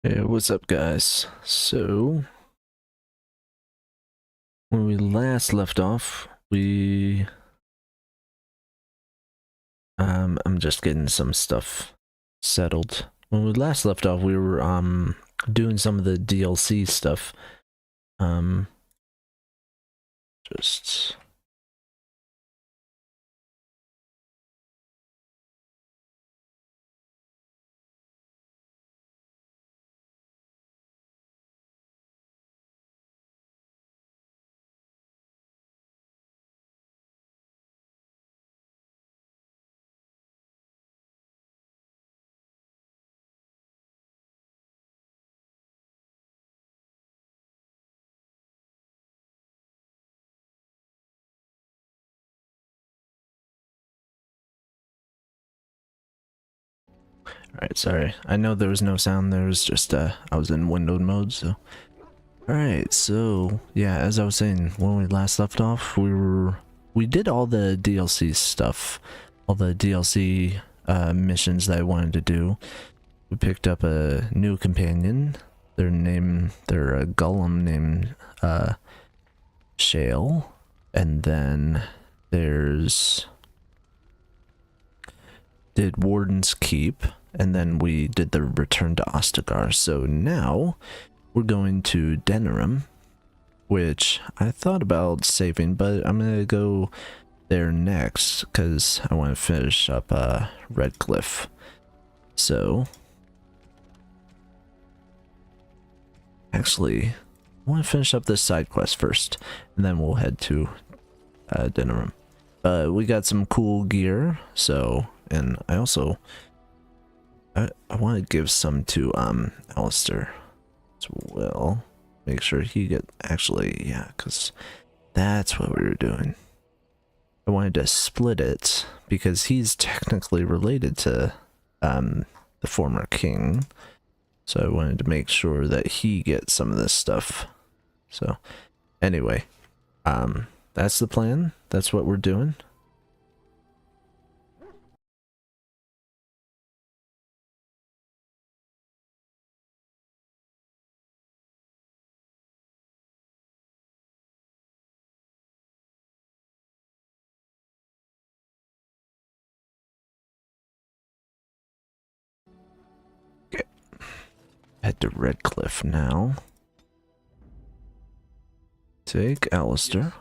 Hey, what's up, guys? So, when we last left off, I'm just getting some stuff settled. When we last left off, we were, doing some of the DLC stuff. Um, just, alright, sorry. I know there was no sound, there was just, I was in windowed mode, so. Alright, so, yeah, as I was saying, when we last left off, we did all the DLC stuff. All the DLC, missions that I wanted to do. We picked up a new companion. They're a golem named Shale. And then did Warden's Keep. And then we did the Return to Ostagar. So now we're going to Denerim, which I thought about saving, but I'm gonna go there next because I want to finish up Redcliffe. So actually, I want to finish up this side quest first, and then we'll head to Denerim. We got some cool gear, so, and I also, I want to give some to Alistair as well. Make sure he actually, yeah, because that's what we were doing. I wanted to split it because he's technically related to the former king. So I wanted to make sure that he gets some of this stuff. So anyway, that's the plan. That's what we're doing. Okay. Head to Redcliffe now. Take Alistair.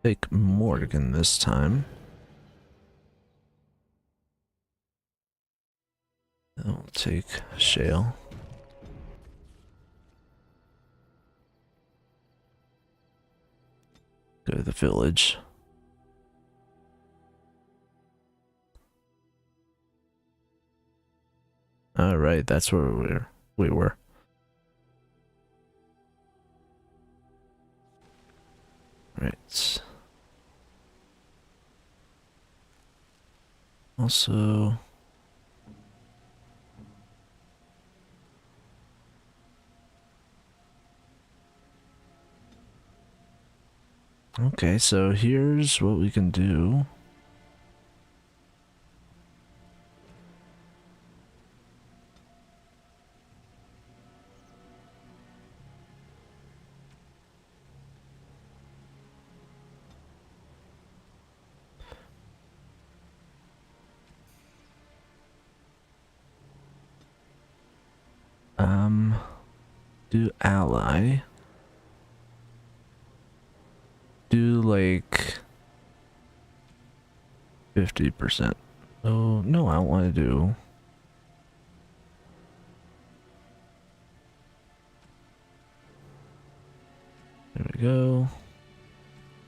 Take Morgan this time. I'll take Shale. Go to the village. Alright, that's where we were. Right. Also, okay, so here's what we can do. Do ally. Do like 50%. Oh, no, I don't want to do. There we go.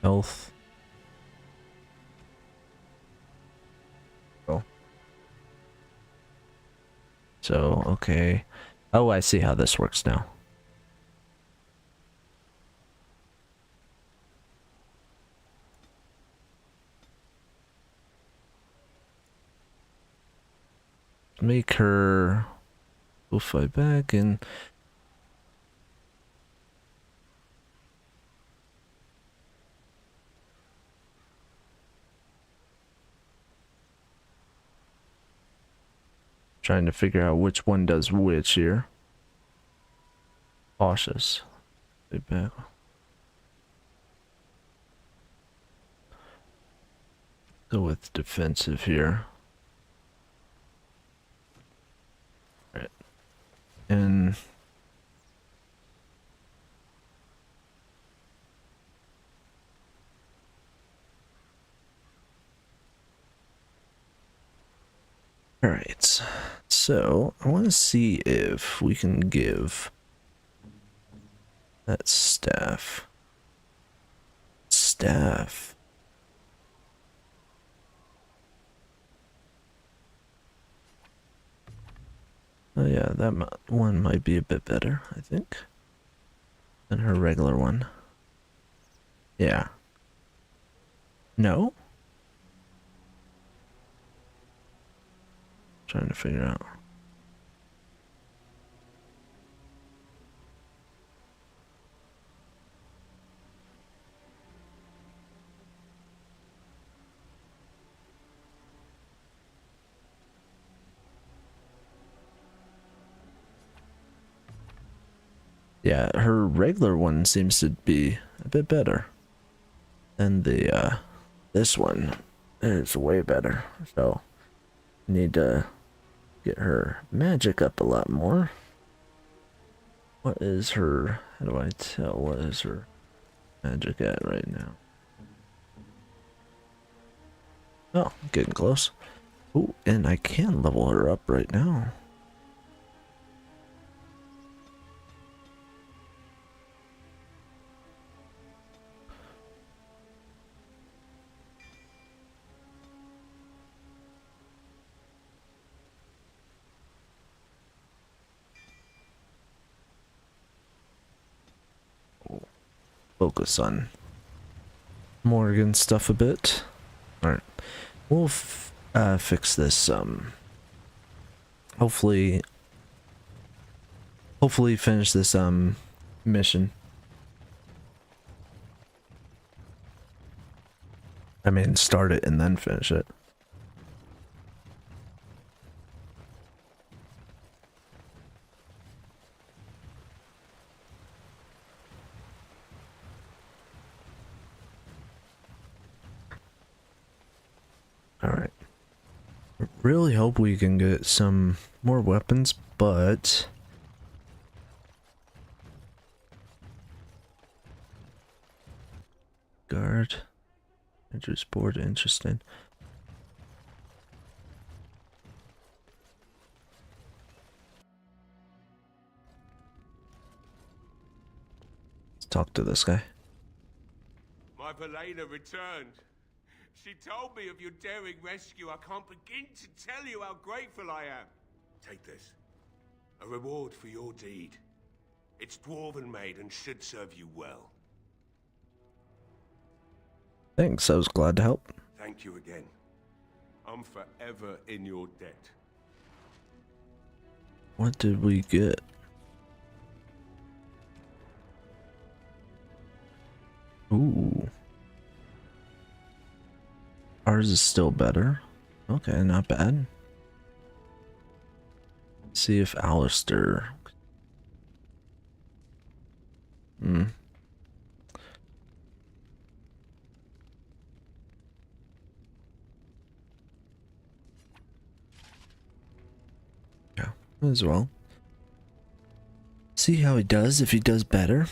Health. Oh. So, okay. Oh, I see how this works now. Make her go fight back and Trying to figure out which one does which here. Cautious. Stay back. Go with defensive here. Alright. And alright. So I want to see if we can give that staff. Oh yeah, that one might be a bit better, I think, than her regular one. Yeah. No? Trying to figure out. Yeah, her regular one seems to be a bit better. And the this one is way better. So need to get her magic up a lot more. What is her, how do I tell what is her magic at right now? Oh, getting close. Oh, and I can level her up right now. Focus on Morgan stuff a bit. Alright. We'll fix this, hopefully finish this, mission. I mean, start it and then finish it. Alright. Really hope we can get some more weapons, but guard enters board, interesting. Let's talk to this guy. My Velena returned. She told me of your daring rescue. I can't begin to tell you how grateful I am. Take this. A reward for your deed. It's dwarven made and should serve you well. Thanks, I was glad to help. Thank you again. I'm forever in your debt. What did we get? Ooh. Ours is still better. Okay, not bad. Let's see if Alistair... Yeah, as well. See how he does, if he does better.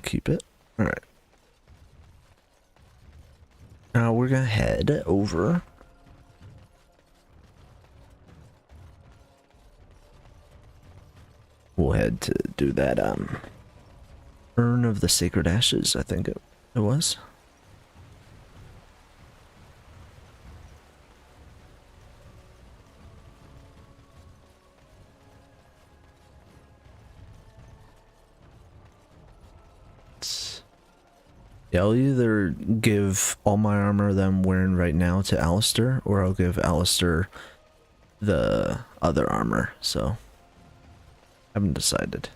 Keep it. Alright. Now we're gonna head over. We'll head to do that, Urn of the Sacred Ashes, I think it was. Yeah, I'll either give all my armor that I'm wearing right now to Alistair, or I'll give Alistair the other armor, so I haven't decided.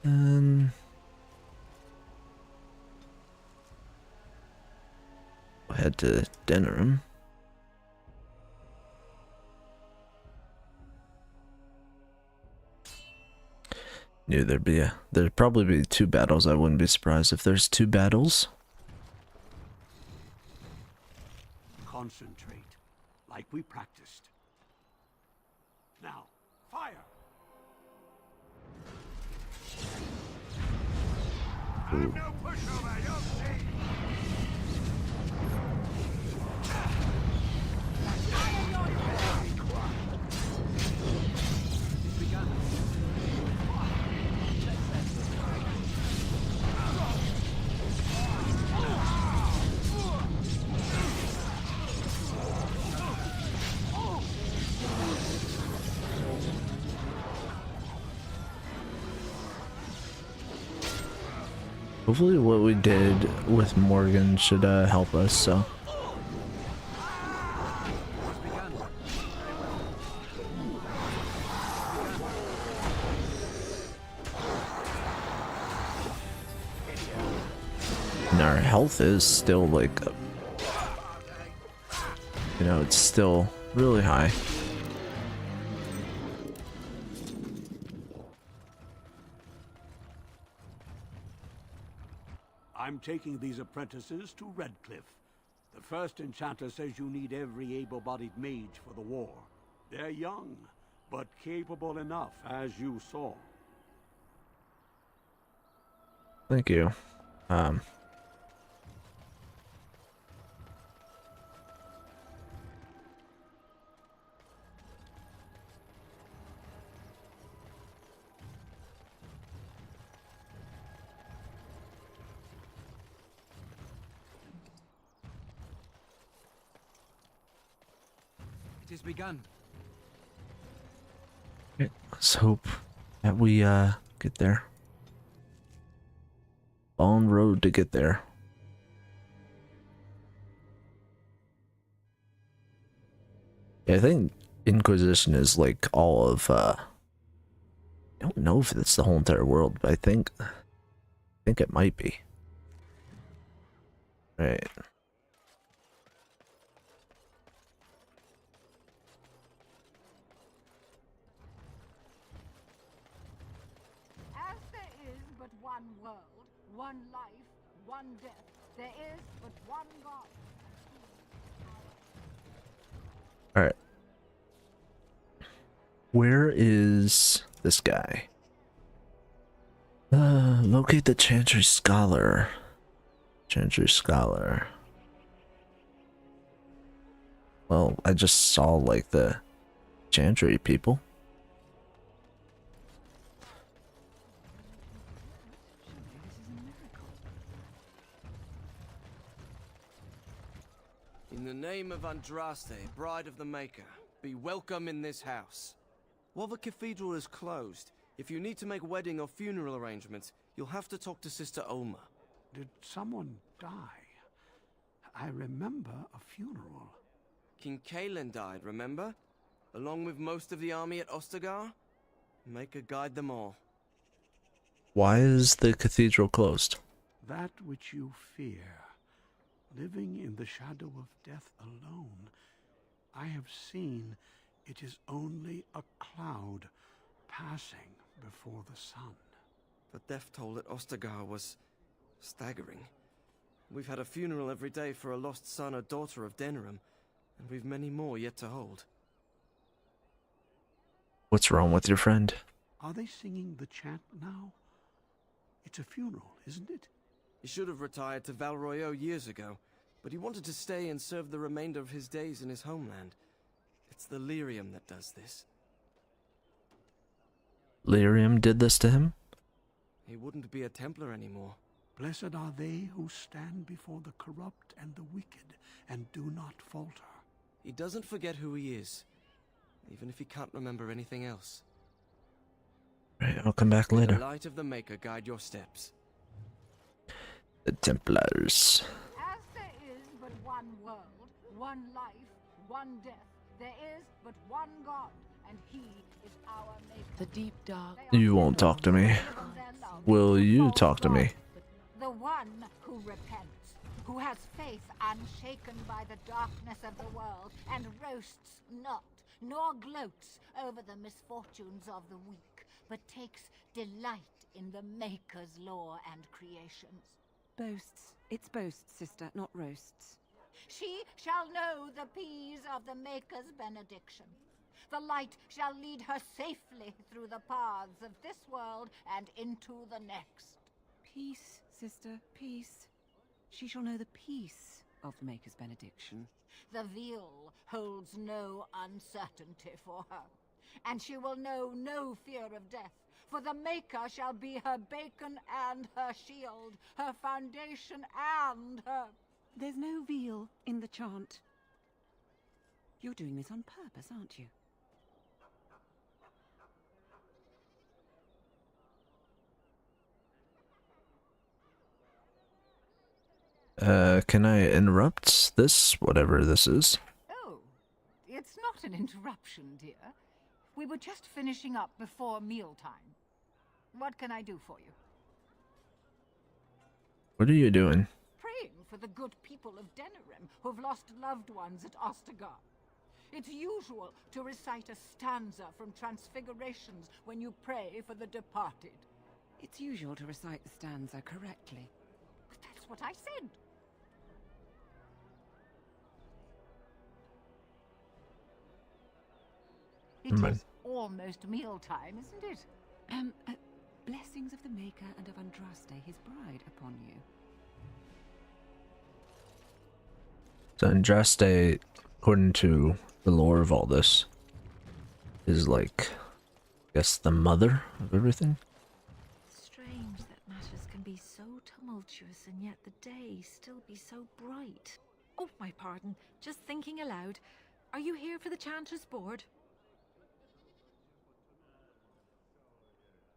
And head to Denerim. Knew there'd probably be 2 battles. I wouldn't be surprised if there's 2 battles. Concentrate, like we practiced. Now, fire! I'm no pushover, you'll see! Hopefully what we did with Morgan should help us, so. And our health is still like, you know, it's still really high. I'm taking these apprentices to Redcliffe. The first enchanter says you need every able-bodied mage for the war. They're young, but capable enough, as you saw. Thank you. It has begun. Okay, let's hope that we get there. On road to get there. Yeah, I think Inquisition is like all of I don't know if it's the whole entire world, but I think it might be. Right. As there is but one world, one life, one death, there is but one God. Alright. Where is this guy? Locate the Chantry Scholar. Chantry Scholar. Well, I just saw like the Chantry people. In the name of Andraste, Bride of the Maker, be welcome in this house. While the cathedral is closed, if you need to make wedding or funeral arrangements, you'll have to talk to Sister Olma. Did someone die? I remember a funeral. King Kalen died, remember? Along with most of the army at Ostagar? Maker guide them all. Why is the cathedral closed? That which you fear, living in the shadow of death alone, I have seen it is only a cloud passing before the sun. The death toll at Ostagar was staggering. We've had a funeral every day for a lost son or daughter of Denerim, and we've many more yet to hold. What's wrong with your friend? Are they singing the chant now? It's a funeral, isn't it? He should have retired to Val Royeaux years ago, but he wanted to stay and serve the remainder of his days in his homeland. It's the Lyrium that does this. Lyrium did this to him? He wouldn't be a Templar anymore. Blessed are they who stand before the corrupt and the wicked and do not falter. He doesn't forget who he is, even if he can't remember anything else. Right, I'll come back The later. light of the Maker guide your steps. The Templars. As there is but one world, one life, one death, there is but one God, and He is our Maker. The deep dark. You won't talk to me. Will you talk to me? The one who repents. who has faith unshaken by the darkness of the world, and roasts not, nor gloats over the misfortunes of the weak, but takes delight in the Maker's law and creations. Boasts. It's boasts, sister, not roasts. She shall know the peace of the Maker's benediction. The light shall lead her safely through the paths of this world and into the next. Peace, sister, peace. She shall know the peace of the Maker's benediction. The veil holds no uncertainty for her, and she will know no fear of death, for the Maker shall be her beacon and her shield, her foundation and her... There's no veal in the chant. You're doing this on purpose, aren't you? Can I interrupt this, whatever this is? Oh, it's not an interruption, dear. We were just finishing up before mealtime. What can I do for you? What are you doing? Praying for the good people of Denerim who've lost loved ones at Ostagar. It's usual to recite a stanza from Transfigurations when you pray for the departed. It's usual to recite the stanza correctly. But that's what I said. It Right. is almost mealtime, isn't it? Blessings of the Maker and of Andraste, his bride, upon you. So Andraste, according to the lore of all this, is like, I guess, the mother of everything? Strange that matters can be so tumultuous and yet the day still be so bright. Oh, my pardon. Just thinking aloud. Are you here for the Chanter's Board?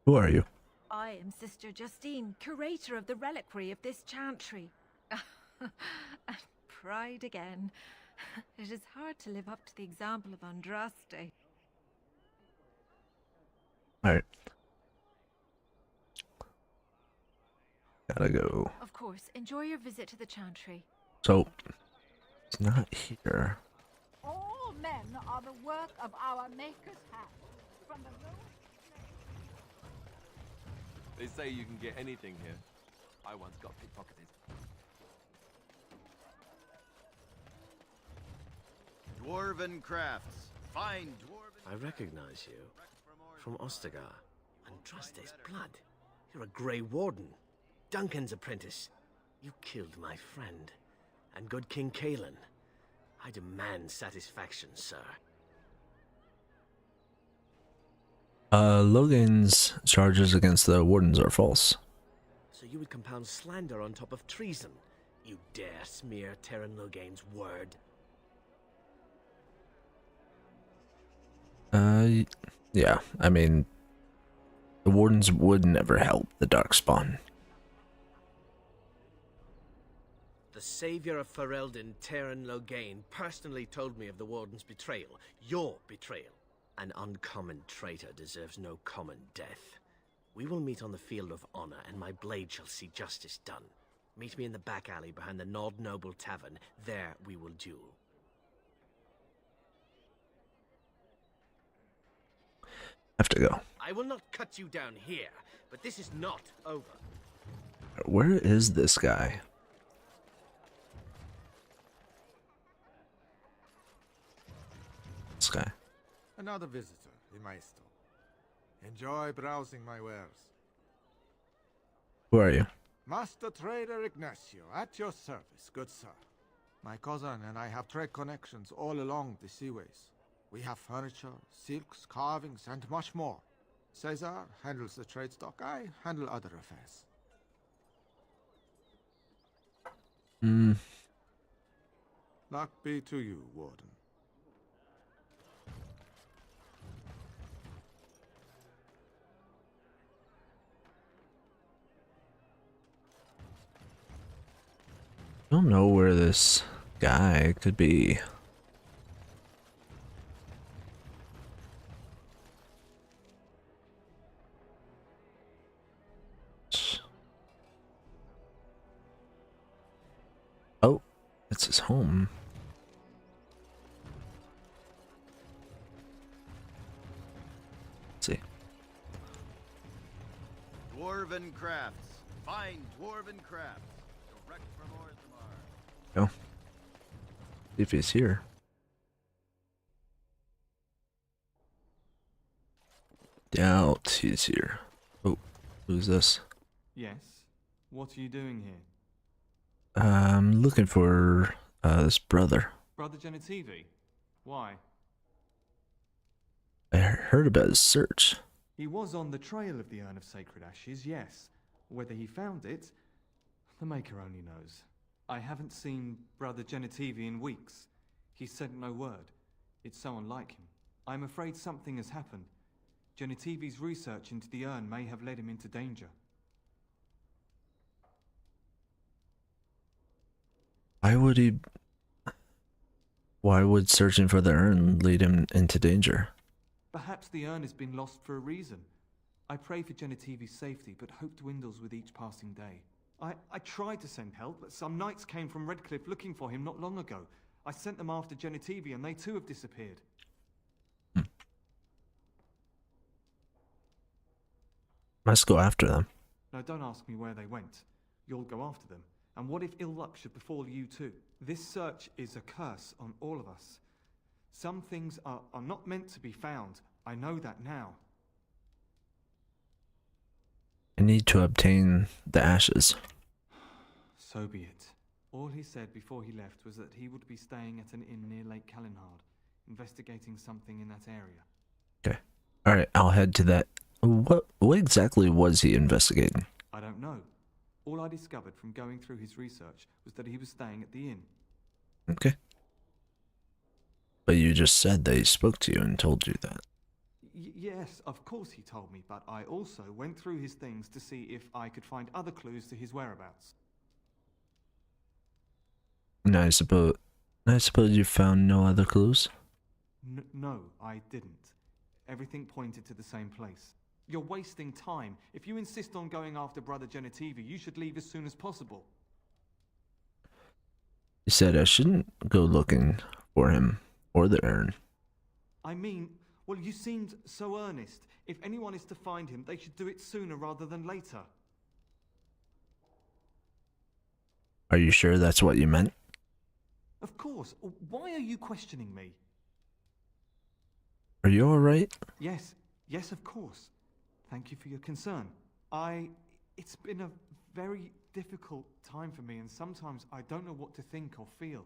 Who are you? I am Sister Justine, curator of the reliquary of this chantry. Pride again. It is hard to live up to the example of Andraste. Alright. Gotta go. Of course, enjoy your visit to the chantry. So, it's not here. All men are the work of our Maker's hand. From the lowest... They say you can get anything here. I once got pickpocketed. Dwarven crafts. Fine dwarven... I recognize you. From Ostagar. Andraste's blood. You're a Grey Warden. Duncan's apprentice. You killed my friend. And good King Cailan. I demand satisfaction, sir. Logan's charges against the wardens are false. So you would compound slander on top of treason? You dare smear Terran Loghain's word? Yeah, I mean, the wardens would never help the Darkspawn. The savior of Ferelden, Terran Loghain, personally told me of the warden's betrayal. Your betrayal. An uncommon traitor deserves no common death. We will meet on the field of honor, and my blade shall see justice done. Meet me in the back alley behind the Nod Noble Tavern. There we will duel. Have to go. I will not cut you down here, but this is not over. Where is this guy? This guy. Another visitor, the Maestro. Enjoy browsing my wares. Who are you? Master Trader Ignacio, at your service, good sir. My cousin and I have trade connections all along the seaways. We have furniture, silks, carvings, and much more. Caesar handles the trade stock, I handle other affairs. Luck be to you, Warden. I don't know where this guy could be. It's his home. Let's see. Dwarven crafts. Fine dwarven crafts. Direct from Orzammar. Go. See if he's here. Doubt he's here. Oh, who's this? Yes. What are you doing here? I'm looking for this brother. Brother Genitivi? Why? I heard about his search. He was on the trail of the Urn of Sacred Ashes, yes. Whether he found it, the Maker only knows. I haven't seen Brother Genitivi in weeks. He sent no word. It's so unlike him. I'm afraid something has happened. Genitivi's research into the urn may have led him into danger. Why would searching for the urn lead him into danger? Perhaps the urn has been lost for a reason. I pray for Genitivi's safety, but hope dwindles with each passing day. I tried to send help, but some knights came from Redcliffe looking for him not long ago. I sent them after Genitivi, and they too have disappeared. Let's go after them. No, don't ask me where they went. You'll go after them. And what if ill luck should befall you too? This search is a curse on all of us. Some things are not meant to be found. I know that now. I need to obtain the ashes. So be it. All he said before he left was that he would be staying at an inn near Lake Kalinhard, investigating something in that area. Okay. Alright, I'll head to that. What exactly was he investigating? I don't know. All I discovered from going through his research was that he was staying at the inn. Okay. But you just said that he spoke to you and told you that. Yes, of course he told me, but I also went through his things to see if I could find other clues to his whereabouts. And I suppose you found no other clues? No, I didn't. Everything pointed to the same place. You're wasting time. If you insist on going after Brother Genitivi, you should leave as soon as possible. You said I shouldn't go looking for him or the urn. I mean, well, you seemed so earnest. If anyone is to find him, they should do it sooner rather than later. Are you sure that's what you meant? Of course. Why are you questioning me? Are you alright? Yes, of course. Thank you for your concern. It's been a very difficult time for me, and sometimes I don't know what to think or feel.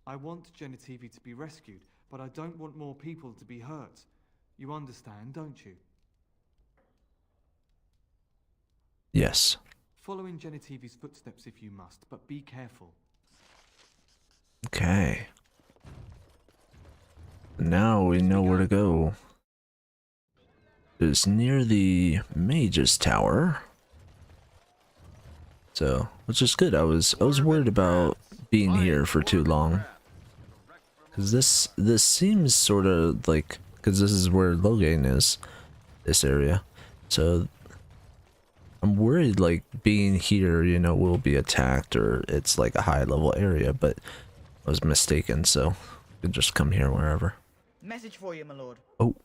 I want Genitivi to be rescued, but I don't want more people to be hurt. You understand, don't you? Yes. Follow in Genitivi's footsteps if you must, but be careful. Okay. Now we know where to go. It's near the Mage's Tower. So, which is good. I was worried about being here for too long. Cause this seems sort of like, cause this is where Loghain is, this area. So I'm worried like being here, you know, will be attacked or it's like a high level area, but I was mistaken, so I could just come here wherever. Message for you, my lord. Oh.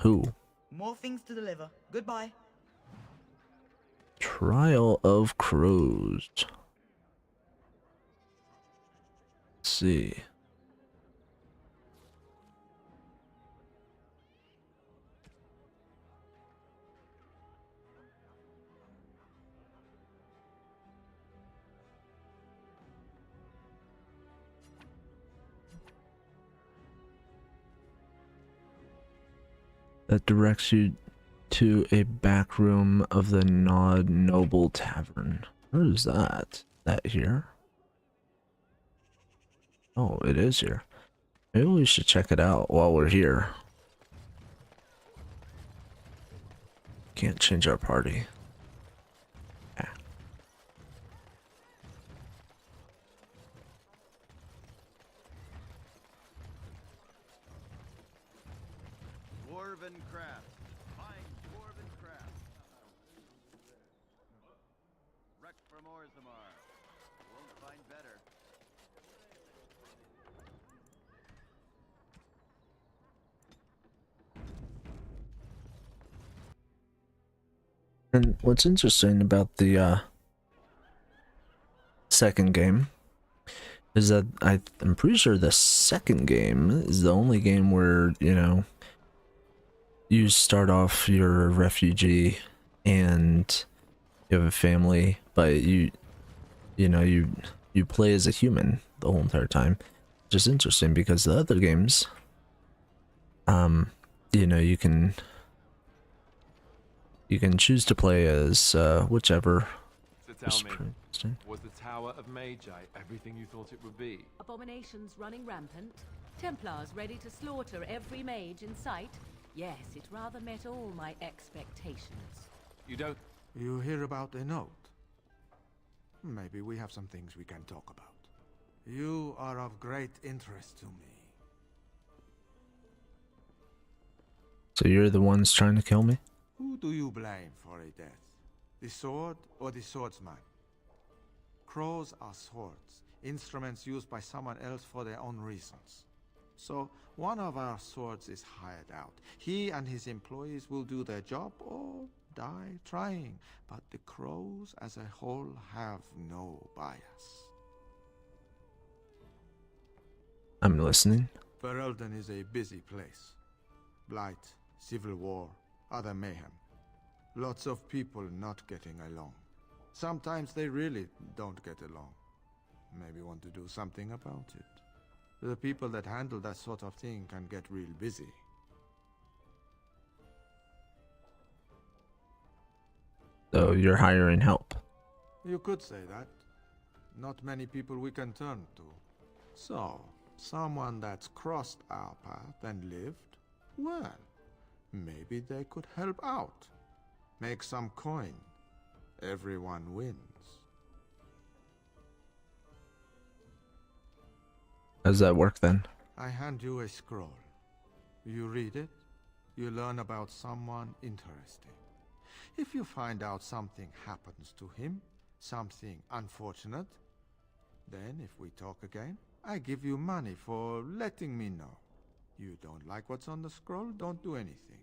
Who? More things to deliver. Goodbye. Trial of Crows. Let's see. That directs you to a back room of the Nod Noble Tavern. Where is that? That here? Oh, it is here. Maybe we should check it out while we're here. Can't change our party. Yeah. Dwarven craft. Fine dwarven craft. Wrecked from Orzammar. Won't find better. And what's interesting about the second game is that I'm pretty sure the second game is the only game where, you know, you start off you're a refugee and you have a family, but you play as a human the whole entire time. Which is interesting because the other games, you know, you can choose to play as whichever. So tell me, was the Tower of Magi everything you thought it would be? Abominations running rampant? Templars ready to slaughter every mage in sight? Yes, it rather met all my expectations. You don't... You hear about the note? Maybe we have some things we can talk about. You are of great interest to me. So you're the ones trying to kill me? Who do you blame for a death? The sword or the swordsman? Crows are swords, instruments used by someone else for their own reasons. So, one of our swords is hired out. He and his employees will do their job or die trying. But the crows as a whole have no bias. I'm listening. Ferelden is a busy place. Blight, civil war, other mayhem. Lots of people not getting along. Sometimes they really don't get along. Maybe want to do something about it. The people that handle that sort of thing can get real busy. So you're hiring help. You could say that. Not many people we can turn to. So, someone that's crossed our path and lived, well, maybe they could help out. Make some coin. Everyone wins. How does that work then? I hand you a scroll. You read it, you learn about someone interesting. If you find out something happens to him, something unfortunate, then if we talk again, I give you money for letting me know. You don't like what's on the scroll, don't do anything.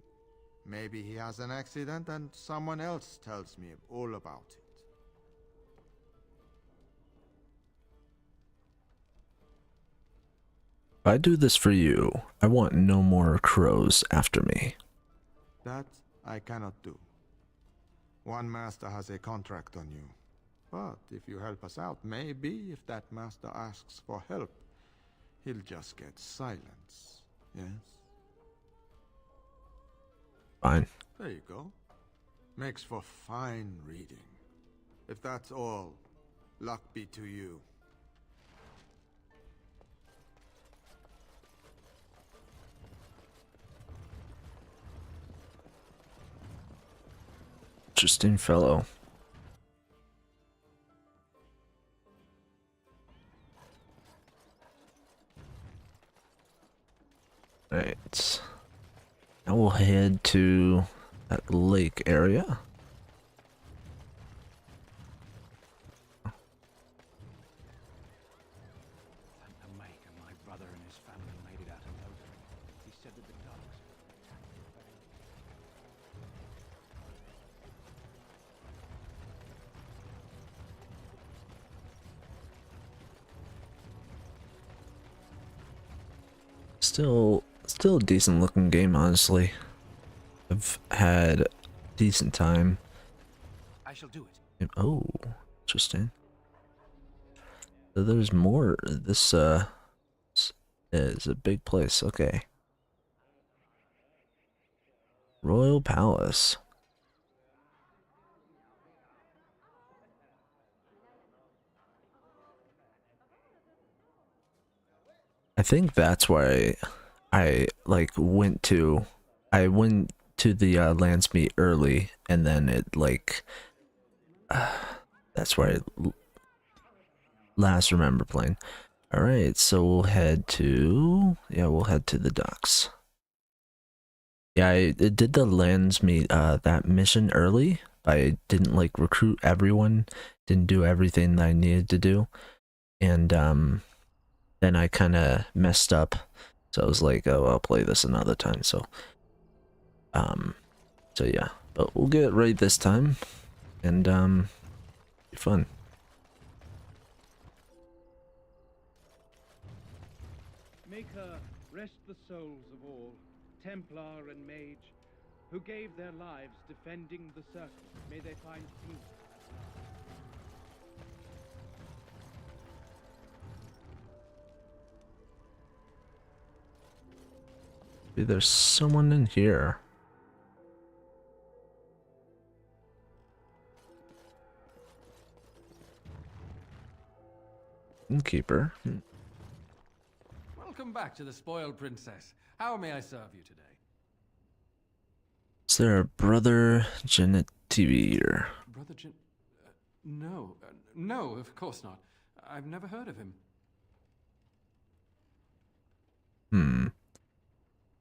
Maybe he has an accident and someone else tells me all about it. If I do this for you, I want no more crows after me. That I cannot do. One master has a contract on you. But if you help us out, maybe if that master asks for help, he'll just get silence. Yes? Fine. There you go. Makes for fine reading. If that's all, luck be to you. Interesting fellow. Right. Now we'll head to that lake area. Thank the Maker, my brother and his family made it out alive. He said that the dogs... Still a decent looking game, honestly. I've had a decent time. I shall do it. Oh, interesting. So there's more. This is a big place. Okay. Royal Palace. I think that's why I went to the Landsmeet early, and then it that's where I last remember playing. All right, so we'll head to the docks. Yeah, I did the Landsmeet that mission early. I didn't recruit everyone, didn't do everything that I needed to do, and then I kind of messed up, so I was like, oh, I'll play this another time. So yeah, But we'll get it right this time, and be fun. Make her rest the souls of all, Templar and Mage, who gave their lives defending the Circle. May they find peace. Maybe there's someone in here. Innkeeper. Welcome back to the Spoiled Princess. How may I serve you today? Is there a Brother Genetivi here? Brother no. No, of course not. I've never heard of him.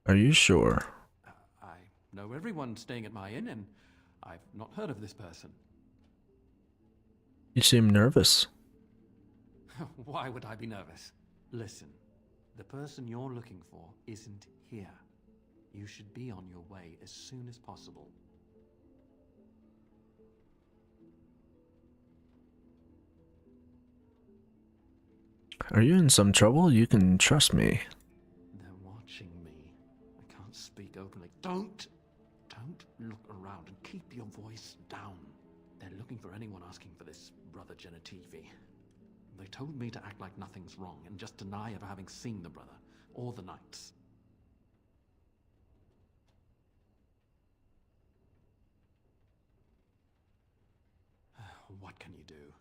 Are you sure? I know everyone staying at my inn, and I've not heard of this person. You seem nervous. Why would I be nervous? Listen, the person you're looking for isn't here. You should be on your way as soon as possible. Are you in some trouble? You can trust me. They're watching me. I can't speak openly. Don't look around and keep your voice down. They're looking for anyone asking for this Brother Genetivi. They told me to act like nothing's wrong and just deny ever having seen the brother or the knights. What can you do?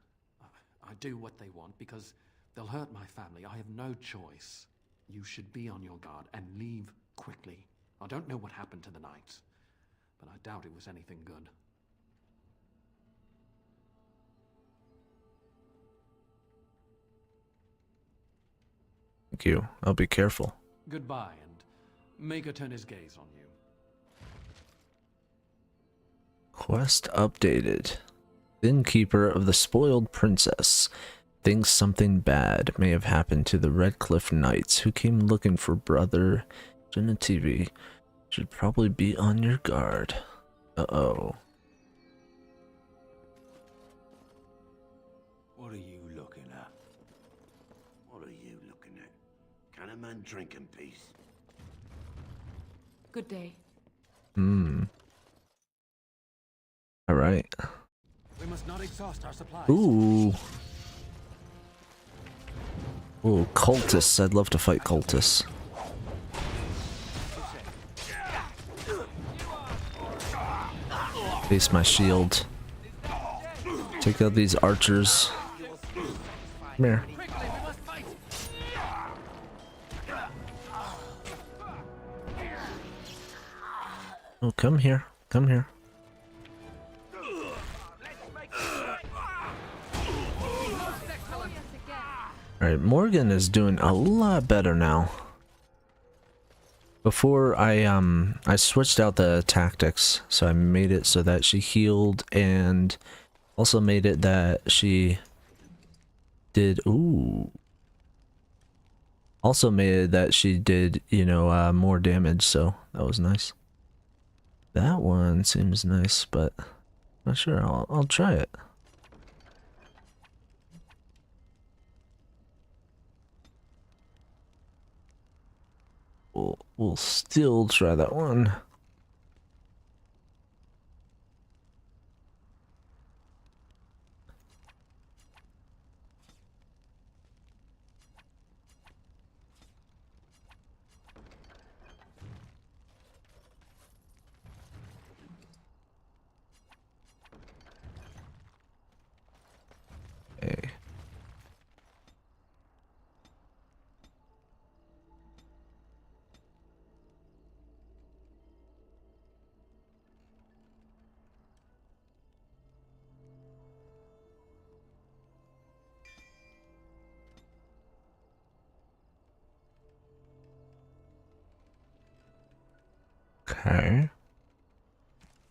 I do what they want because they'll hurt my family. I have no choice. You should be on your guard and leave quickly. I don't know what happened to the knights, but I doubt it was anything good. Thank you. I'll be careful. Goodbye, and make her turn his gaze on you. Quest updated. Innkeeper of the Spoiled Princess thinks something bad may have happened to the Redcliffe Knights who came looking for Brother Genetivi. Should probably be on your guard. Uh-oh. What are you looking at? What are you looking at? Can a man drink in peace? Good day. Alright. We must not exhaust our supplies. Ooh. Ooh, cultists. I'd love to fight cultists. Face my shield. Take out these archers. Come here. Oh, come here. Come here. Alright, Morgan is doing a lot better now. Before I switched out the tactics, so I made it so that she healed and also made it that she did, also made it that she did, you know, more damage, so that was nice. That one seems nice, but I'm not sure, I'll try it. We'll still try that one. Okay. Okay.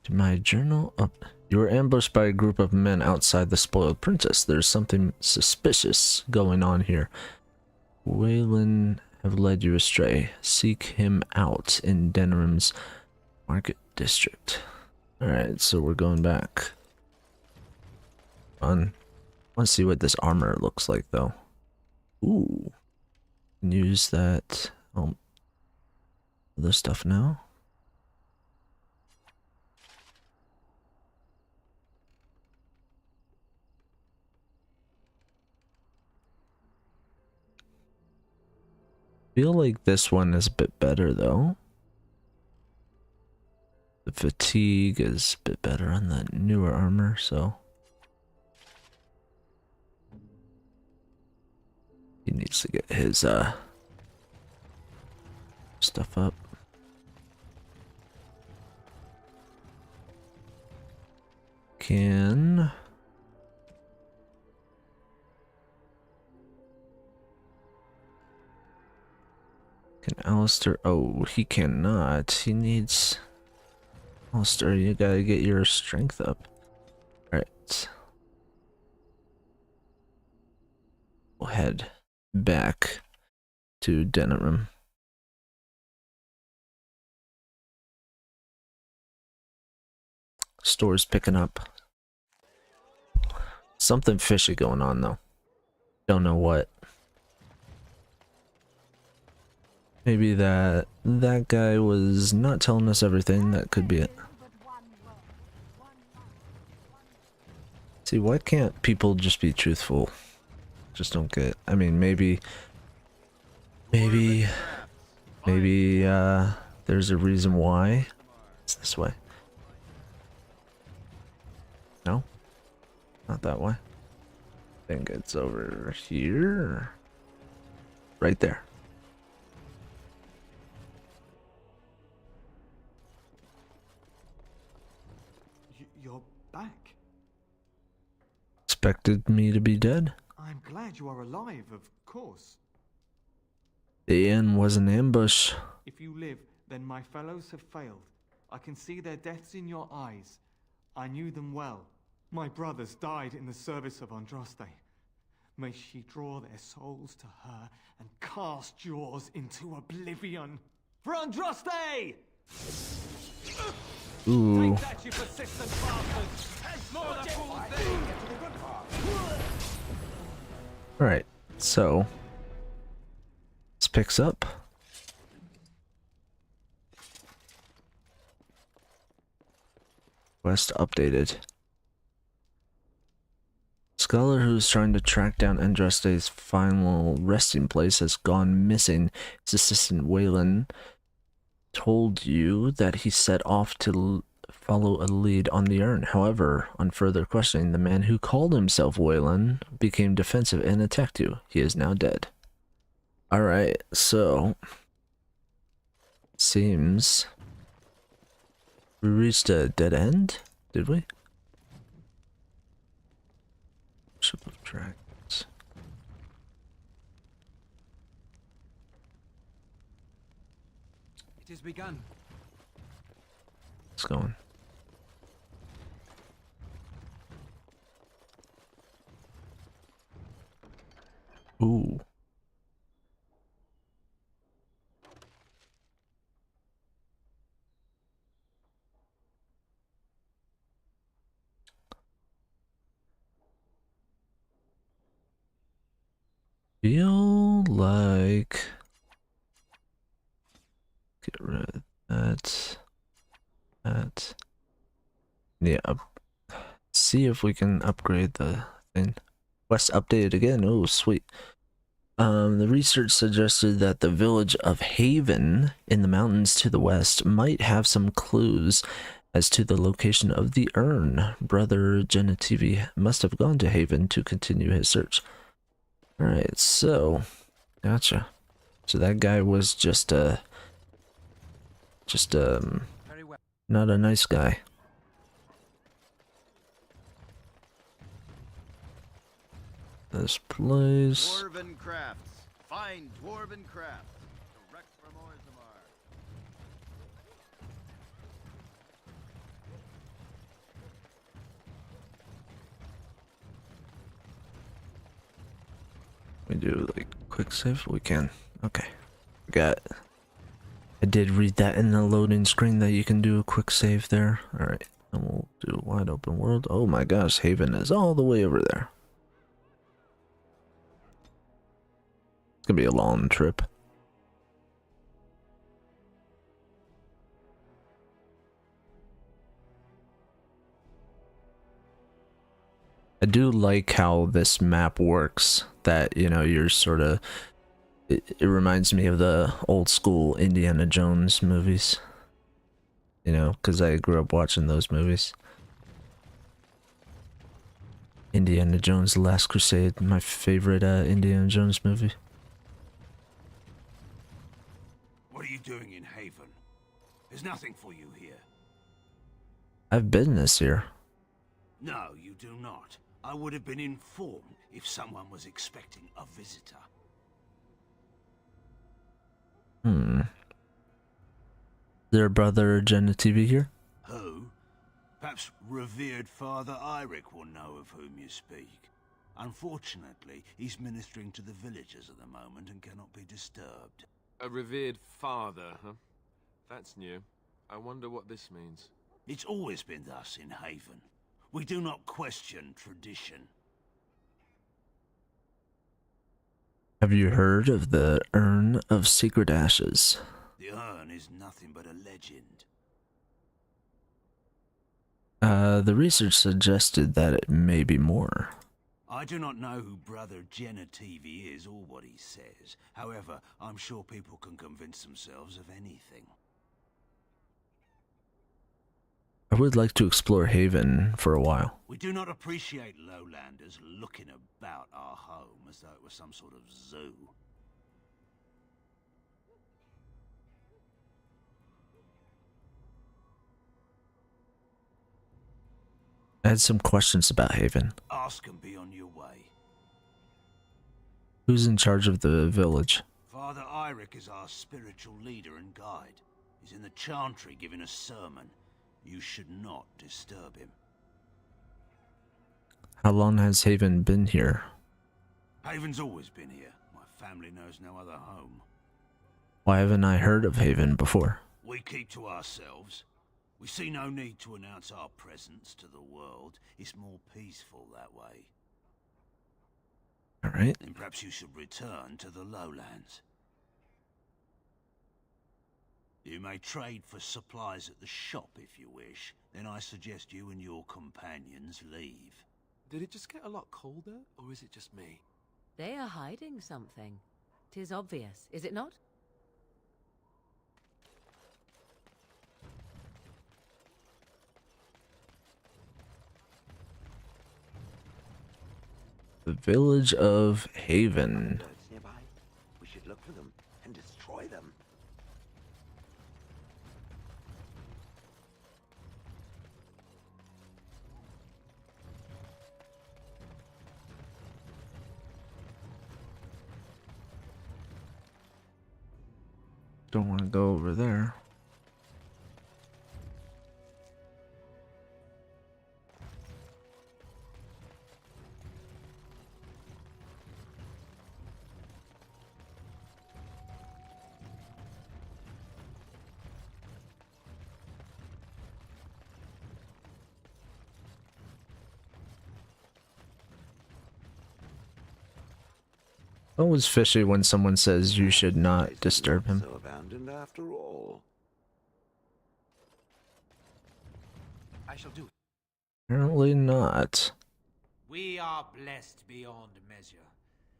To my journal up. You were ambushed by a group of men outside the Spoiled Princess. There's something suspicious going on here. Waylon have led you astray. Seek him out in Denerim's Market District. Alright, so we're going back. Fun. I want to see what this armor looks like, though. Ooh. Use that. Oh. Other stuff now. Feel like this one is a bit better, though. The fatigue is a bit better on the newer armor, so he needs to get his stuff up. Can Alistair? Oh, he cannot. He needs. Alistair, you gotta get your strength up. Alright. We'll head back to Denerim. Store's picking up. Something fishy going on, though. Don't know what. Maybe that guy was not telling us everything. That could be it. See, why can't people just be truthful? Just don't get. I mean, maybe there's a reason why it's this way. No, not that way. I think it's over here, right there. You're back. Expected me to be dead? I'm glad you are alive, of course. The inn was an ambush. If you live, then my fellows have failed. I can see their deaths in your eyes. I knew them well. My brothers died in the service of Andraste. May she draw their souls to her and cast yours into oblivion. For Andraste! Ooh. Take that, you persistent bastards! More the fool thing! Alright, so this picks up. Quest updated. Scholar who's trying to track down Andraste's final resting place has gone missing. His assistant Waylon told you that he set off to follow a lead on the urn. However, on further questioning, the man who called himself Waylon became defensive and attacked you. He is now dead. Alright, so seems we reached a dead end, did we? Ship of Dragons. It has begun. It's going. Ooh. Feel like get rid of that. Yeah, see if we can upgrade the thing. Quest updated again. Oh, sweet. The research suggested that the village of Haven in the mountains to the west might have some clues as to the location of the urn. Brother Genetivi must have gone to Haven to continue his search. Alright, so gotcha. So that guy was just not a nice guy. This place. Dwarven crafts. Fine dwarven crafts. Direct from Orzammar. We do like quick save? We can. Okay. I did read that in the loading screen that you can do a quick save there. Alright. And we'll do wide open world. Oh my gosh, Haven is all the way over there. It's gonna be a long trip. I do like how this map works, that, you know, you're sort of, it reminds me of the old school Indiana Jones movies, you know, because I grew up watching those movies. Indiana Jones: The Last Crusade, my favorite Indiana Jones movie. What are you doing in Haven? There's nothing for you here. I have business here. No, you do not. I would have been informed if someone was expecting a visitor. Is there a brother Genetivi here? Who? Perhaps revered Father Eirik will know of whom you speak. Unfortunately, he's ministering to the villagers at the moment and cannot be disturbed. A revered father, huh? That's new. I wonder what this means. It's always been thus in Haven. We do not question tradition. Have you heard of the Urn of Sacred Ashes? The urn is nothing but a legend. The research suggested that it may be more. I do not know who Brother Genetivi is or what he says. However, I'm sure people can convince themselves of anything. I would like to explore Haven for a while. We do not appreciate lowlanders looking about our home as though it was some sort of zoo. I had some questions about Haven. Ask and be on your way. Who's in charge of the village? Father Eirik is our spiritual leader and guide. He's in the chantry giving a sermon. You should not disturb him. How long has Haven been here? Haven's always been here. My family knows no other home. Why haven't I heard of Haven before? We keep to ourselves. We see no need to announce our presence to the world. It's more peaceful that way. Alright. Then perhaps you should return to the lowlands. You may trade for supplies at the shop if you wish. Then I suggest you and your companions leave. Did it just get a lot colder, or is it just me? They are hiding something. 'Tis obvious, is it not? The village of Haven. Nearby. We should look for them and destroy them. Don't want to go over there. Always fishy when someone says you should not disturb him. So abandoned after all. I shall do it. Apparently not. We are blessed beyond measure.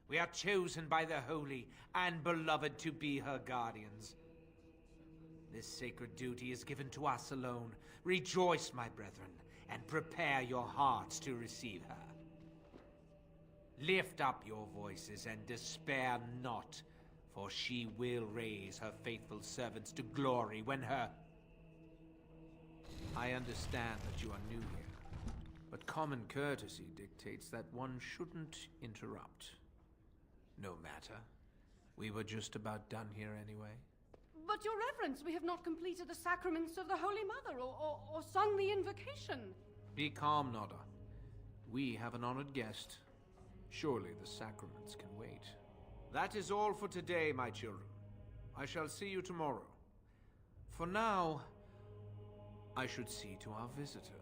We are chosen by the holy and beloved to be her guardians. This sacred duty is given to us alone. Rejoice, my brethren, and prepare your hearts to receive her. Lift up your voices and despair not, for she will raise her faithful servants to glory when her... I understand that you are new here, but common courtesy dictates that one shouldn't interrupt. No matter. We were just about done here anyway. But, Your Reverence, we have not completed the sacraments of the Holy Mother or sung the invocation. Be calm, Nodda. We have an honored guest. Surely the sacraments can wait. That is all for today, my children. I shall see you tomorrow. For now, I should see to our visitor.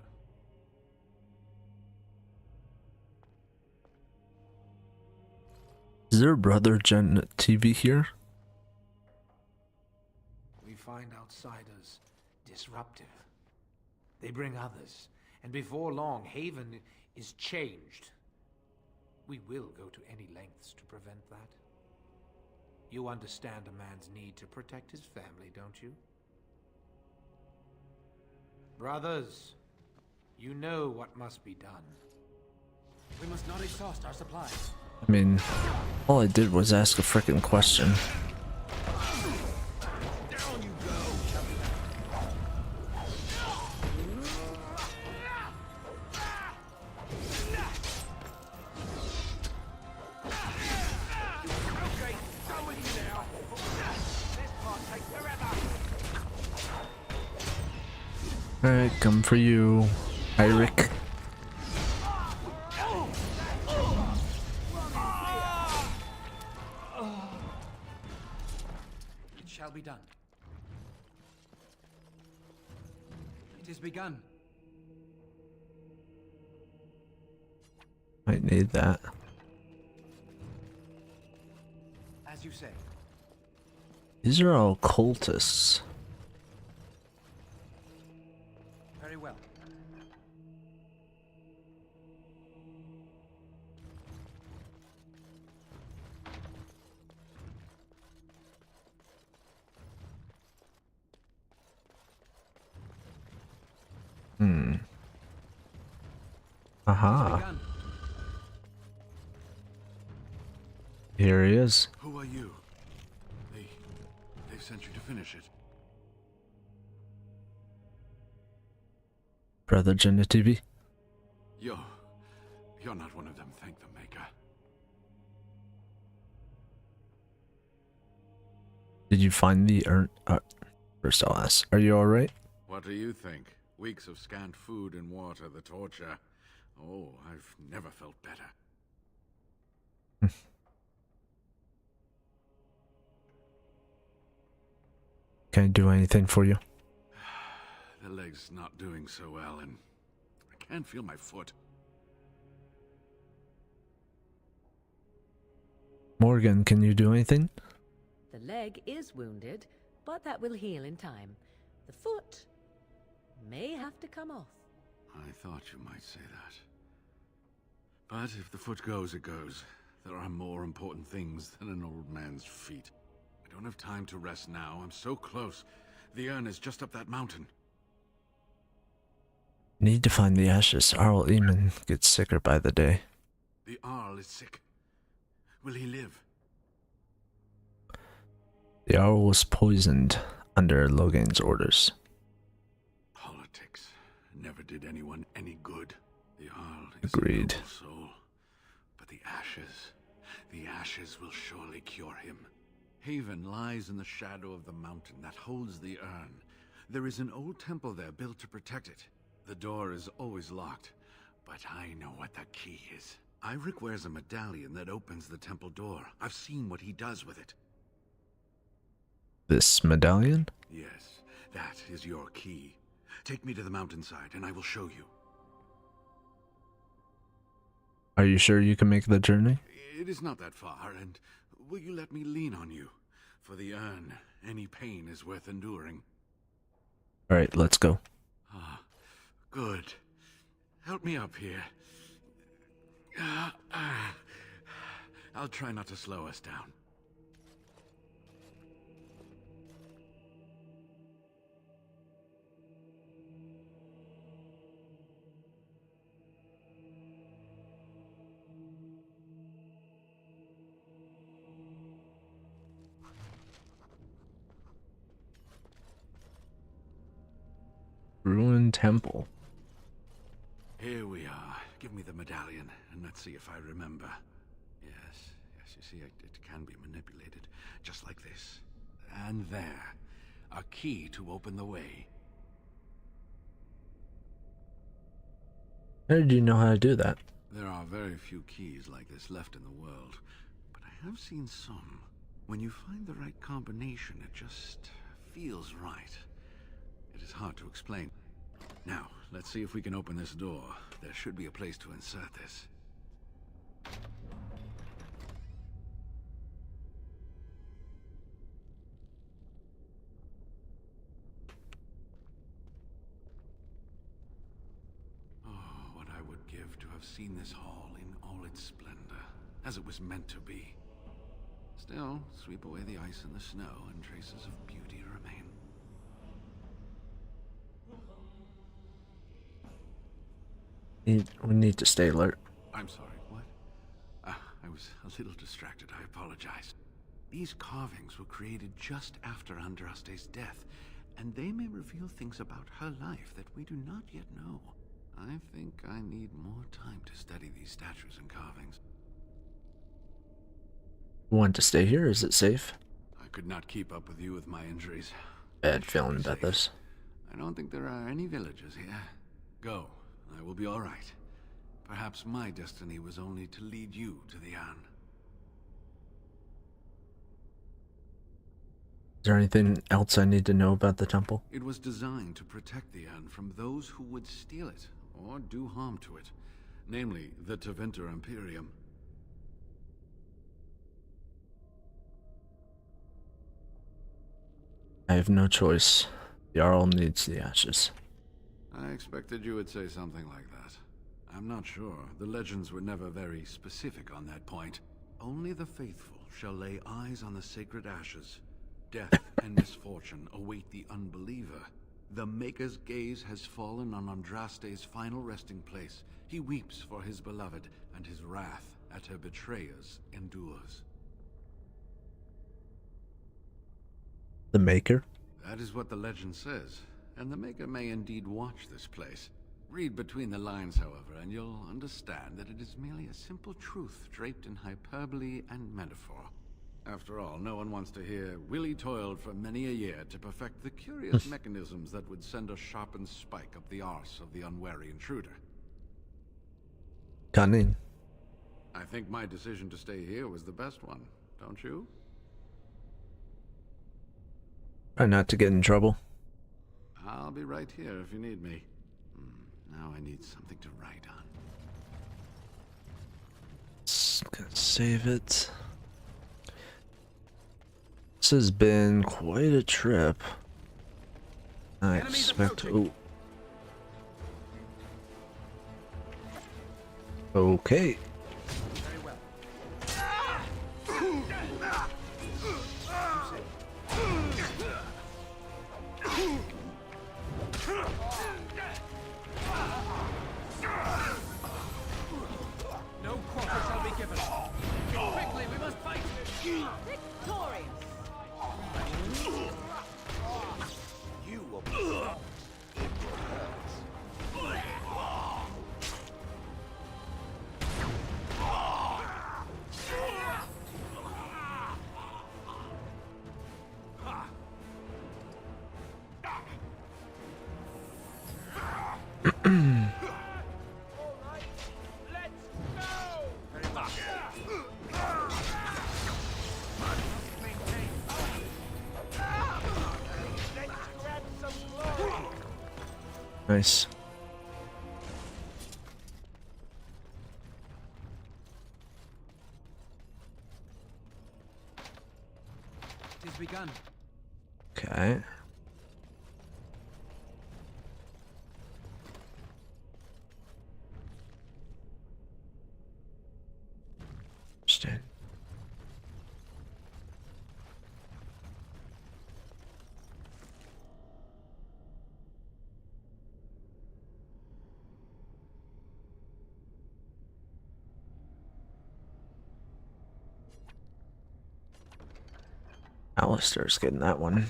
Is there Brother Gen TV here? We find outsiders disruptive. They bring others, and before long, Haven is changed. We will go to any lengths to prevent that. You understand a man's need to protect his family, don't you? Brothers, you know what must be done. We must not exhaust our supplies. I mean, all I did was ask a frickin' question. Down you go. Okay, done with you now. This part takes forever. Alright, come for you, Eirik. It shall be done. It is begun. Might need that. As you say. These are all cultists. Very well. Aha. Here he is. Who are you? They sent you to finish it. Brother Genitivi. You're not one of them, thank the Maker. Did you find the urn? First I'll ask, are you alright? What do you think? Weeks of scant food and water, the torture. Oh, I've never felt better. Can I do anything for you? The leg's not doing so well, and I can't feel my foot. Morgan, can you do anything? The leg is wounded, but that will heal in time. The foot may have to come off. I thought you might say that. But if the foot goes, it goes. There are more important things than an old man's feet. I don't have time to rest now. I'm so close. The urn is just up that mountain. Need to find the ashes. Arl Eamon gets sicker by the day. The Arl is sick. Will he live? The Arl was poisoned under Logain's orders. Politics never did anyone any good. The Arl is Agreed. a noble soul. But the ashes will surely cure him. Haven lies in the shadow of the mountain that holds the urn. There is an old temple there built to protect it. The door is always locked, but I know what the key is. Eirik wears a medallion that opens the temple door. I've seen what he does with it. This medallion? Yes, that is your key. Take me to the mountainside and I will show you. Are you sure you can make the journey? It is not that far, and will you let me lean on you? For the urn, any pain is worth enduring. Alright, let's go. Ah, good. Help me up here. I'll try not to slow us down. Ruined temple. Here we are. Give me the medallion, and let's see if I remember. Yes, you see, it can be manipulated, just like this. And there. A key to open the way. How did you know how to do that? There are very few keys like this left in the world, but I have seen some. When you find the right combination, it just feels right. It is hard to explain. Now, let's see if we can open this door. There should be a place to insert this. have seen this hall in all its splendor, as it was meant to be. Still, sweep away the ice and the snow, and traces of beauty remain. We need to stay alert. I'm sorry, what? I was a little distracted, I apologize. These carvings were created just after Andraste's death, and they may reveal things about her life that we do not yet know. I think I need more time to study these statues and carvings. You want to stay here? Is it safe? I could not keep up with you with my injuries. Bad feeling about this. I don't think there are any villagers here. Go. I will be all right. Perhaps my destiny was only to lead you to the Anne. Is there anything else I need to know about the temple? It was designed to protect the Anne from those who would steal it or do harm to it, namely the Tevinter Imperium. I have no choice. Jarl needs the ashes. I expected you would say something like that. I'm not sure. The legends were never very specific on that point. Only the faithful shall lay eyes on the sacred ashes. Death and misfortune await the unbeliever. The Maker's gaze has fallen on Andraste's final resting place. He weeps for his beloved, and his wrath at her betrayers endures. The Maker? That is what the legend says, and the Maker may indeed watch this place. Read between the lines, however, and you'll understand that it is merely a simple truth draped in hyperbole and metaphor. After all, no one wants to hear Willie toiled for many a year to perfect the curious mechanisms that would send a sharpened spike up the arse of the unwary intruder. Cunning. I think my decision to stay here was the best one, don't you? Try not to get in trouble. I'll be right here if you need me. Now I need something to write on. Gonna save it. This has been quite a trip. I expect. Oh. Okay. No quarter shall be given. Quickly, we must fight. Victorious! You will be in your Nice. Tis begun. Okay. Understand. Alistair's getting that one.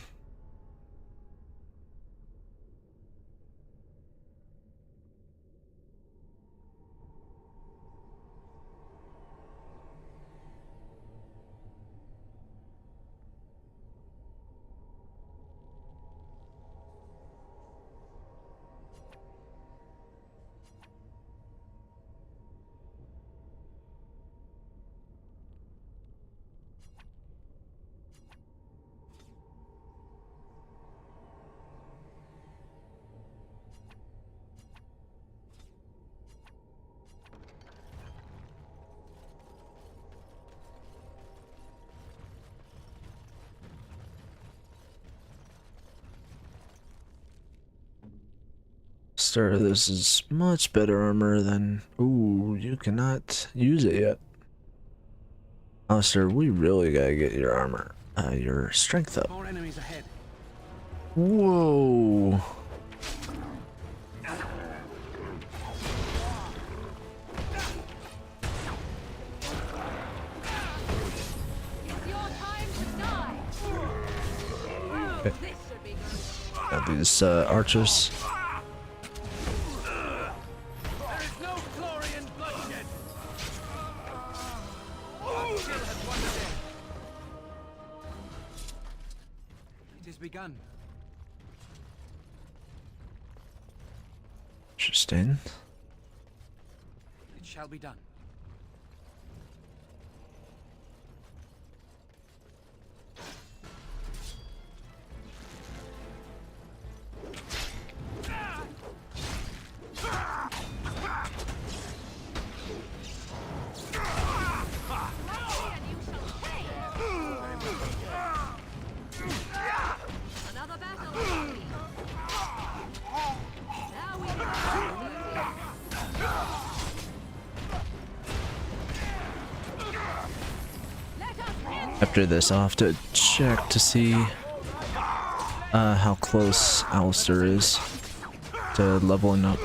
Alistair, this is much better armor than... Ooh, you cannot use it yet. Alistair, we really gotta get your armor, your strength up. More enemies ahead. Whoa. Okay. Got these archers. Begun. Interesting. It shall be done. After this, I'll have to check to see how close Alistair is to leveling up.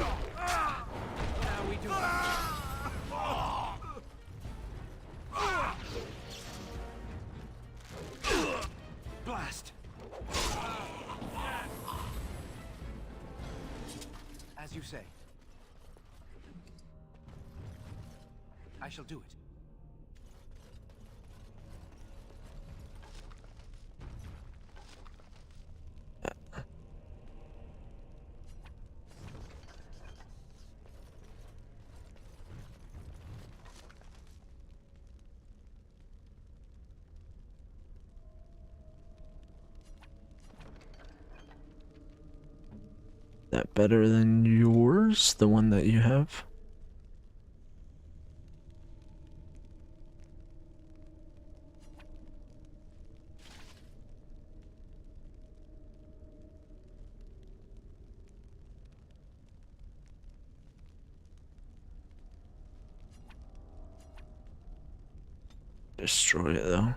Blast. As you say. I shall do it. That better than yours, the one that you have? Destroy it though.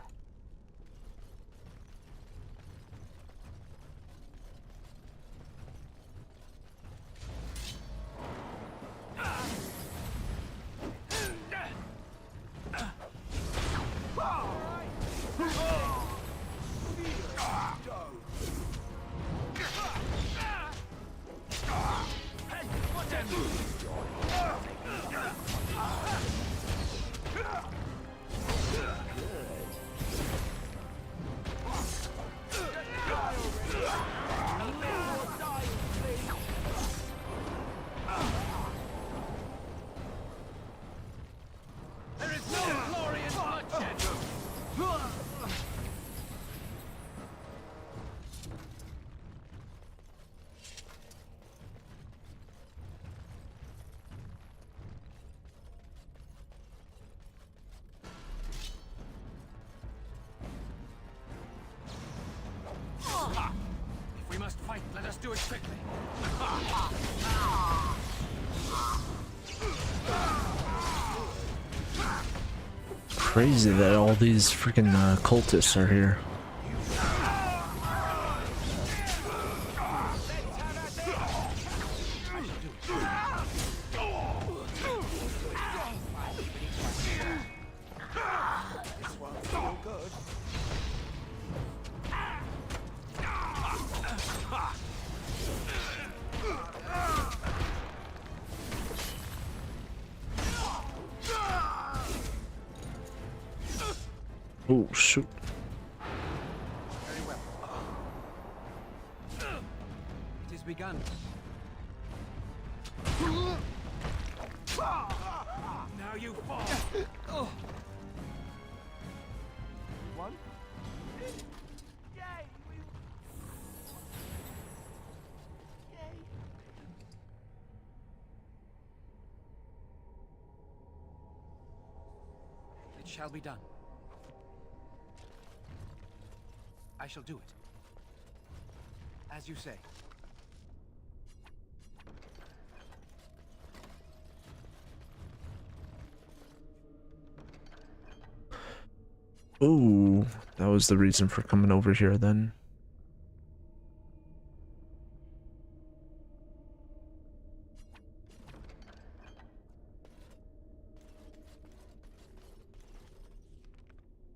If we must fight, let us do it quickly. Crazy that all these freaking cultists are here. Oh shoot. Very well. It is begun. Now you fall. One. It shall be done. I shall do it. As you say. Ooh, that was the reason for coming over here then.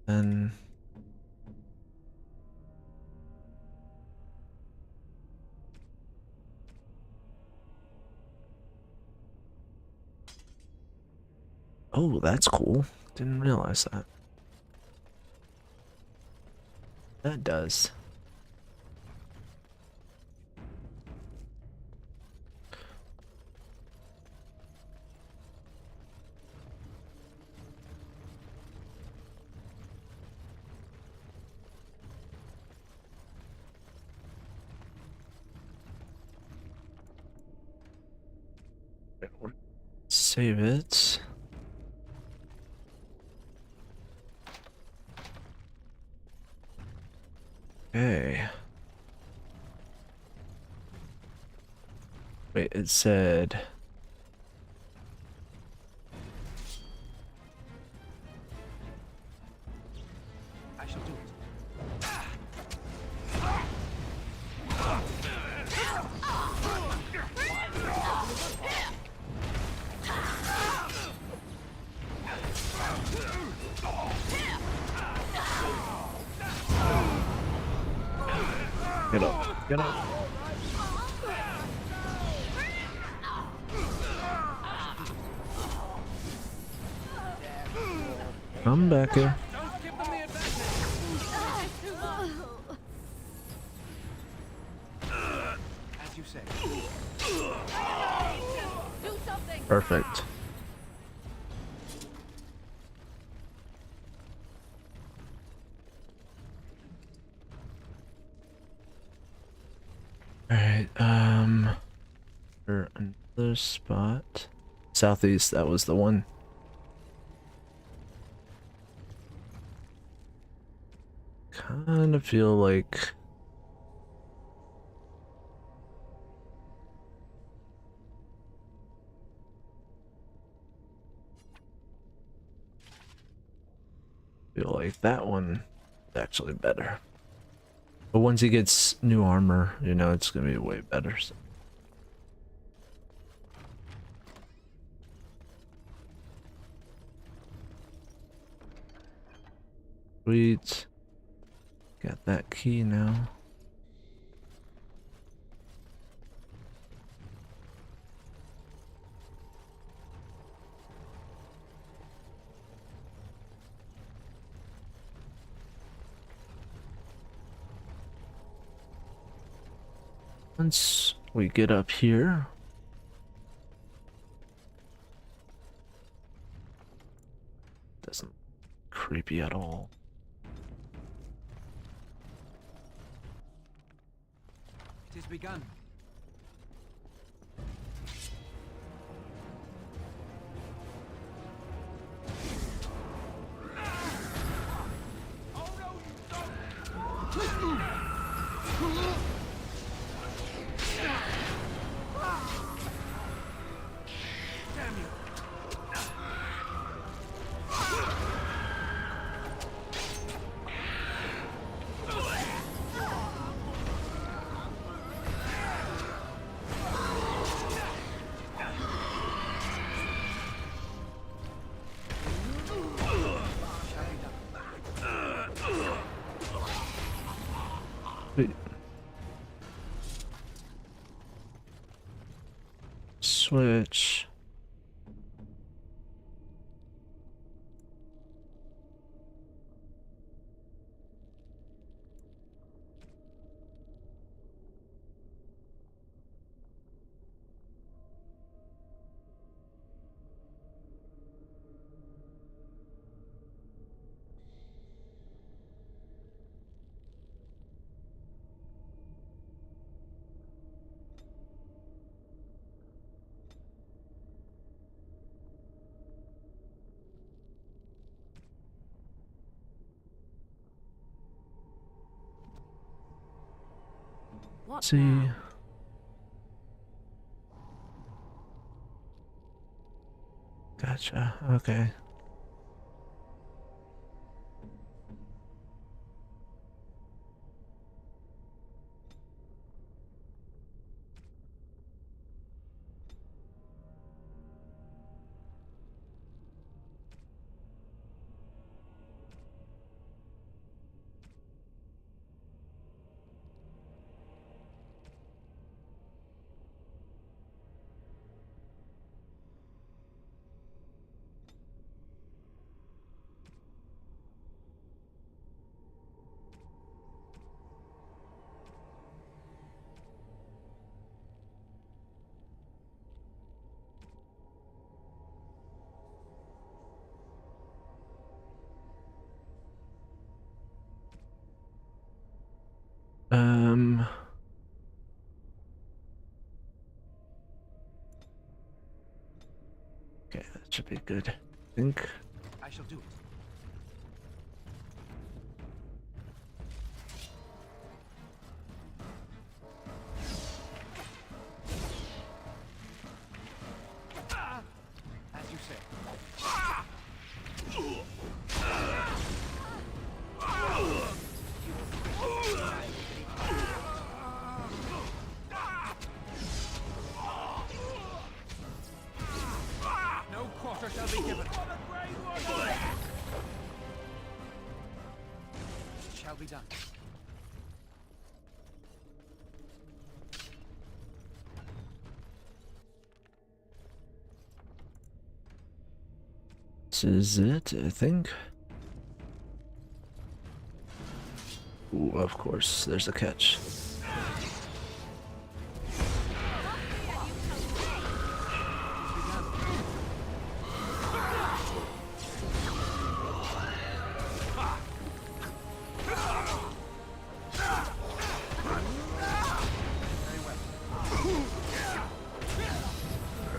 And oh, that's cool. Didn't realize that. That does. Save it. Okay. Wait, it said... I shall do it. Get up. Get up. I'm back here. As you say. Perfect. Alright, for another spot. Southeast, that was the one. Kind of feel like that one is actually better. But once he gets new armor, you know, it's gonna be way better. So. Sweet. Got that key now. Once we get up here, doesn't look creepy at all. It is begun. Switch. What See. now? Gotcha. Okay. Should be good. I think. I shall do it. As you say. No quarter shall be given. It shall be done. This is it, I think. Ooh, of course, there's a catch.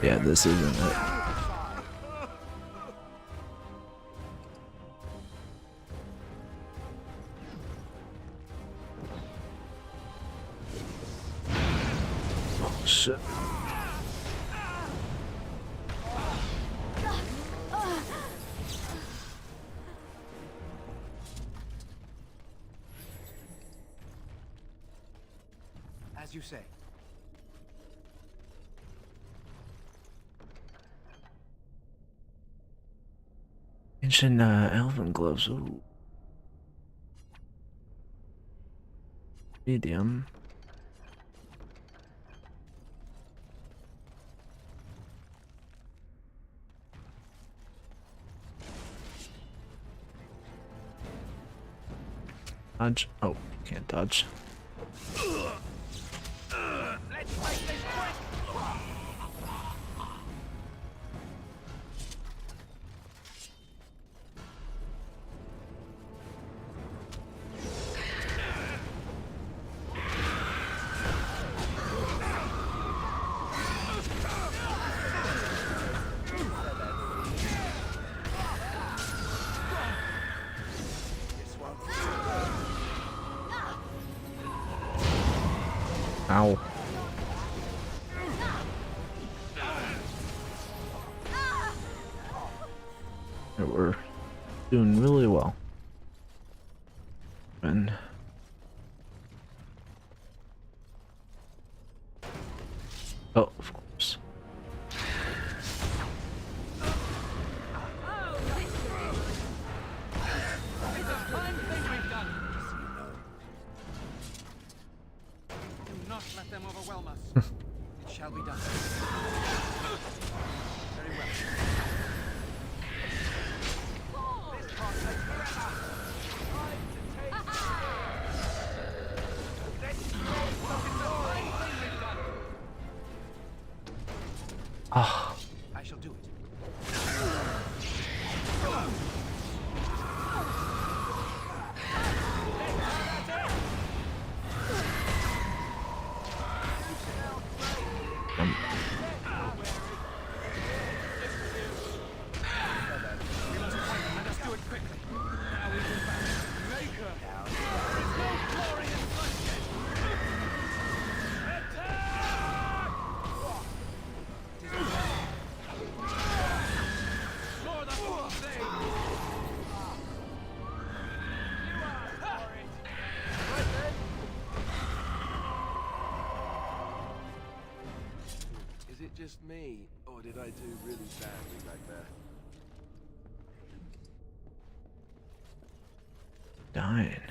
Yeah, this isn't it. Oh, shit. As you say. Ancient elven gloves. Ooh. Medium. Dodge. Oh, can't dodge. Let's make this quick. Ow. We're doing really well. And oh, of course. Not let them overwhelm us. It shall be done. Very well. This part takes forever. Time to take Let's look at the fine thing we've done. Ah. I shall do it. Is it just me, or did I do really badly back there? Dying.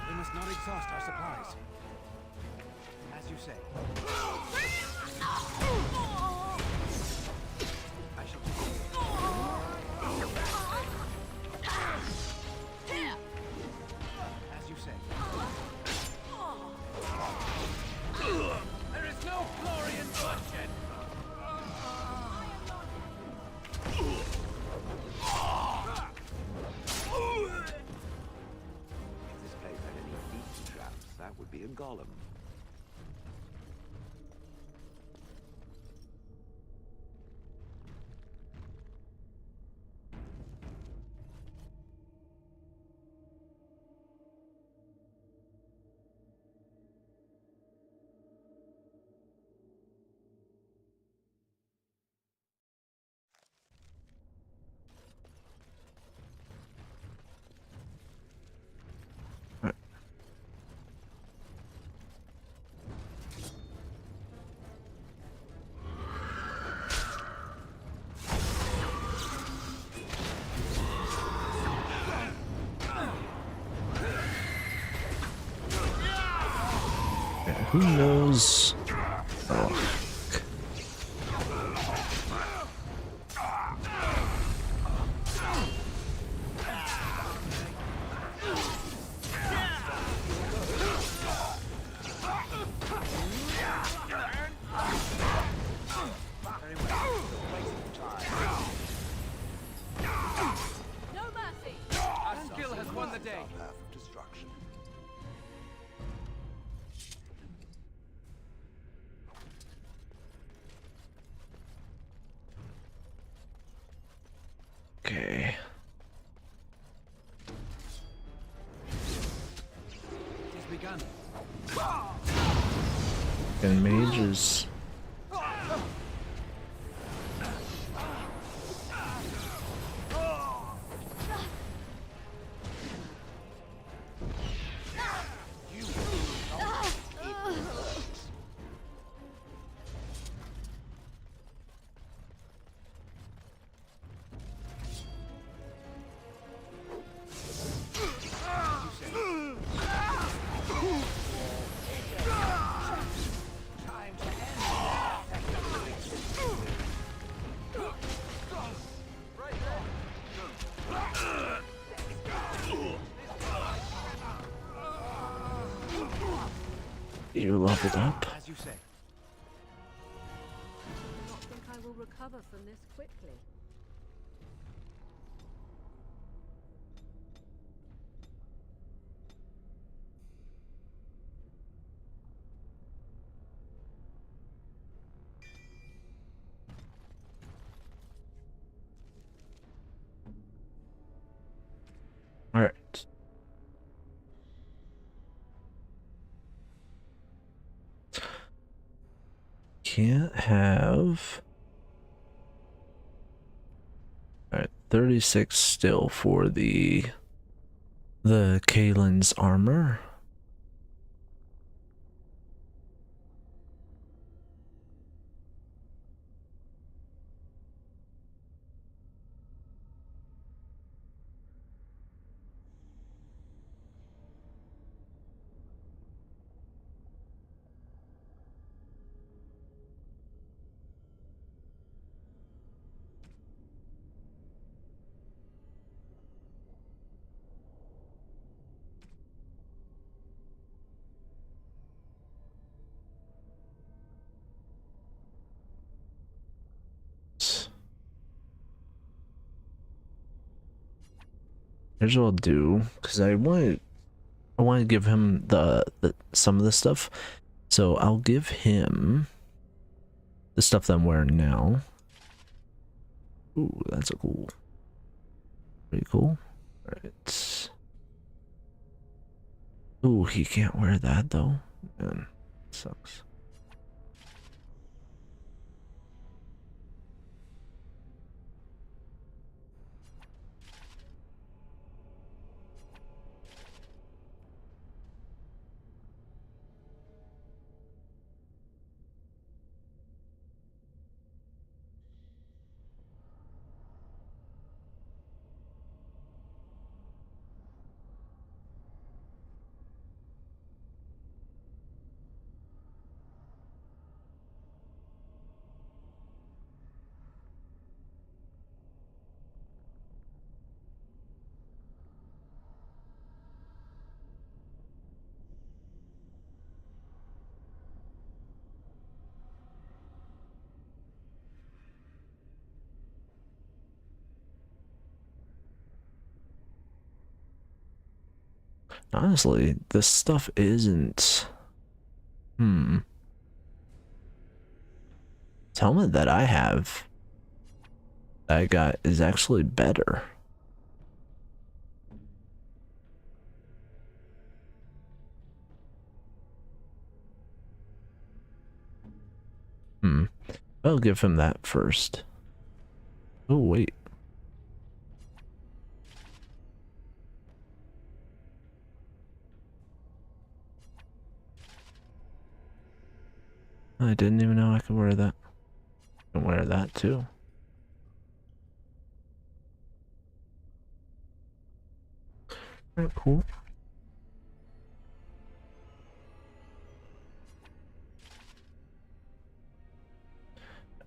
We must not exhaust our supplies. As you say. I shall do it. As you say. There is no glory in bloodshed. If this place had any deep traps, that would be a Gollum. Who knows? Oh. No mercy! Our skill has won the day. Path of destruction. Okay. It has begun. And mages. You leveled up. As you say. I do not think I will recover from this quickly. All right. Can't have. All right, 36 still for the Kalen's armor. Here's what I'll do, because I want to give him the some of the stuff, so I'll give him the stuff that I'm wearing now. Ooh, that's a cool, pretty cool. All right. Ooh, he can't wear that though. Man, sucks. Honestly, this stuff isn't This helmet that I have, that I got, is actually better. I'll give him that first. Oh, wait. I didn't even know I could wear that. I can wear that too. Alright, cool.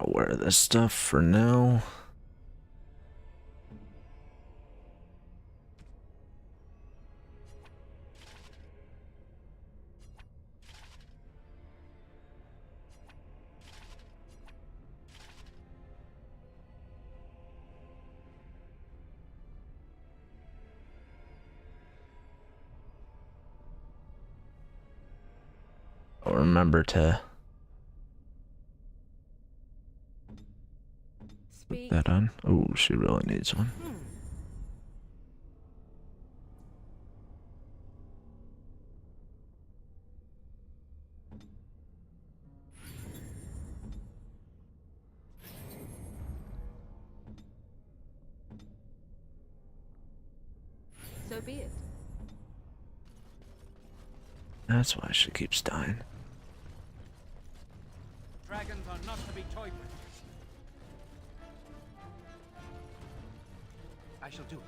I'll wear this stuff for now. I'll remember to put that on. Oh, she really needs one. So be it. That's why she keeps dying. Dragons are not to be toyed with. I shall do it.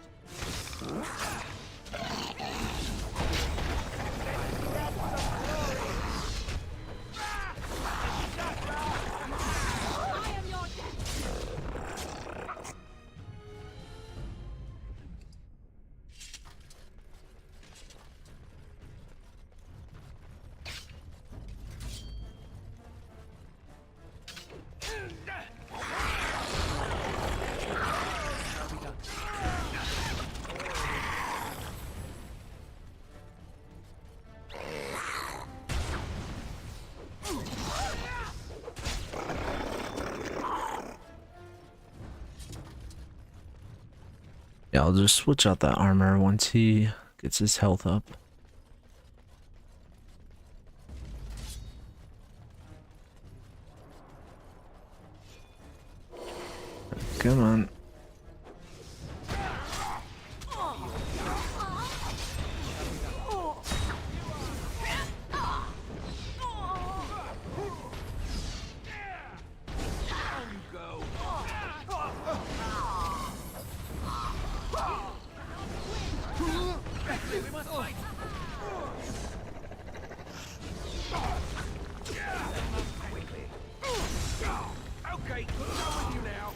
Yeah, I'll just switch out that armor once he gets his health up. Come on. Okay, go with you now.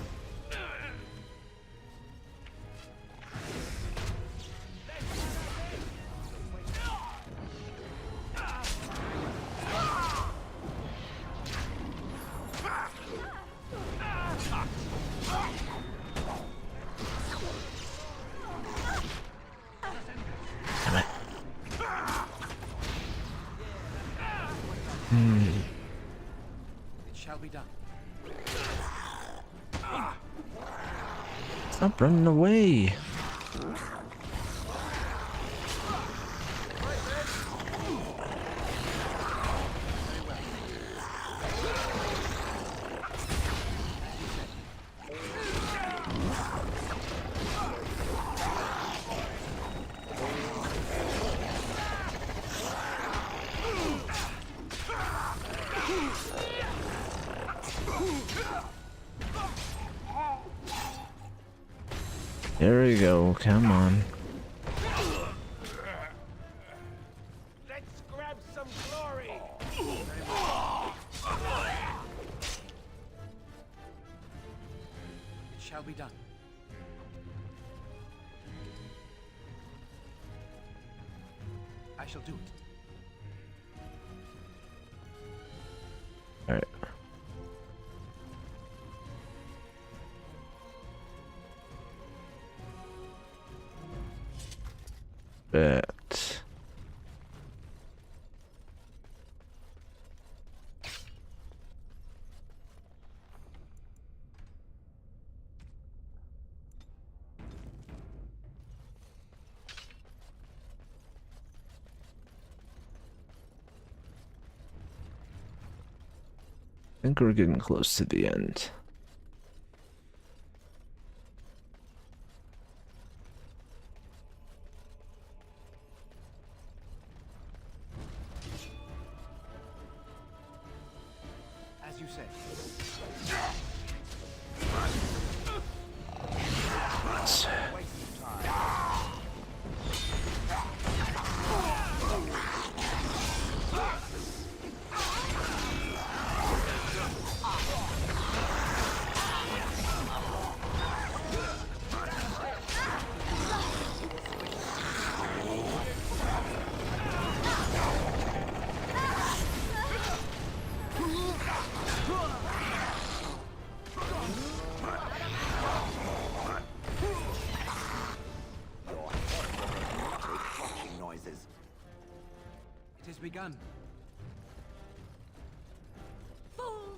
It shall be done. Stop running away. There we go, come on. Let's grab some glory. It shall be done. I shall do it. Alright. Bet. think we're getting close to the end. As you say. It has begun. Fools!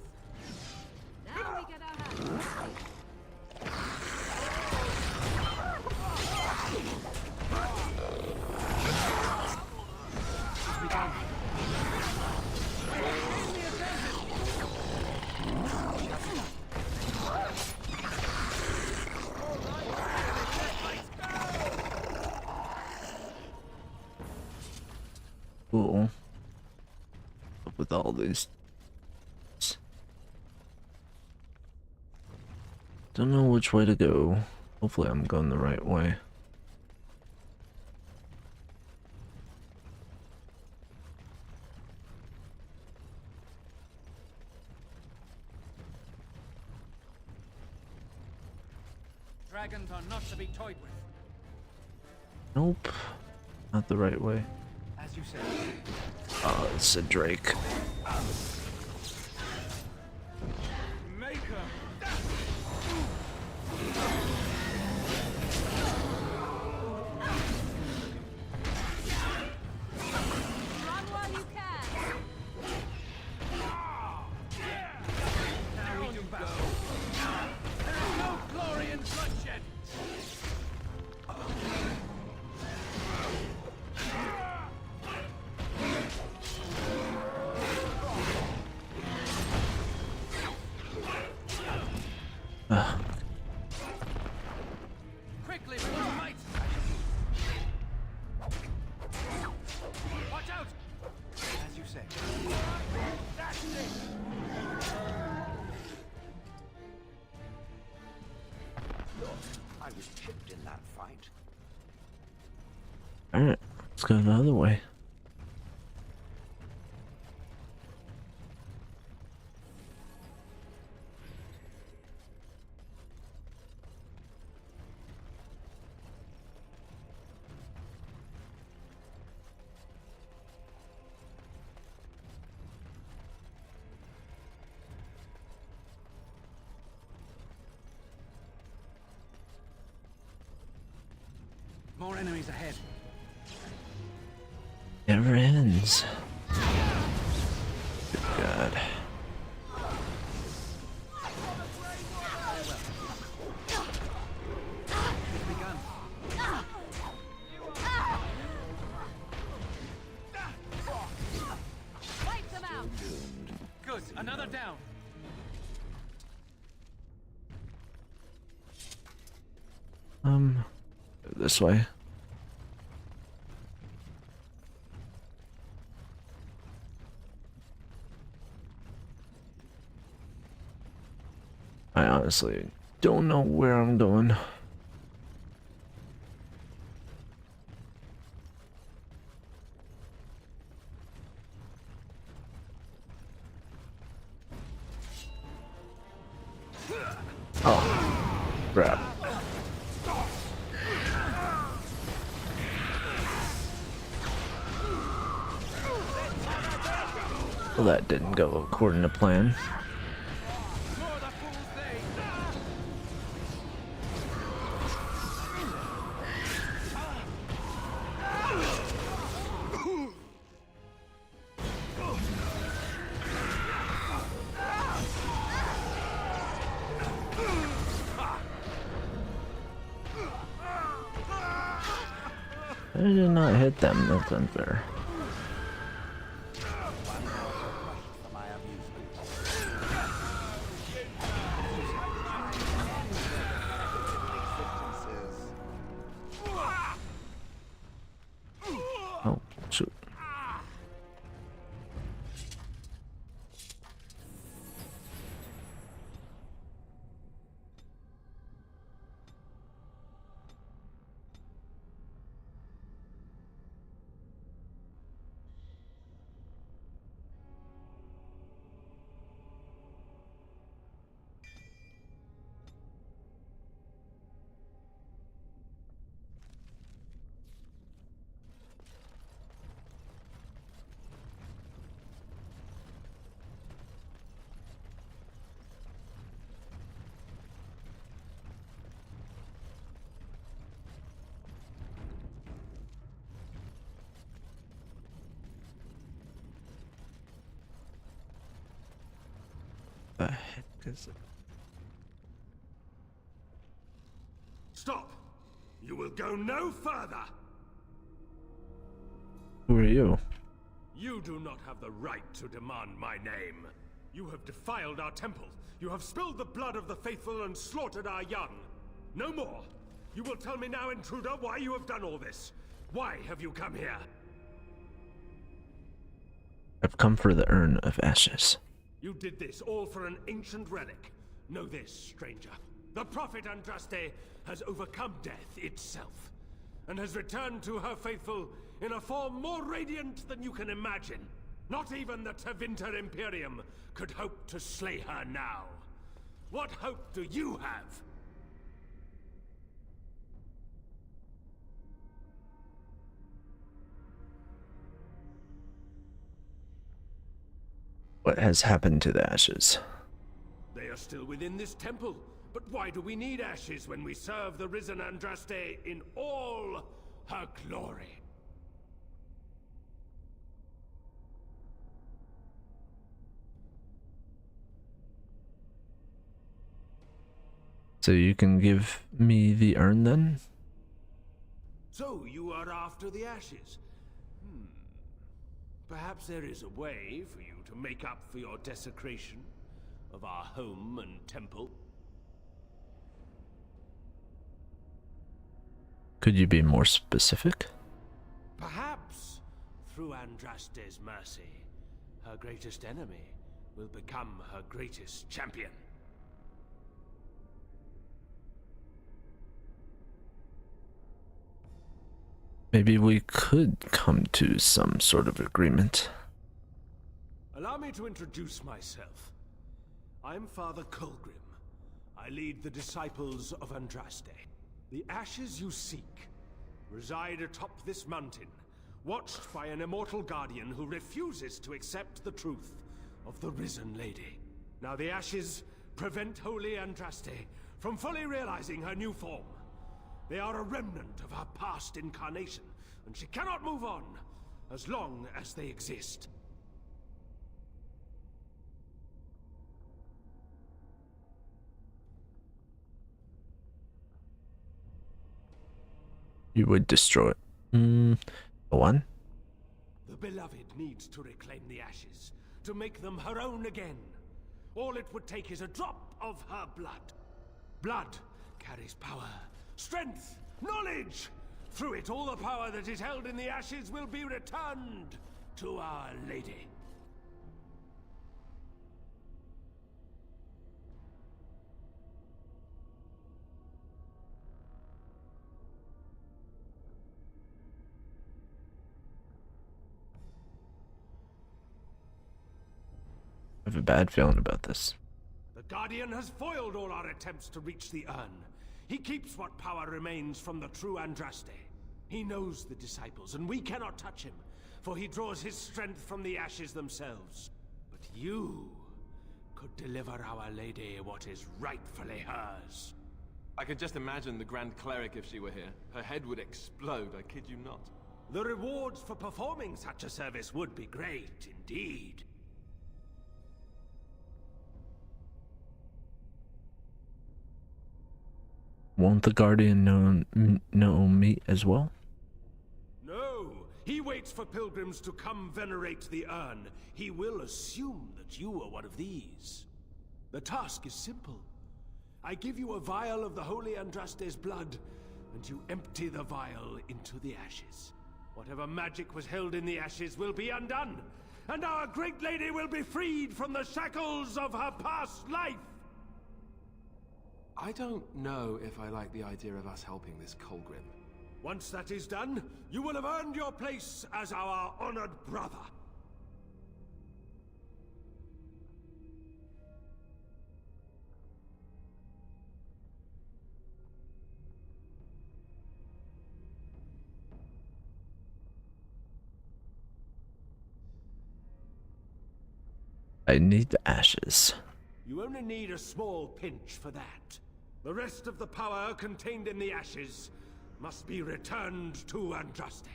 Now we get our hands. Cool. Up with all these. Don't know which way to go. Hopefully I'm going the right way. Dragons are not to be toyed with. Nope. Not the right way. As you say. Oh, it's a Drake. Maker. Run while you can. Now we do battle. There is no glory in bloodshed. Quickly, with all might. Watch out! As you say. That's it. Look, I was chipped in that fight. Alright, let's go the other way. More enemies ahead. Never ends. Good God. Wipe them out. Good, another down. This way. I honestly don't know where I'm going. Oh, crap. Well, that didn't go according to plan. I did not hit them, that's unfair. Oh, shoot. The heck is it? Stop! You will go no further! Who are you? You do not have the right to demand my name. You have defiled our temple. You have spilled the blood of the faithful and slaughtered our young. No more. You will tell me now, intruder, why you have done all this. Why have you come here? I've come for the Urn of Ashes. You did this all for an ancient relic. Know this, stranger. The prophet Andraste has overcome death itself, and has returned to her faithful in a form more radiant than you can imagine. Not even the Tevinter Imperium could hope to slay her now. What hope do you have? What has happened to the ashes? They are still within this temple. But why do we need ashes when we serve the risen Andraste in all her glory? So you can give me the urn then? So you are after the ashes? Perhaps there is a way for you to make up for your desecration of our home and temple. Could you be more specific? Perhaps, through Andraste's mercy, her greatest enemy will become her greatest champion. Maybe we could come to some sort of agreement. Allow me to introduce myself. I'm Father Colgrim. I lead the disciples of Andraste. The ashes you seek reside atop this mountain, watched by an immortal guardian who refuses to accept the truth of the risen lady. Now the ashes prevent Holy Andraste from fully realizing her new form. They are a remnant of her past incarnation, and she cannot move on as long as they exist. You would destroy it. Go on. The beloved needs to reclaim the ashes, to make them her own again. All it would take is a drop of her blood. Blood carries power, strength, knowledge. Through it, all the power that is held in the ashes will be returned to Our Lady. I have a bad feeling about this. The Guardian has foiled all our attempts to reach the urn. He keeps what power remains from the true Andraste. He knows the disciples, and we cannot touch him, for he draws his strength from the ashes themselves. But you could deliver Our Lady what is rightfully hers. I could just imagine the Grand Cleric if she were here. Her head would explode, I kid you not. The rewards for performing such a service would be great, indeed. Won't the Guardian know me as well? No, he waits for pilgrims to come venerate the urn. He will assume that you are one of these. The task is simple. I give you a vial of the Holy Andraste's blood, and you empty the vial into the ashes. Whatever magic was held in the ashes will be undone, and our great lady will be freed from the shackles of her past life! I don't know if I like the idea of us helping this Colgrim. Once that is done, you will have earned your place as our honored brother. I need the ashes. You only need a small pinch for that. The rest of the power contained in the ashes must be returned to Andraste.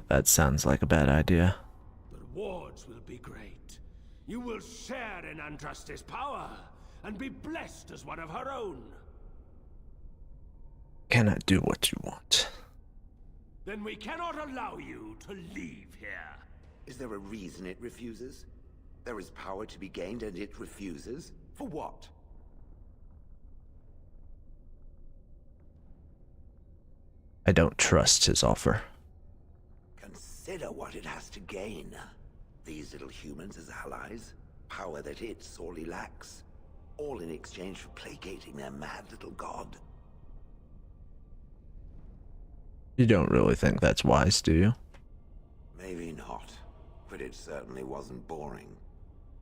That sounds like a bad idea. The rewards will be great. You will share in Andraste's power and be blessed as one of her own. Cannot do what you want. Then we cannot allow you to leave here. Is there a reason it refuses? There is power to be gained and it refuses? For what? I don't trust his offer. Consider what it has to gain. These little humans as allies, power that it sorely lacks, all in exchange for placating their mad little god. You don't really think that's wise, do you? Maybe not, but it certainly wasn't boring.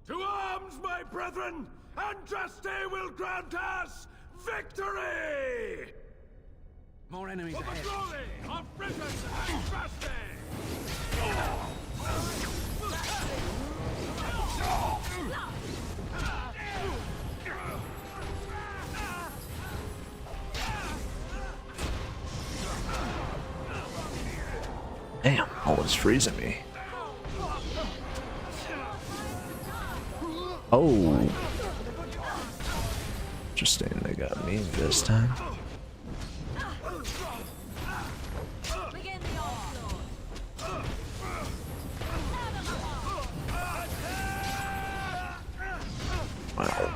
To arms, my brethren! Andraste will grant us victory! More enemies ahead. For the glory of Britain and Andraste! Damn, always freezing me. Oh. Interesting, they got me this time. Wow.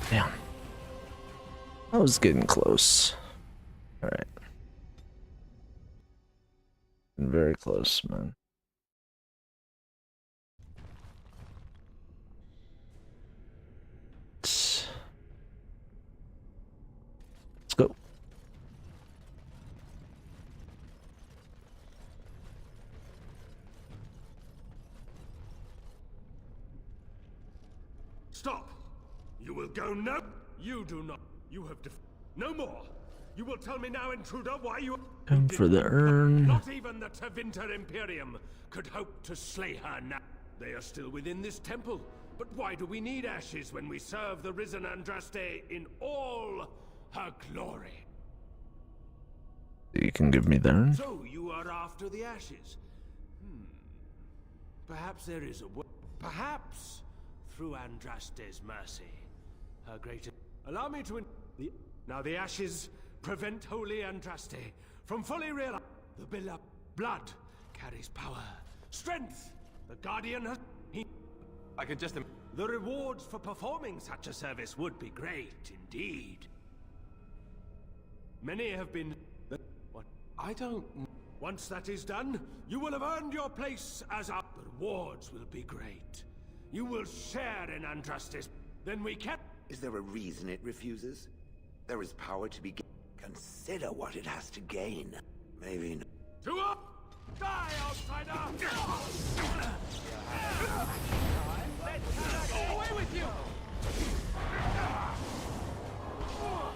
Damn. I was getting close. Alright. Very close, man. Let's go. Stop! You will go no. You do not. You have no more. You will tell me now, intruder, why you. Come for the urn. Not even the Tevinter Imperium could hope to slay her now. They are still within this temple. But why do we need ashes when we serve the risen Andraste in all her glory? You can give me the urn. So you are after the ashes. Perhaps there is a way. Perhaps through Andraste's mercy. Her great. Allow me to. Now the ashes prevent holy Andraste from fully realizing the beloved blood carries power, strength. The guardian has. I could just. The rewards for performing such a service would be great indeed. Many have been. What? I don't. Once that is done, you will have earned your place as our. The rewards will be great. You will share in Andraste's. Then we can. Is there a reason it refuses? There is power to be gained. Consider what it has to gain. Maybe not. To up! Die, outsider! Away with you!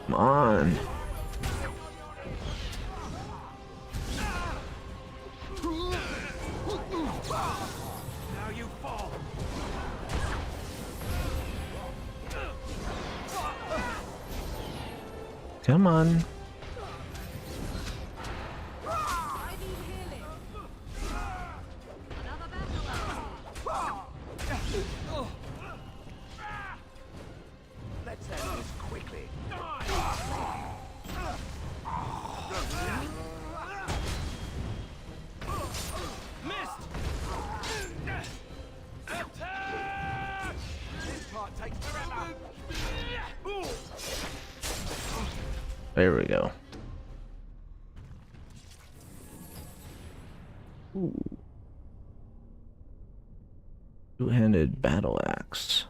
Come on. Now you fall. Come on. Let's end this quickly. Missed! Attack! This part takes forever. There we go. Ooh. Two-handed battle axe.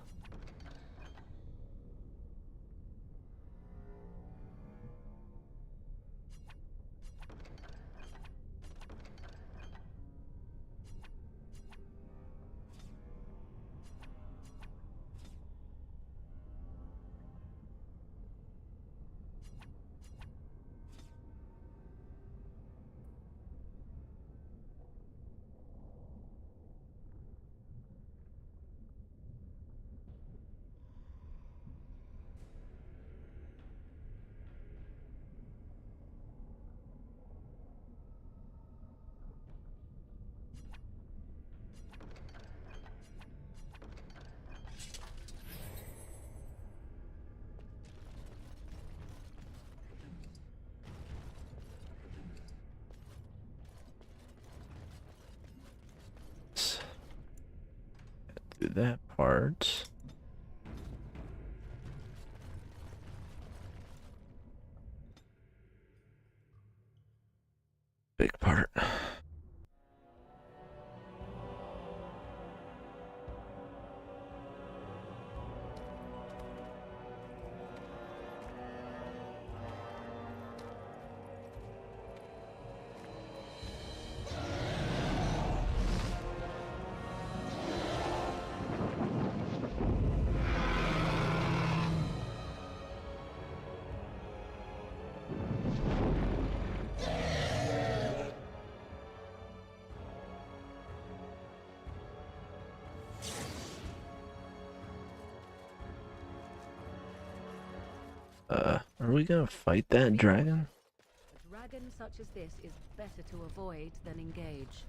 Do that part. Big part. Are we gonna fight that dragon? A dragon such as this is better to avoid than engage.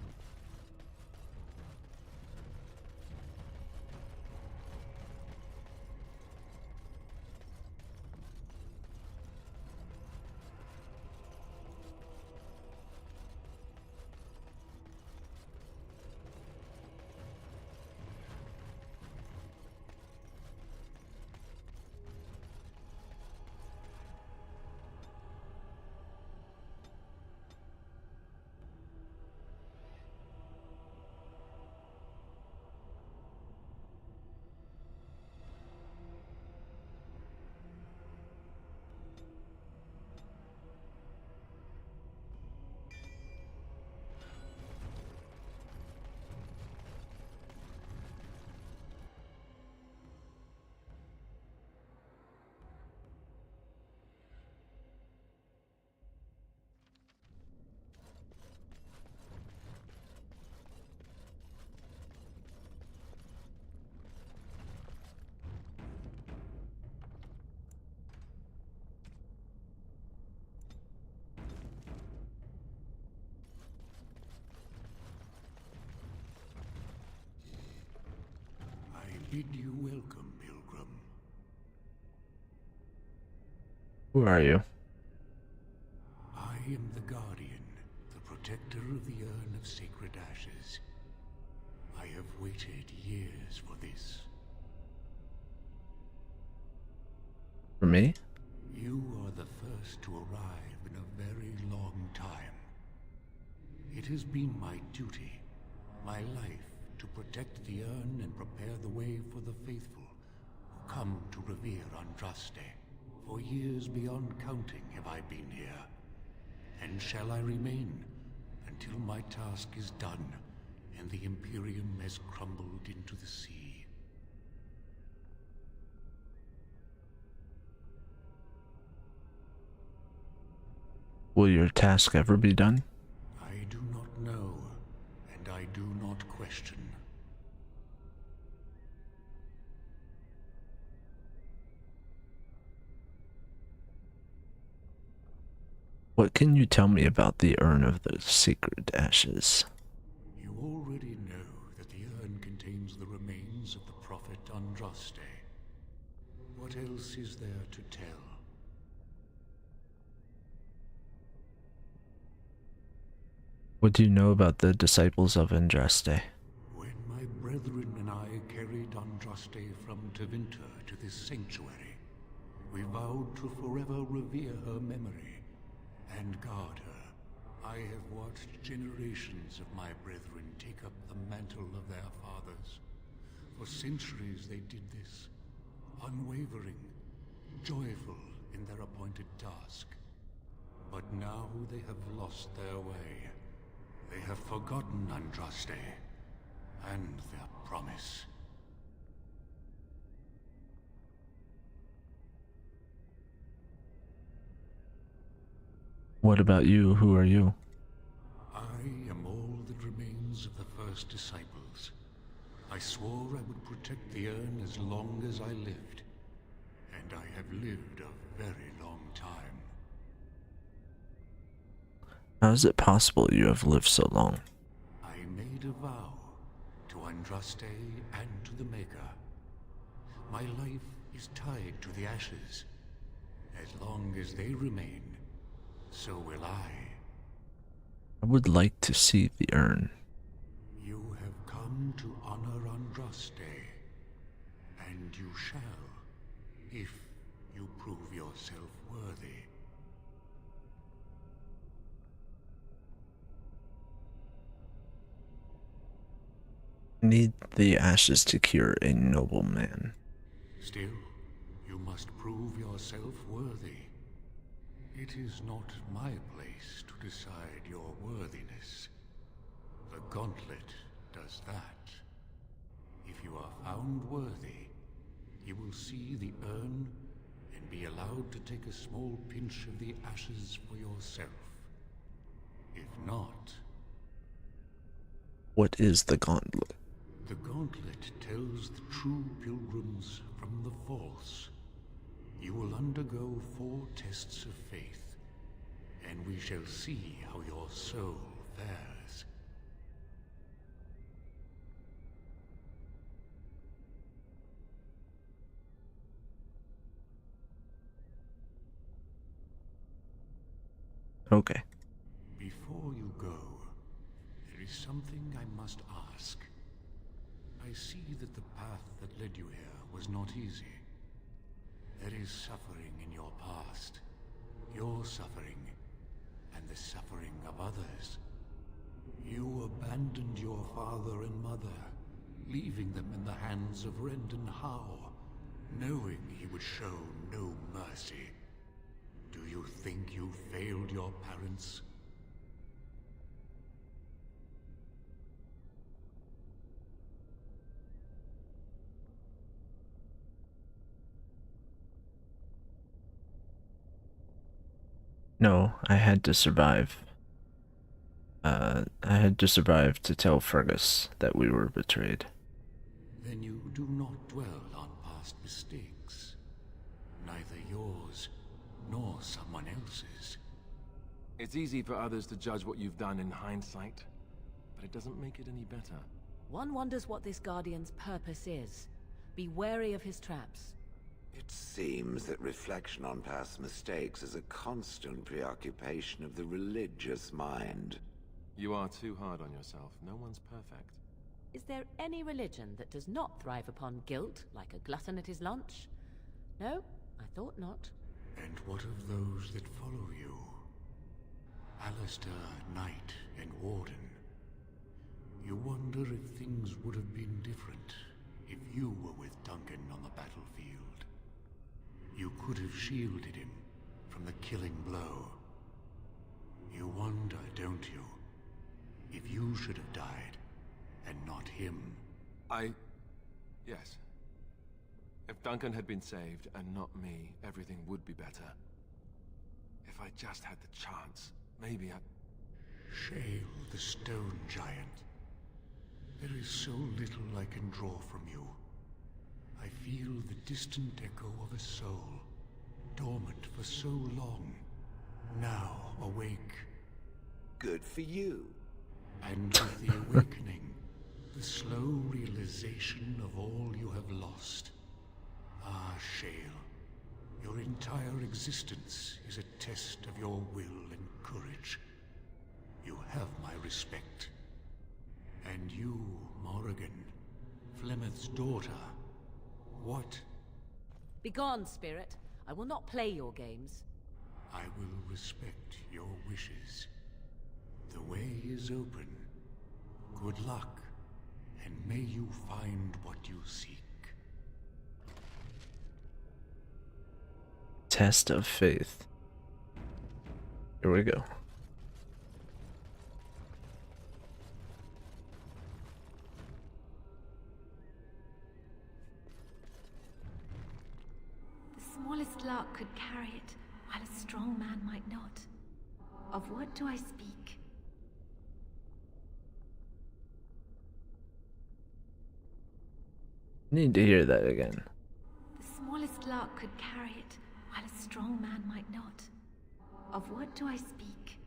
Bid you welcome, Pilgrim. Who are you? I am the Guardian, the protector of the Urn of Sacred Ashes. I have waited years for this. For me? You are the first to arrive in a very long time. It has been my duty, my life, to protect the urn and prepare the way for the faithful who come to revere Andraste. For years beyond counting have I been here, and shall I remain until my task is done and the Imperium has crumbled into the sea. Will your task ever be done? I do not know, and I do not question. What can you tell me about the Urn of the Sacred Ashes? You already know that the urn contains the remains of the prophet Andraste. What else is there to tell? What do you know about the disciples of Andraste? When my brethren and I carried Andraste from Tevinter to this sanctuary, we vowed to forever revere her memory and guard her. I have watched generations of my brethren take up the mantle of their fathers. For centuries they did this, unwavering, joyful in their appointed task. But now they have lost their way. They have forgotten Andraste and their promise. What about you? Who are you? I am all that remains of the first disciples. I swore I would protect the urn as long as I lived. And I have lived a very long time. How is it possible you have lived so long? I made a vow to Andraste and to the Maker. My life is tied to the ashes. As long as they remain, so will I. I would like to see the urn. You have come to honor Andraste, and you shall, if you prove yourself worthy. I need the ashes to cure a noble man. Still, you must prove yourself worthy. It is not my place to decide your worthiness. The gauntlet does that. If you are found worthy, you will see the urn and be allowed to take a small pinch of the ashes for yourself. If not... What is the gauntlet? The gauntlet tells the true pilgrims from the false. You will undergo 4 tests of faith, and we shall see how your soul fares. Okay. Before you go, there is something I must ask. I see that the path that led you here was not easy. There is suffering in your past. Your suffering, and the suffering of others. You abandoned your father and mother, leaving them in the hands of Rendon Howe, knowing he would show no mercy. Do you think you failed your parents? No, I had to survive. I had to survive to tell Fergus that we were betrayed. Then you do not dwell on past mistakes. Neither yours, nor someone else's. It's easy for others to judge what you've done in hindsight, but it doesn't make it any better. One wonders what this Guardian's purpose is. Be wary of his traps. It seems that reflection on past mistakes is a constant preoccupation of the religious mind. You are too hard on yourself. No one's perfect. Is there any religion that does not thrive upon guilt, like a glutton at his lunch? No, I thought not. And what of those that follow you? Alistair, Knight, and Warden. You wonder if things would have been different if you were with Duncan on the battlefield. You could have shielded him from the killing blow. You wonder, don't you, if you should have died and not him? Yes. If Duncan had been saved and not me, everything would be better. If I just had the chance, maybe I... Shale, the stone giant. There is so little I can draw from you. I feel the distant echo of a soul, dormant for so long, Now awake. Good for you. And with the awakening, the slow realization of all you have lost. Ah, Shale, your entire existence is a test of your will and courage. You have my respect. And you, Morrigan, Flemeth's daughter, what? Begone, spirit. I will not play your games. I will respect your wishes. The way is open. Good luck, and may you find what you seek. Test of faith. Here we go. The smallest lark could carry it, while a strong man might not. Of what do I speak? Need to hear that again. The smallest lark could carry it, while a strong man might not. Of what do I speak?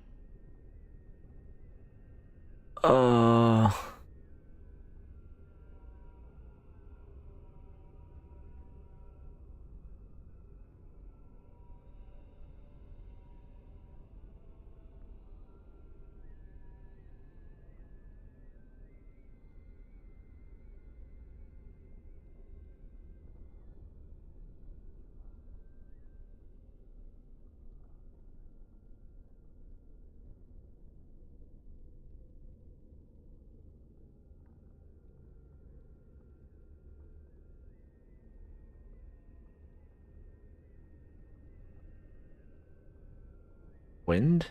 Wind?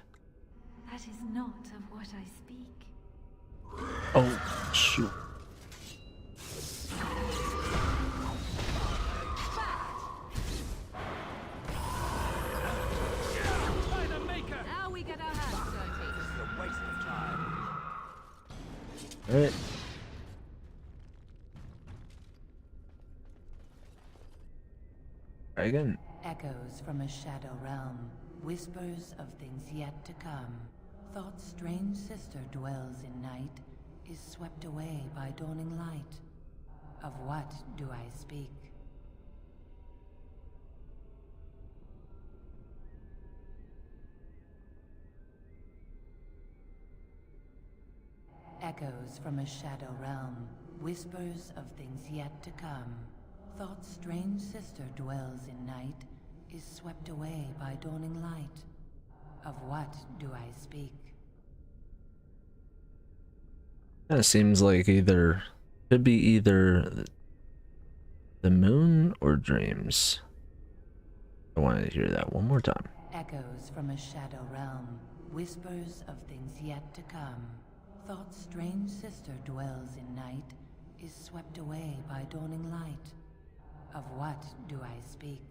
That is not of what I speak. Oh, shoot. Now we get our hands dirty. This is a waste of time. Alright. Try again. Echoes from a shadow realm. Whispers of things yet to come. Thought's strange sister dwells in night, is swept away by dawning light. Of what do I speak? Echoes from a shadow realm. Whispers of things yet to come. Thought's strange sister dwells in night, is swept away by dawning light. Of what do I speak? Kind of seems like could be either the moon or dreams. I wanted to hear that one more time. Echoes from a shadow realm. Whispers of things yet to come. Thought's strange sister dwells in night, is swept away by dawning light. Of what do I speak?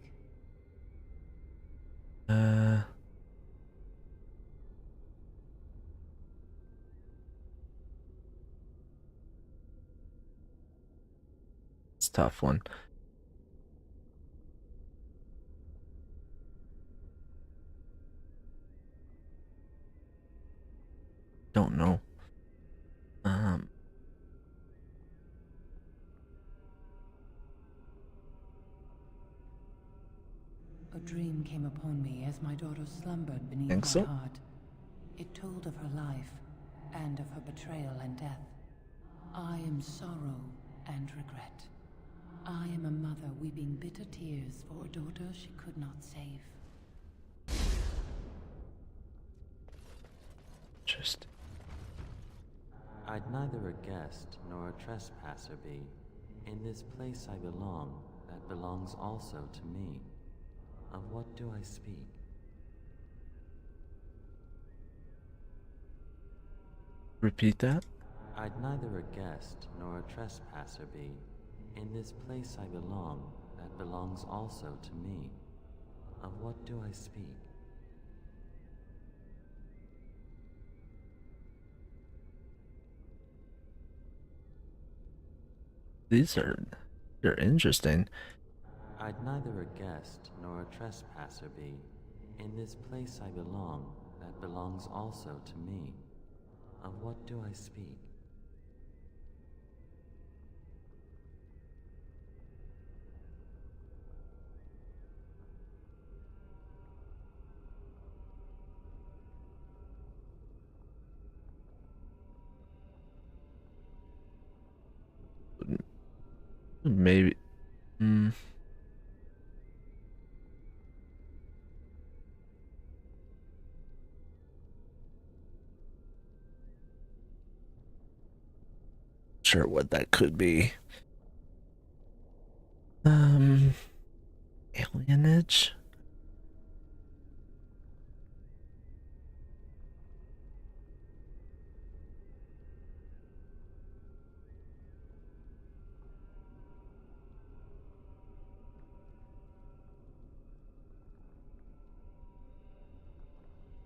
It's a tough one. Don't know. A dream came upon me as my daughter slumbered beneath Think my so? heart. It told of her life, and of her betrayal and death. I am sorrow and regret. I am a mother weeping bitter tears for a daughter she could not save. Just. I'd neither a guest nor a trespasser be. In this place I belong, that belongs also to me. Of what do I speak? Repeat that. I'd neither a guest nor a trespasser be. In this place I belong, that belongs also to me. Of what do I speak? They're interesting. I'd neither a guest nor a trespasser be. In this place I belong, that belongs also to me. Of what do I speak? Maybe. Sure what that could be. Alienage?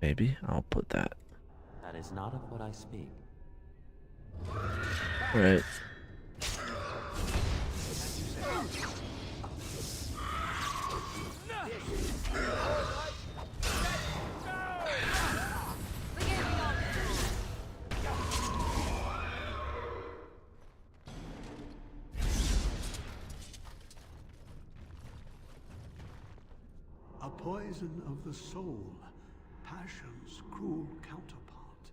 Maybe I'll put that. That is not of what I speak. Right. A poison of the soul, passion's cruel counterpart.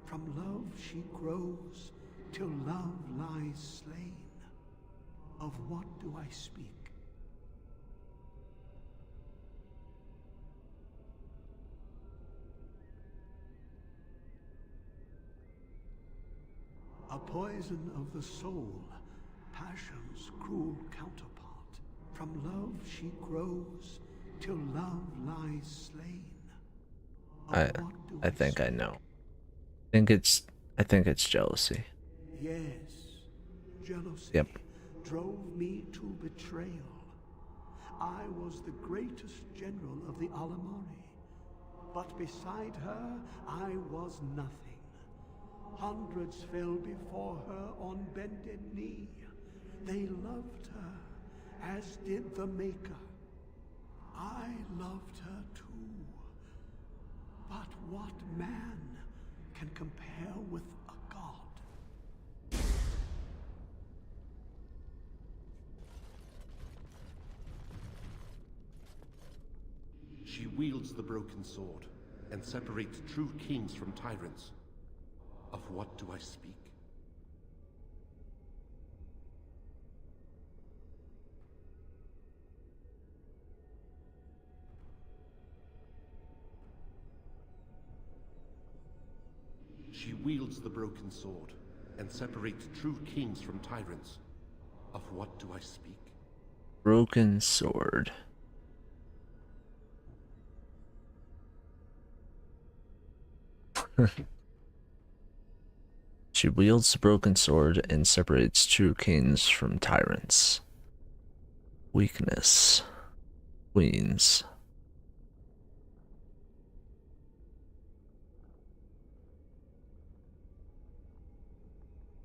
From love she grows, till love lies slain. Of what do I speak? A poison of the soul, passion's cruel counterpart. From love she grows, till love lies slain. I think I know. I think it's jealousy. Yes, jealousy Yep. drove me to betrayal. I was the greatest general of the Alamari, but beside her I was nothing. Hundreds fell before her on bended knee. They loved her, as did the Maker. I loved her too. But what man can compare with a god? She wields the broken sword and separates true kings from tyrants. Of what do I speak? She wields the broken sword and separates true kings from tyrants. Of what do I speak? Broken sword. She wields the broken sword and separates true kings from tyrants. Weakness. Queens.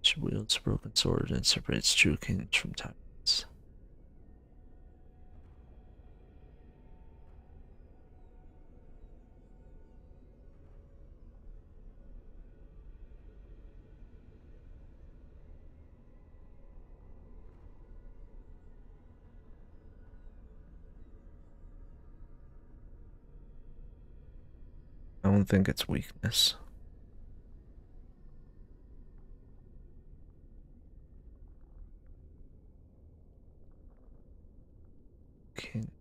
She wields a broken sword and separates true kings from tyrants. I don't think it's weakness. King.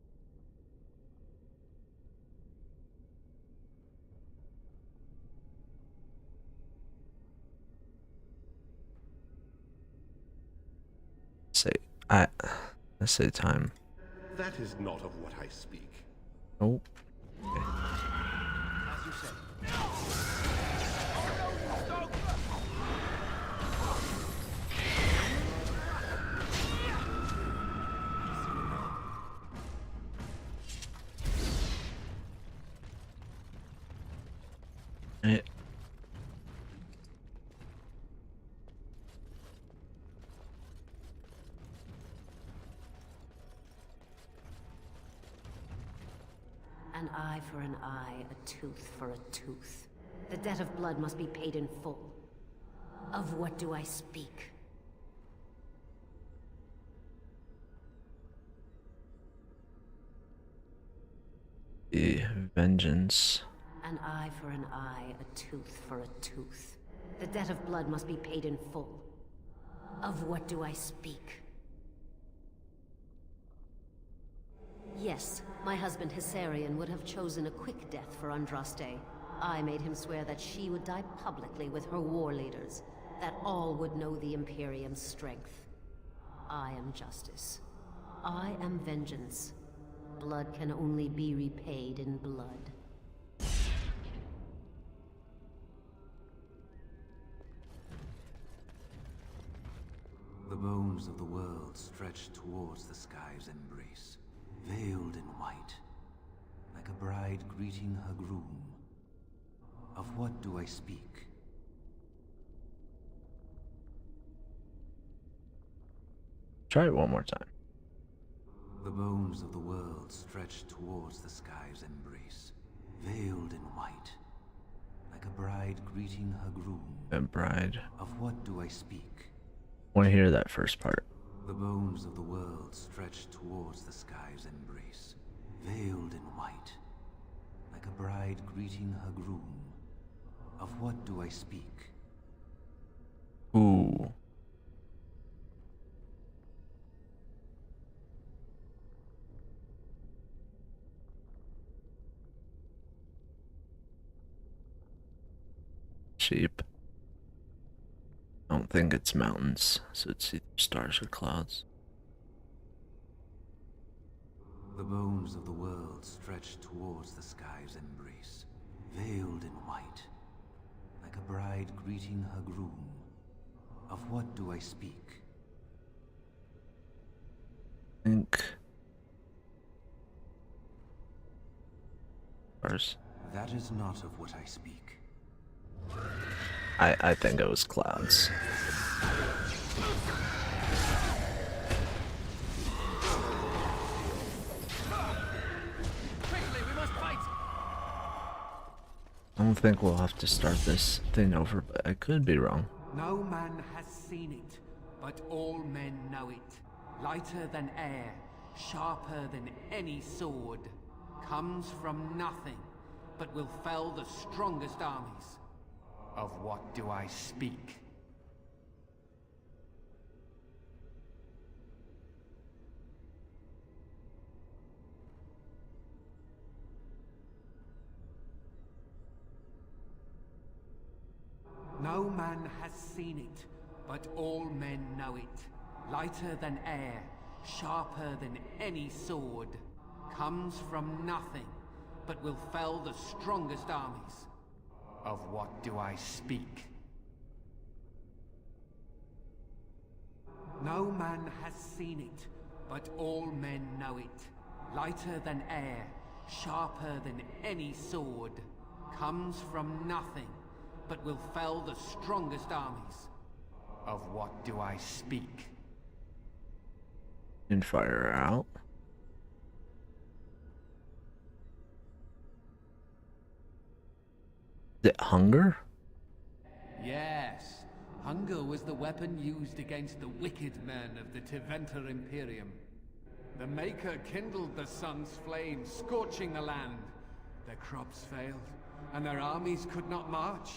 I say time. That is not of what I speak. Nope. As you say. An eye for an eye, a tooth for a tooth. The debt of blood must be paid in full. Of what do I speak? The vengeance. An eye for an eye, a tooth for a tooth. The debt of blood must be paid in full. Of what do I speak? Yes, my husband Hissarion would have chosen a quick death for Andraste. I made him swear that she would die publicly with her war leaders, that all would know the Imperium's strength. I am justice. I am vengeance. Blood can only be repaid in blood. The bones of the world stretch towards the sky's embrace, veiled in white, like a bride greeting her groom. Of what do I speak? Try it one more time. The bones of the world stretch towards the sky's embrace, veiled in white, like a bride greeting her groom. A bride. Of what do I speak? Want to hear that first part? The bones of the world stretch towards the sky's embrace, veiled in white, like a bride greeting her groom. Of what do I speak? Ooh. Sheep. I don't think it's mountains, so it's either stars or clouds. The bones of the world stretch towards the sky's embrace, veiled in white, like a bride greeting her groom. Of what do I speak? Think. Stars. That is not of what I speak. I think it was clouds. Quickly, we must fight! I don't think we'll have to start this thing over, but I could be wrong. No man has seen it, but all men know it. Lighter than air, sharper than any sword. Comes from nothing, but will fell the strongest armies. Of what do I speak? No man has seen it, but all men know it. Lighter than air, sharper than any sword. Comes from nothing, but will fell the strongest armies. Of what do I speak? No man has seen it, but all men know it. Lighter than air, sharper than any sword. Comes from nothing, but will fell the strongest armies. Of what do I speak? And fire her out. Is it hunger? Yes. Hunger was the weapon used against the wicked men of the Tevinter Imperium. The Maker kindled the sun's flame, scorching the land. Their crops failed, and their armies could not march.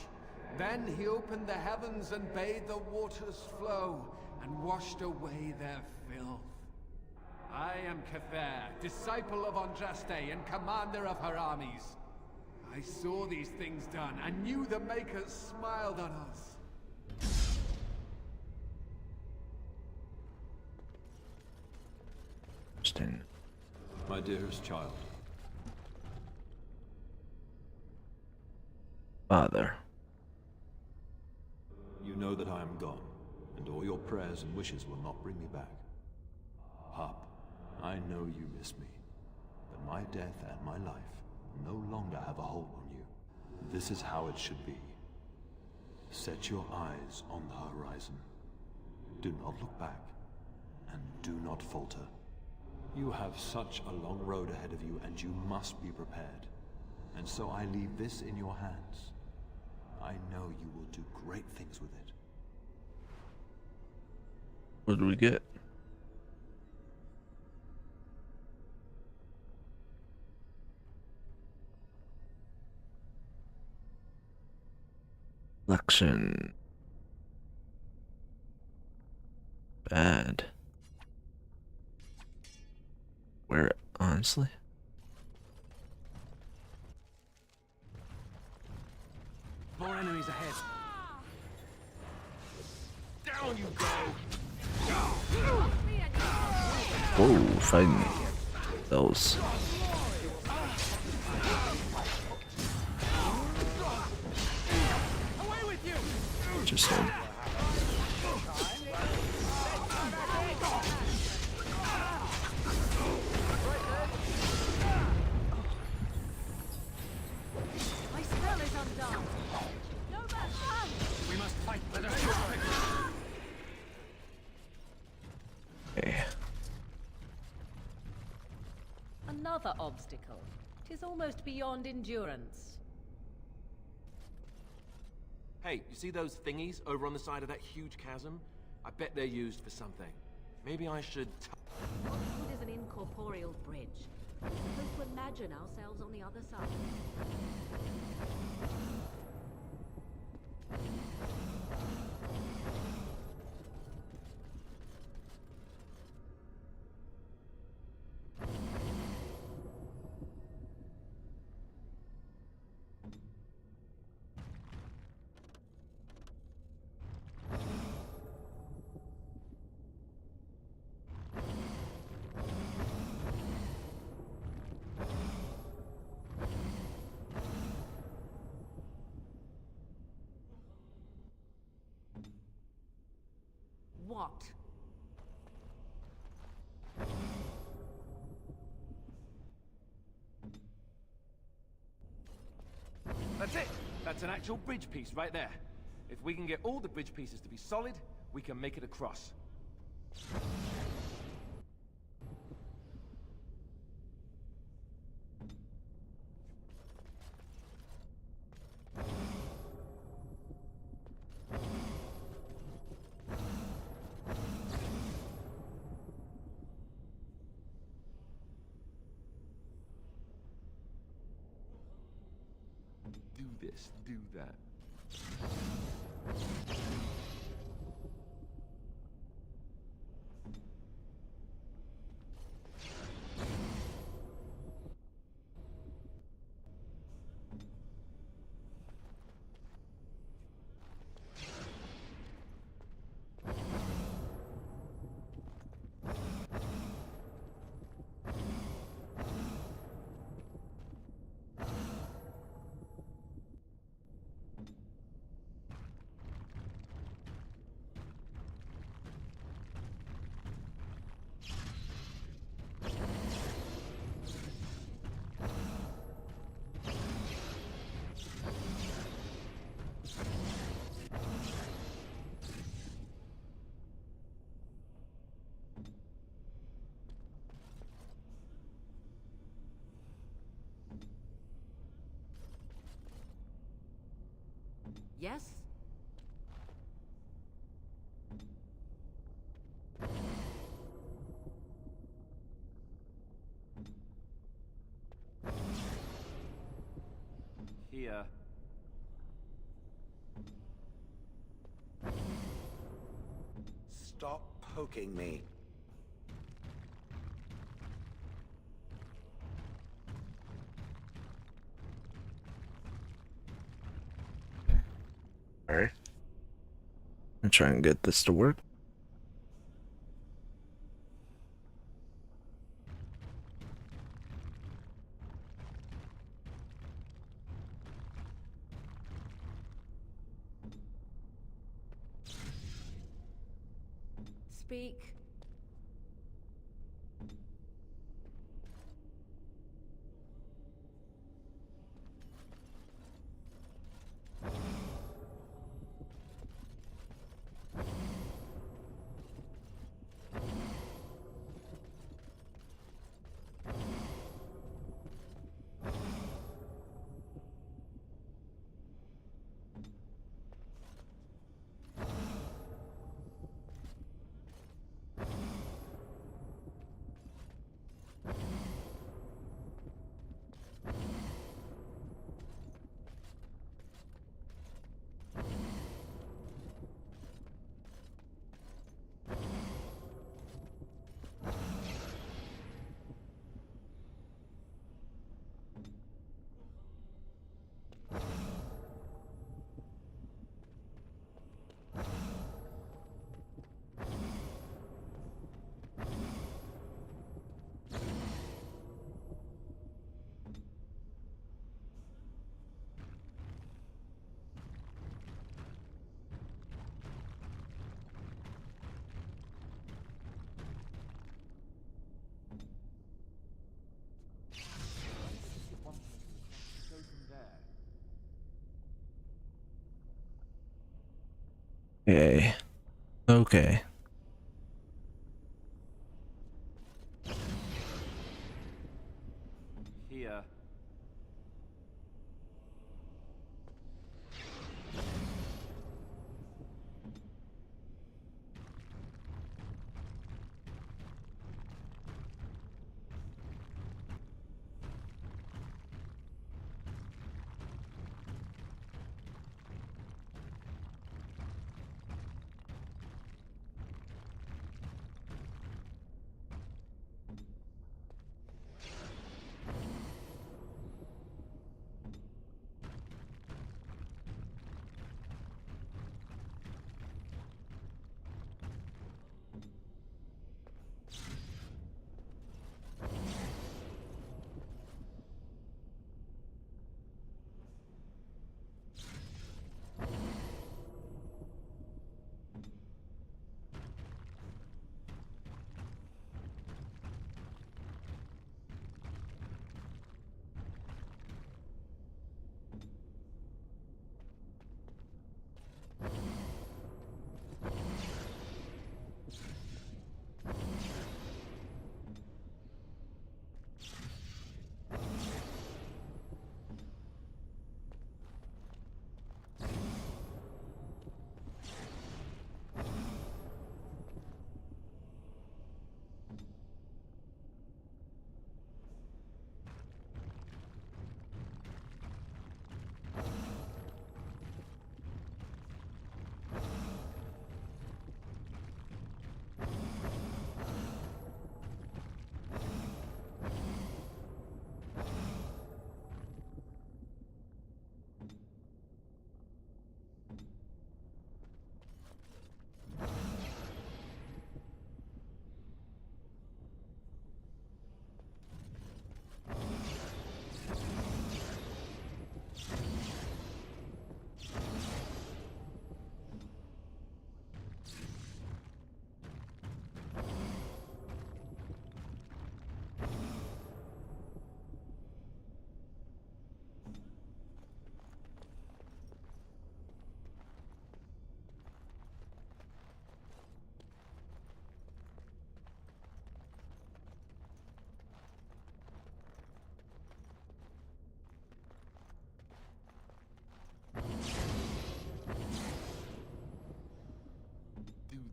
Then he opened the heavens and bade the waters flow, and washed away their filth. I am Cather, disciple of Andraste and commander of her armies. I saw these things done, and knew the Makers smiled on us. Interesting. My dearest child. Father. You know that I am gone, and all your prayers and wishes will not bring me back. Harp, I know you miss me, but my death and my life no longer have a hold on you. This is how it should be. Set your eyes on the horizon. Do not look back, and do not falter. You have such a long road ahead of you, and you must be prepared. And so I leave this in your hands. I know you will do great things with it. What do we get? Collection. Bad. Where, honestly? More enemies ahead. Down you go. Whoa, fighting those. Interesting. My spell is undone. No match. We must fight with us. Okay. Another obstacle. 'Tis almost beyond endurance. Hey, you see those thingies over on the side of that huge chasm? I bet they're used for something. Maybe I should... What good is an incorporeal bridge? We're supposed to imagine ourselves on the other side. What? That's it! That's an actual bridge piece right there. If we can get all the bridge pieces to be solid, we can make it across. Do this, do that. Yes? Here. Stop poking me. Alright. I'm trying to get this to work. Speak. Okay. Okay. Here.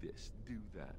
This, do that.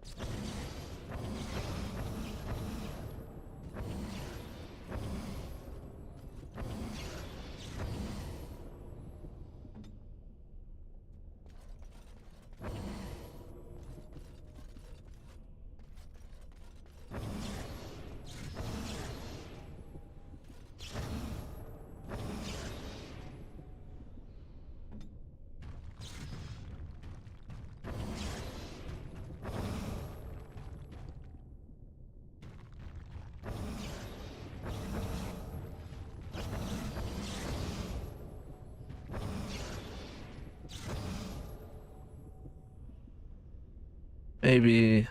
Maybe.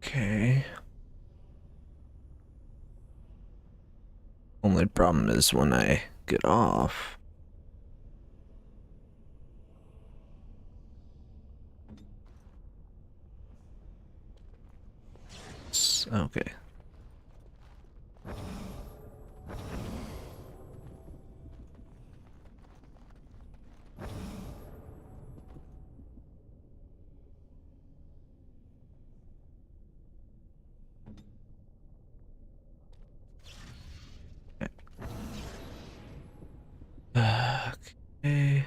Okay. Only problem is when I get off. Okay. Okay.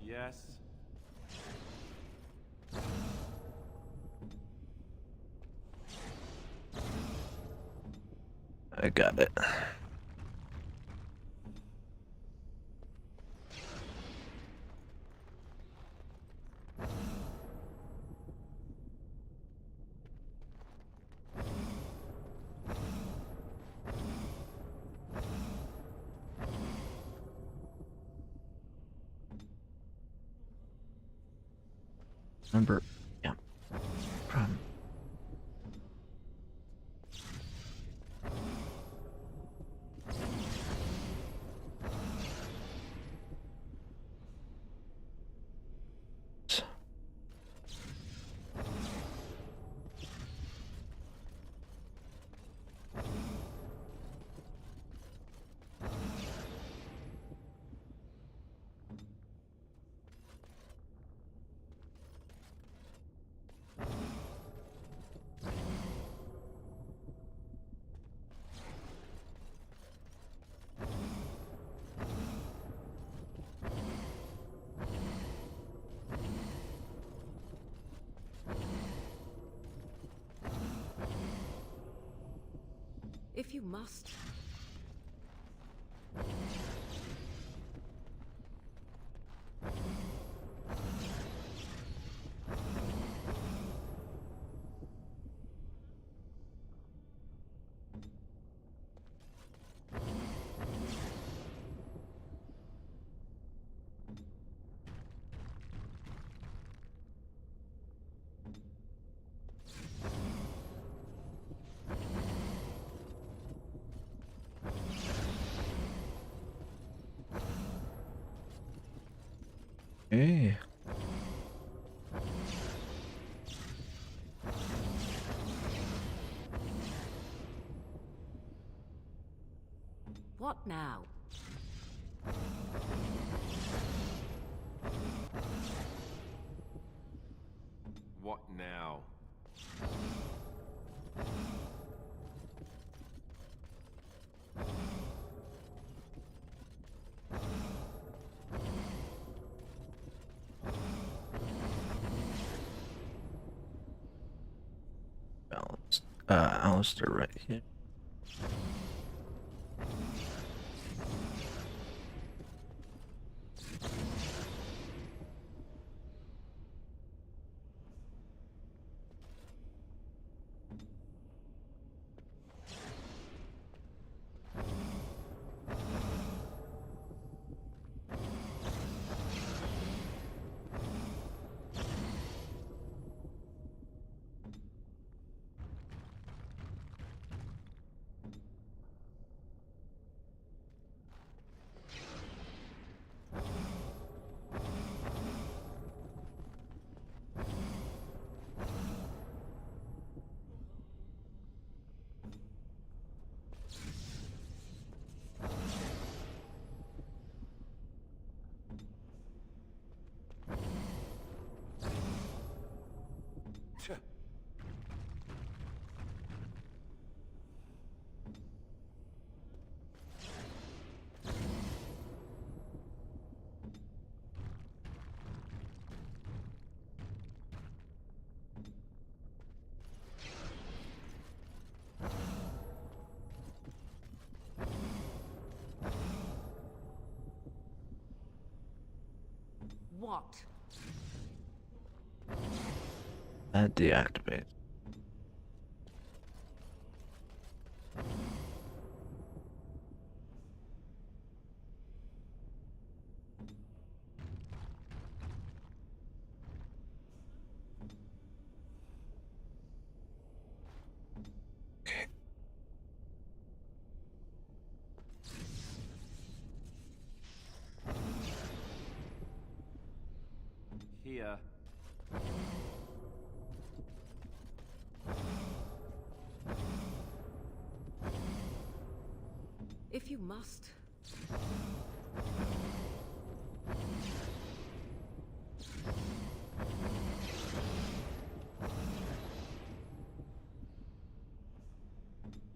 Yes. I got it. Remember, yeah. Problem. If you must. Hey. What now? What now? Alistair right here. What? That deactivate. ya. If you must.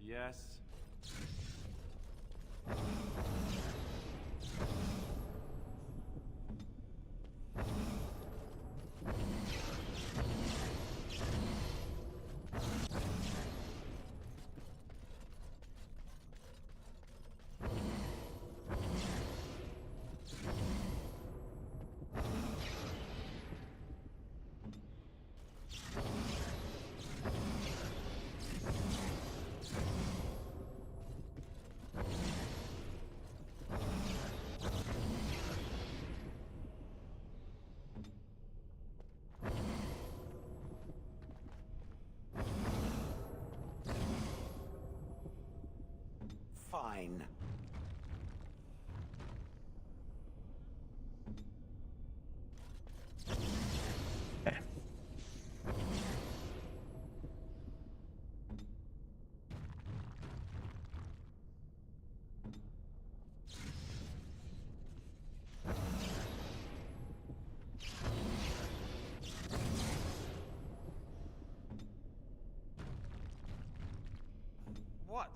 Yes. Fine. What?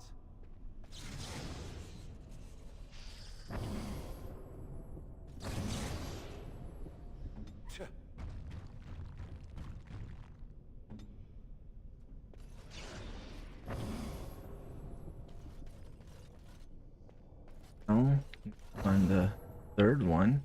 Oh, find the third one.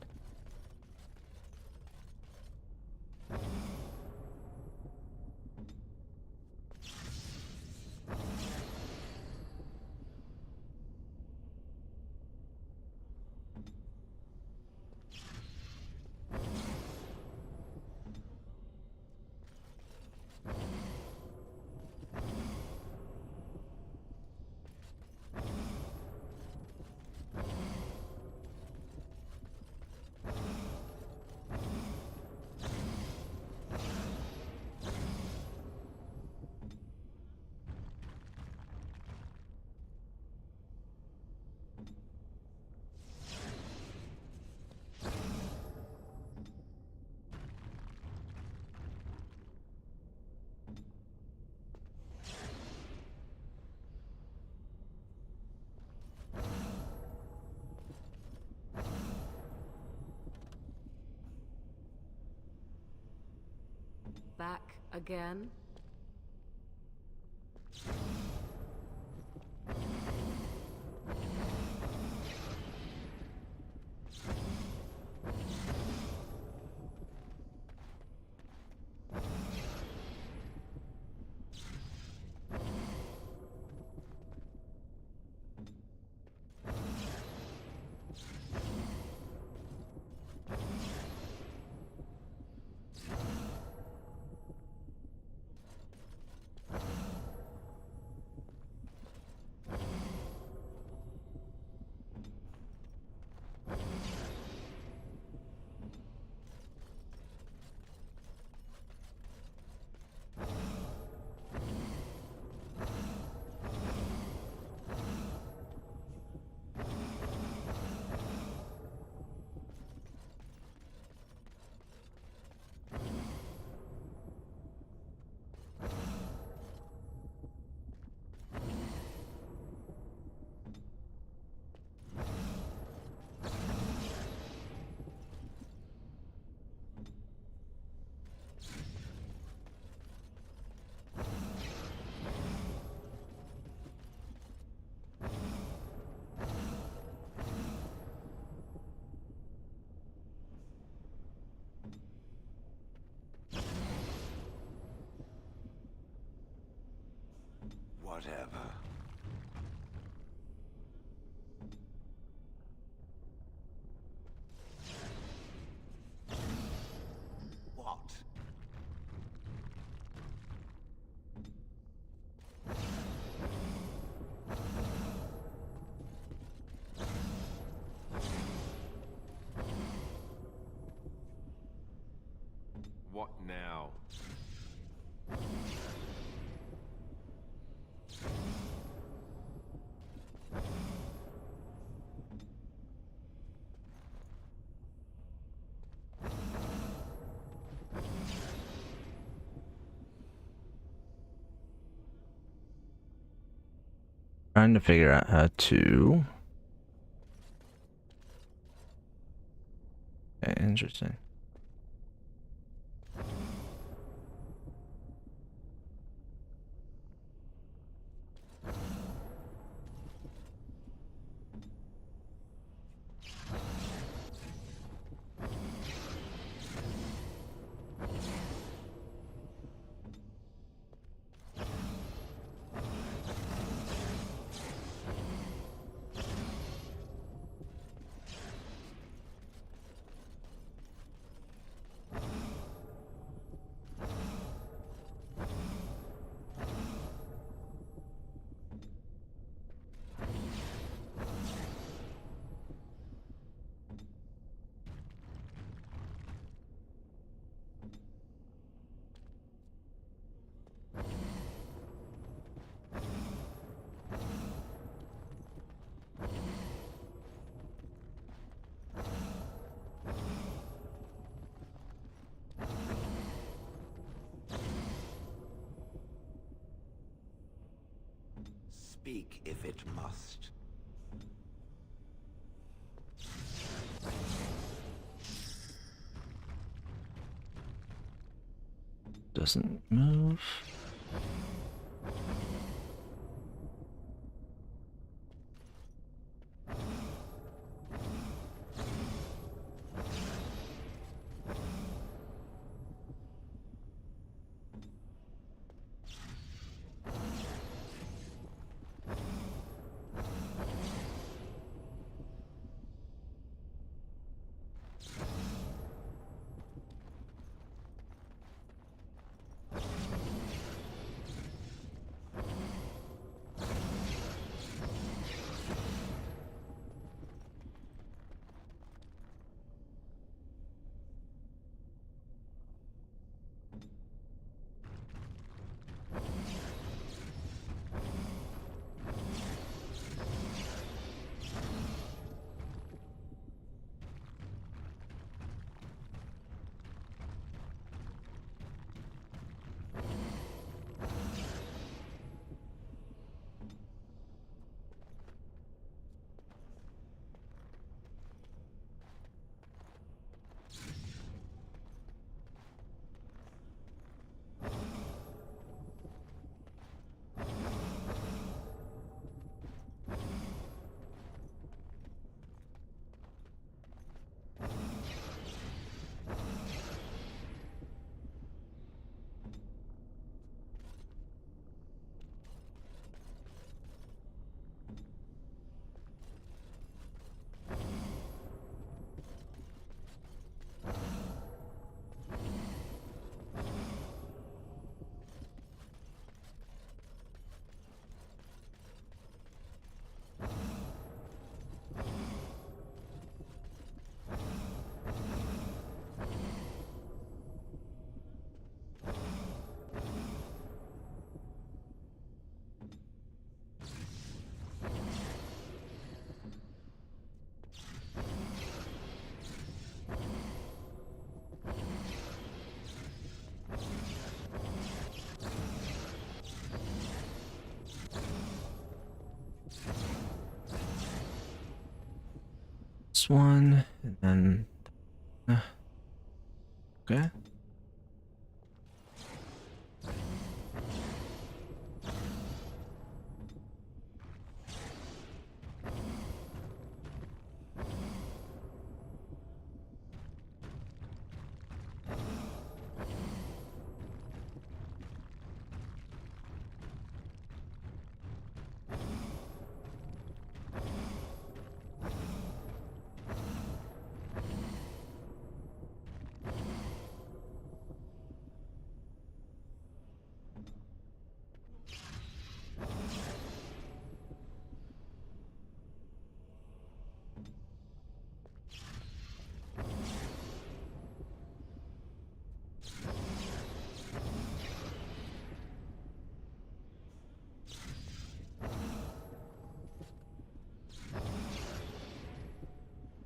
Back again? Whatever. What? What now? Trying to figure out how to. Okay, interesting. Speak if it must. Doesn't move. This one, and then okay.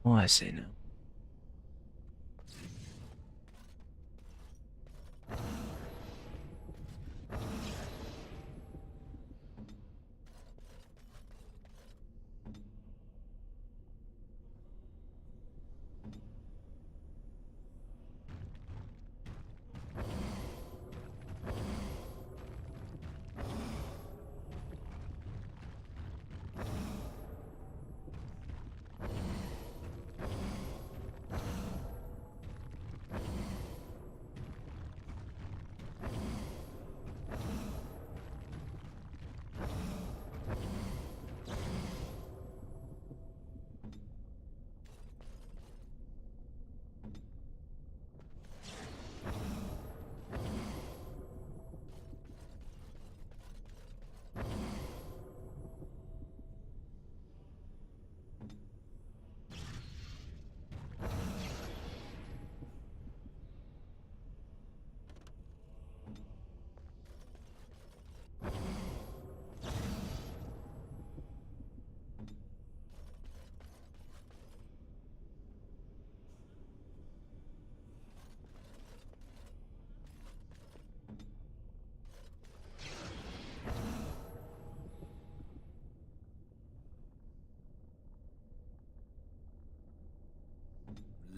Oh, I see now.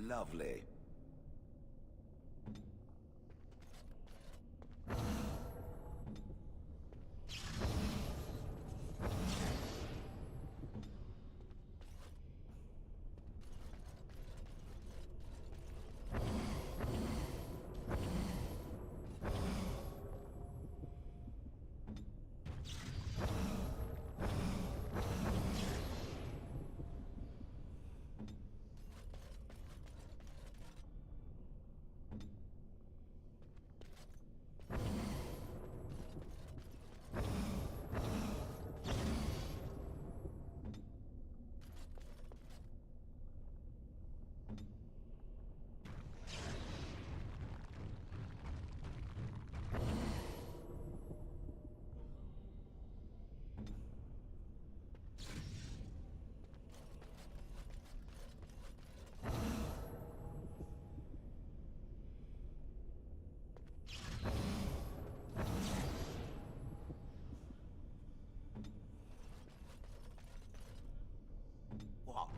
Lovely. What?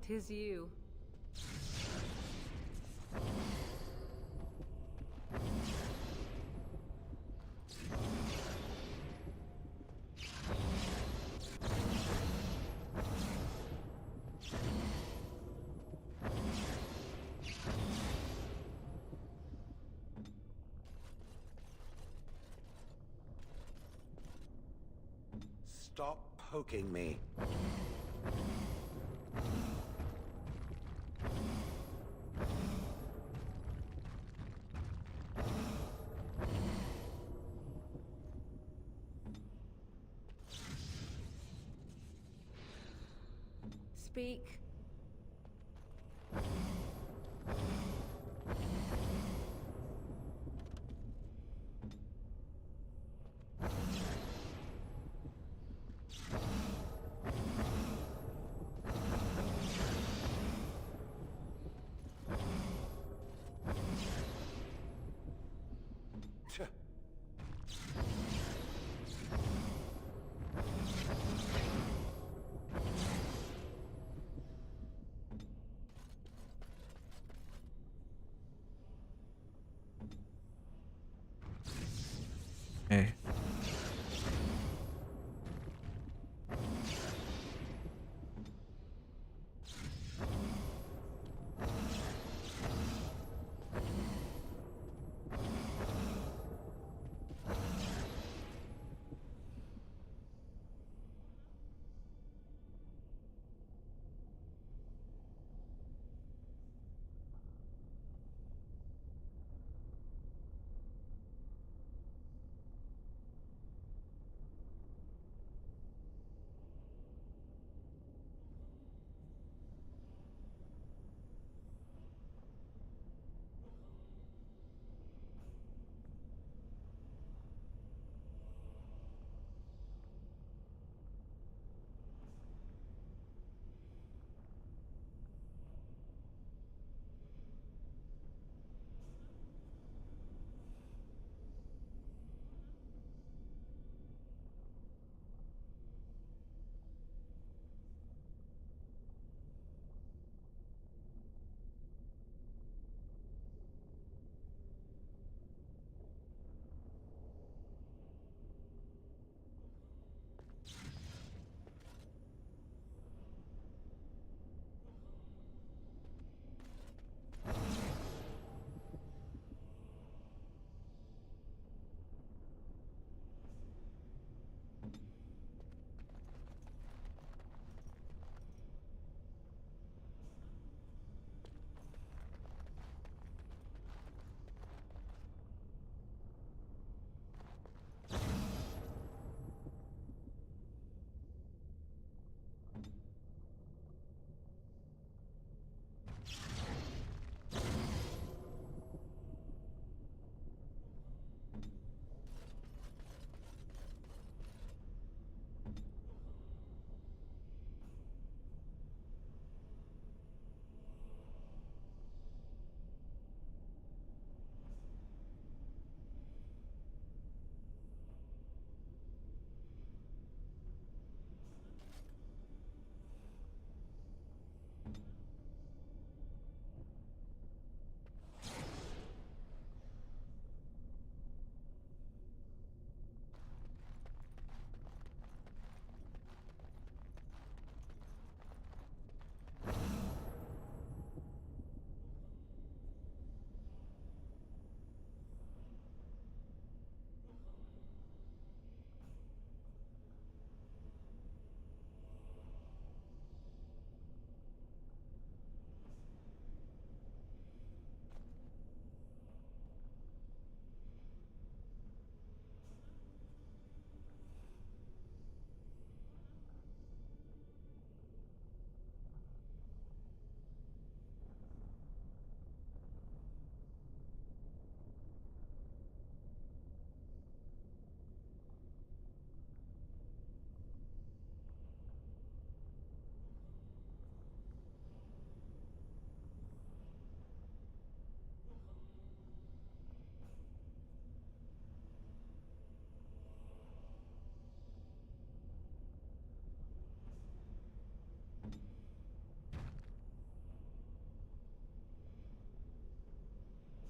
Tis you. Stop poking me. Speak.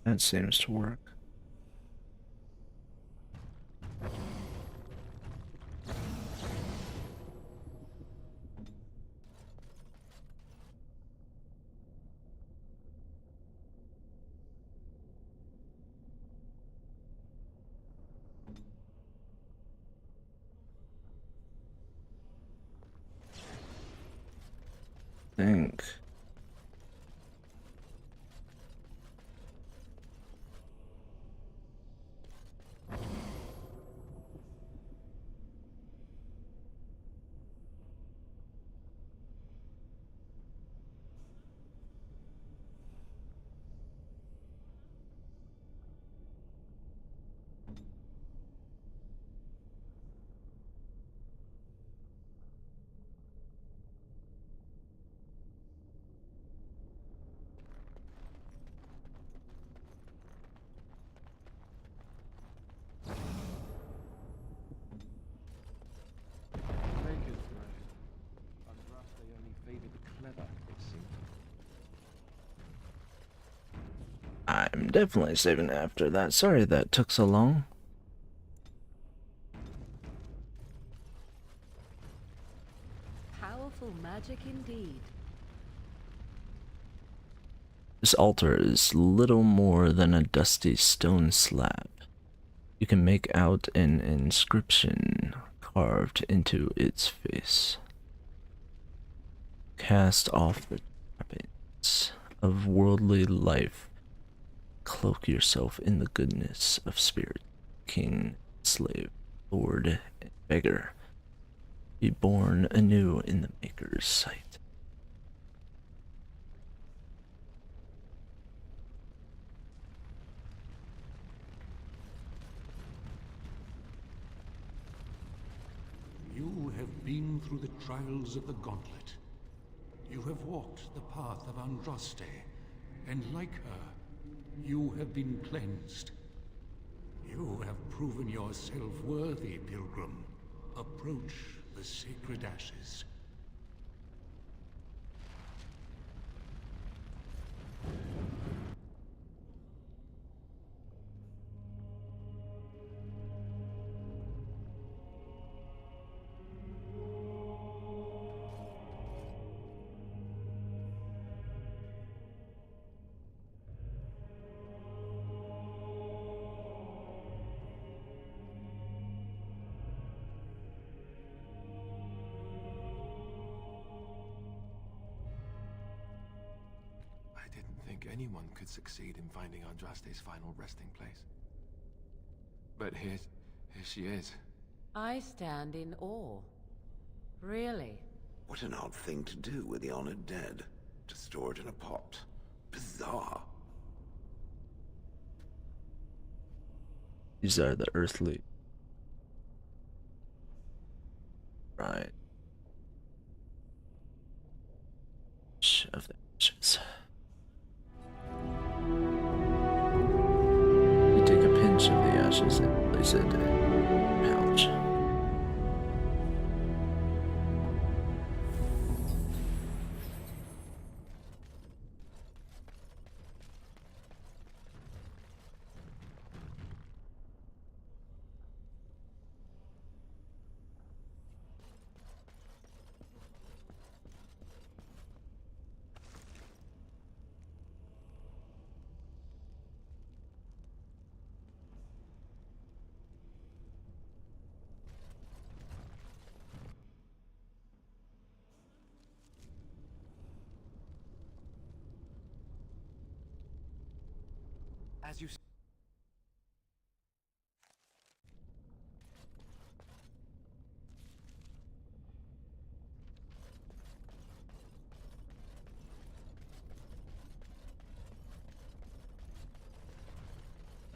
That seems to work. Think. I'm definitely saving after that. Sorry that took so long. Powerful magic indeed. This altar is little more than a dusty stone slab. You can make out an inscription carved into its face. Cast off the trappings of worldly life. Cloak yourself in the goodness of spirit. King, slave, lord, and beggar. Be born anew in the Maker's sight. You have been through the trials of the Gauntlet. You have walked the path of Andraste, and like her, you have been cleansed. You have proven yourself worthy, Pilgrim. Approach the sacred ashes. Anyone could succeed in finding Andraste's final resting place. But here she is. I stand in awe. Really? What an odd thing to do with the honored dead. To store it in a pot. Bizarre. These are the earthly. Right. Of the ashes. You take a pinch of the ashes and place it in a pouch. As you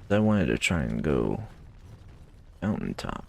I wanted to try and go mountaintop.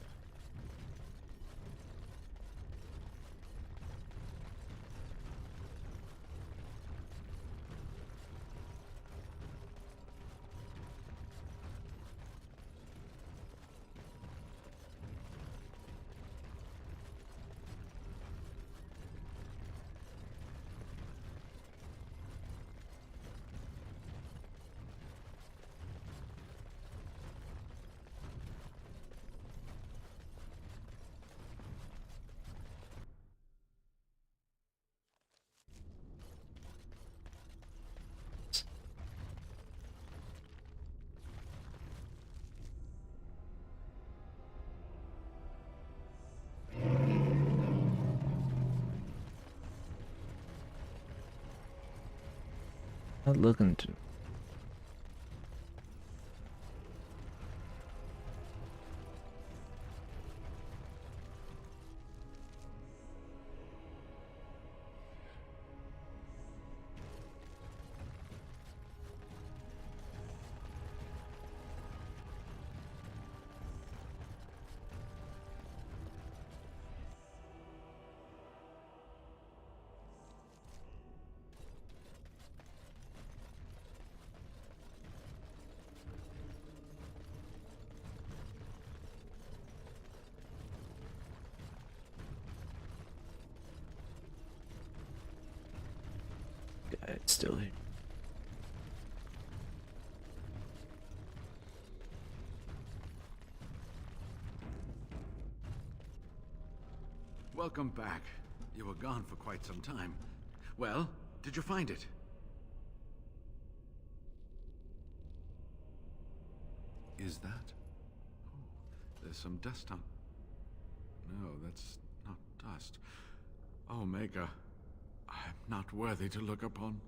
Not looking to. It's still here. Welcome back. You were gone for quite some time. Well, did you find it? Is that? Oh, there's some dust on... No, that's not dust. Omega, I'm not worthy to look upon.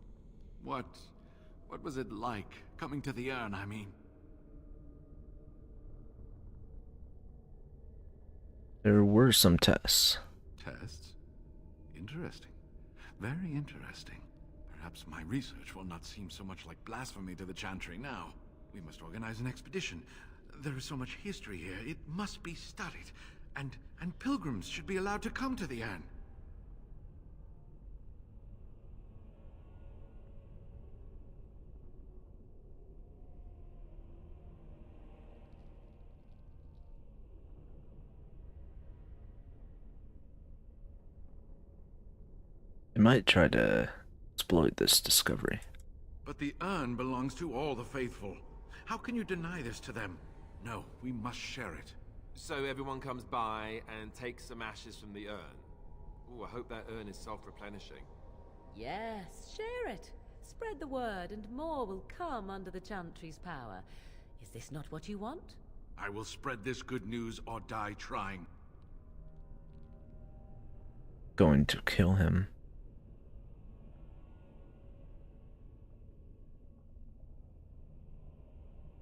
What was it like, coming to the urn, I mean? There were some tests. Tests? Interesting. Very interesting. Perhaps my research will not seem so much like blasphemy to the Chantry now. We must organize an expedition. There is so much history here, it must be studied. And pilgrims should be allowed to come to the urn. They might try to exploit this discovery. But the urn belongs to all the faithful. How can you deny this to them? No, we must share it. So everyone comes by and takes some ashes from the urn. Oh, I hope that urn is self-replenishing. Yes, share it. Spread the word and more will come under the Chantry's power. Is this not what you want? I will spread this good news or die trying. Going to kill him.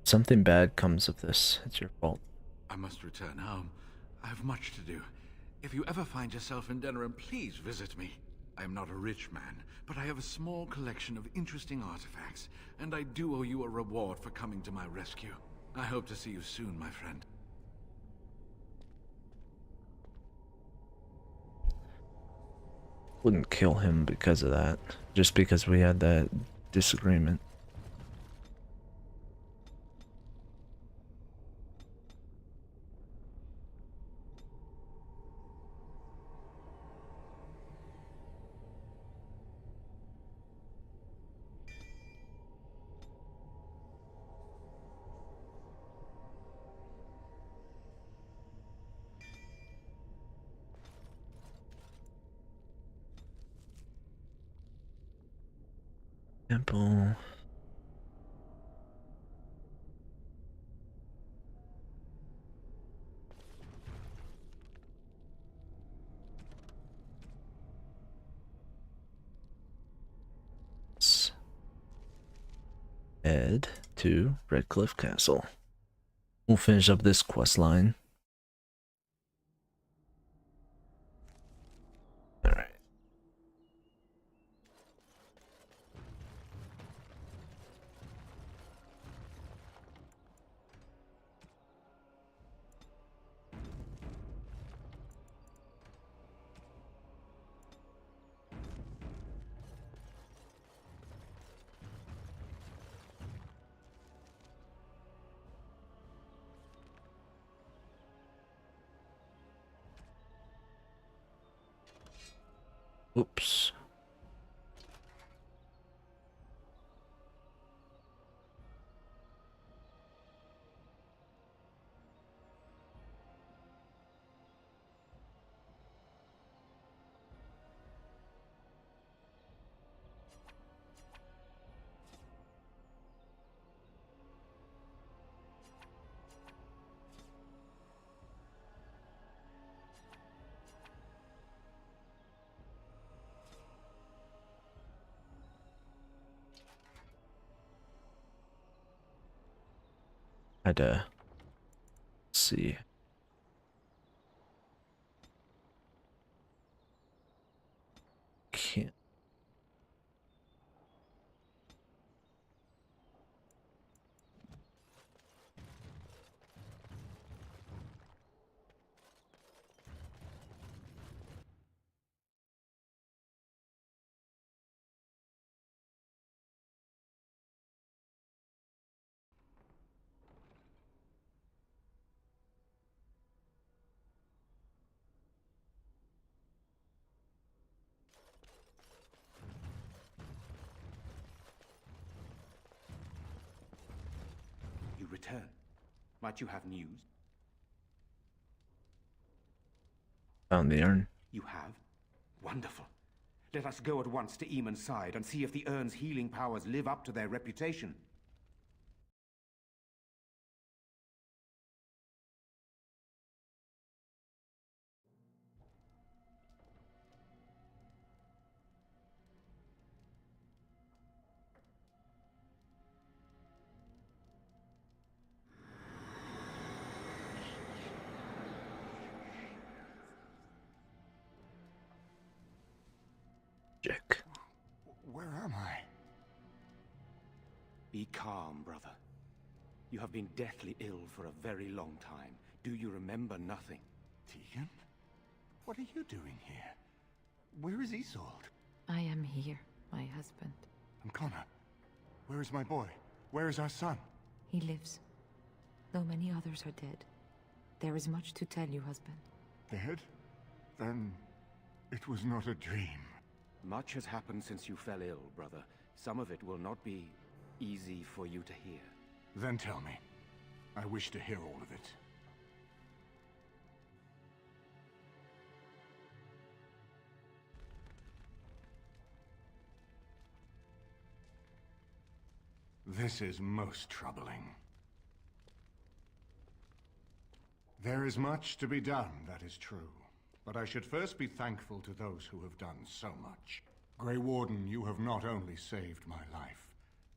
Something bad comes of this. It's your fault. I must return home. I have much to do. If you ever find yourself in Denerim, please visit me. I am not a rich man, but I have a small collection of interesting artifacts, and I do owe you a reward for coming to my rescue. I hope to see you soon, my friend. Wouldn't kill him because of that. Just because we had that disagreement. Temple. Let's head to Redcliffe Castle. We'll finish up this quest line. Alright. Oops. I'd see. Can't. You return. Might you have news? Found the urn. You have? Wonderful. Let us go at once to Eamon's side and see if the urn's healing powers live up to their reputation. Jack. Where am I? Be calm, brother. You have been deathly ill for a very long time. Do you remember nothing? Tegan? What are you doing here? Where is Isolde? I am here, my husband. And Connor? Where is my boy? Where is our son? He lives, though many others are dead. There is much to tell you, husband. Dead? Then it was not a dream. Much has happened since you fell ill, brother. Some of it will not be easy for you to hear. Then tell me. I wish to hear all of it. This is most troubling. There is much to be done, that is true. But I should first be thankful to those who have done so much. Grey Warden, you have not only saved my life,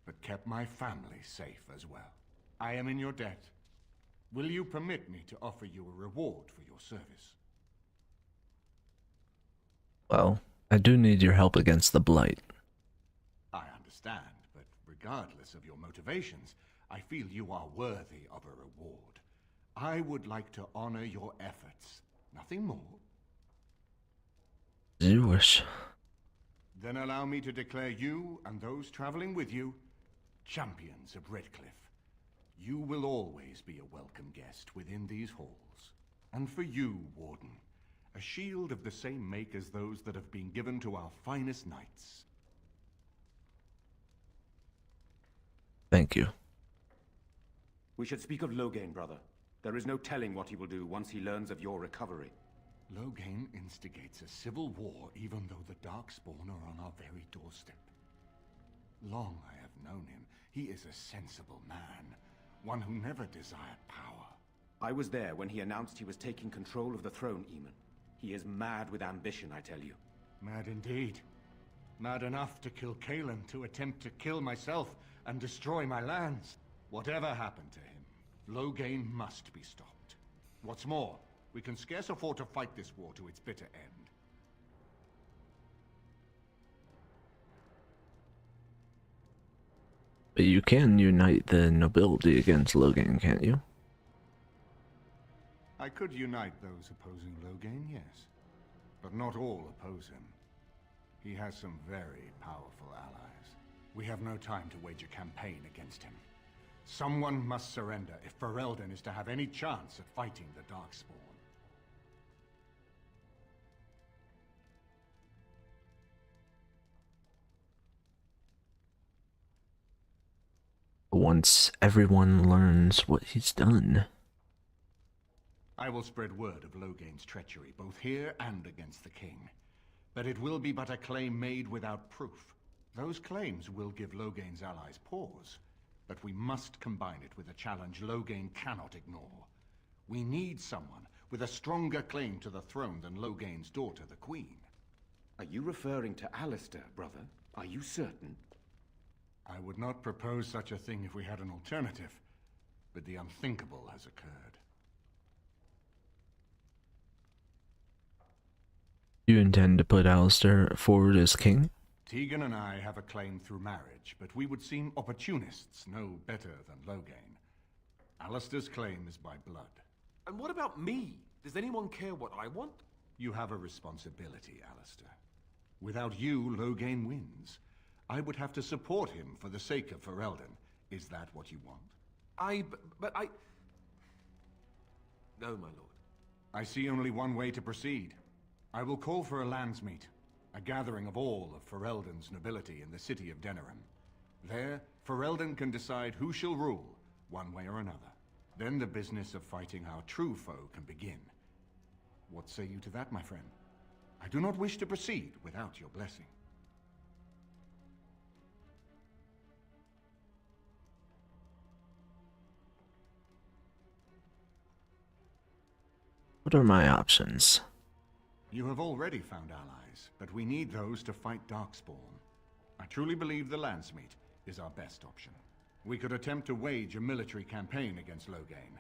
but kept my family safe as well. I am in your debt. Will you permit me to offer you a reward for your service? Well, I do need your help against the Blight. I understand, but regardless of your motivations, I feel you are worthy of a reward. I would like to honor your efforts. Nothing more. As you wish. Then allow me to declare you and those traveling with you champions of Redcliffe. You will always be a welcome guest within these halls. And for you, Warden, a shield of the same make as those that have been given to our finest knights. Thank you. We should speak of Loghain, brother. There is no telling what he will do once he learns of your recovery. Loghain instigates a civil war even though the Darkspawn are on our very doorstep. Long I have known him. He is a sensible man, one who never desired power. I was there when he announced he was taking control of the throne, Eamon. He is mad with ambition, I tell you. Mad indeed. Mad enough to kill Cailan, to attempt to kill myself and destroy my lands. Whatever happened to him, Loghain must be stopped. What's more, we can scarce afford to fight this war to its bitter end. But you can unite the nobility against Loghain, can't you? I could unite those opposing Loghain, yes. But not all oppose him. He has some very powerful allies. We have no time to wage a campaign against him. Someone must surrender if Ferelden is to have any chance at fighting the Darkspawn. Once everyone learns what he's done. I will spread word of Loghain's treachery, both here and against the king. But it will be but a claim made without proof. Those claims will give Loghain's allies pause, but we must combine it with a challenge Loghain cannot ignore. We need someone with a stronger claim to the throne than Loghain's daughter, the Queen. Are you referring to Alistair, brother? Are you certain? I would not propose such a thing if we had an alternative. but the unthinkable has occurred. You intend to put Alistair forward as king? Tegan and I have a claim through marriage, but we would seem opportunists no better than Loghain. Alistair's claim is by blood. And what about me? Does anyone care what I want? You have a responsibility, Alistair. Without you, Loghain wins. I would have to support him for the sake of Ferelden. Is that what you want? But I... No, my lord. I see only one way to proceed. I will call for a Landsmeet, a gathering of all of Ferelden's nobility in the city of Denerim. There, Ferelden can decide who shall rule, one way or another. Then the business of fighting our true foe can begin. What say you to that, my friend? I do not wish to proceed without your blessing. What are my options? You have already found allies, but we need those to fight Darkspawn. I truly believe the Landsmeet is our best option. We could attempt to wage a military campaign against Loghain,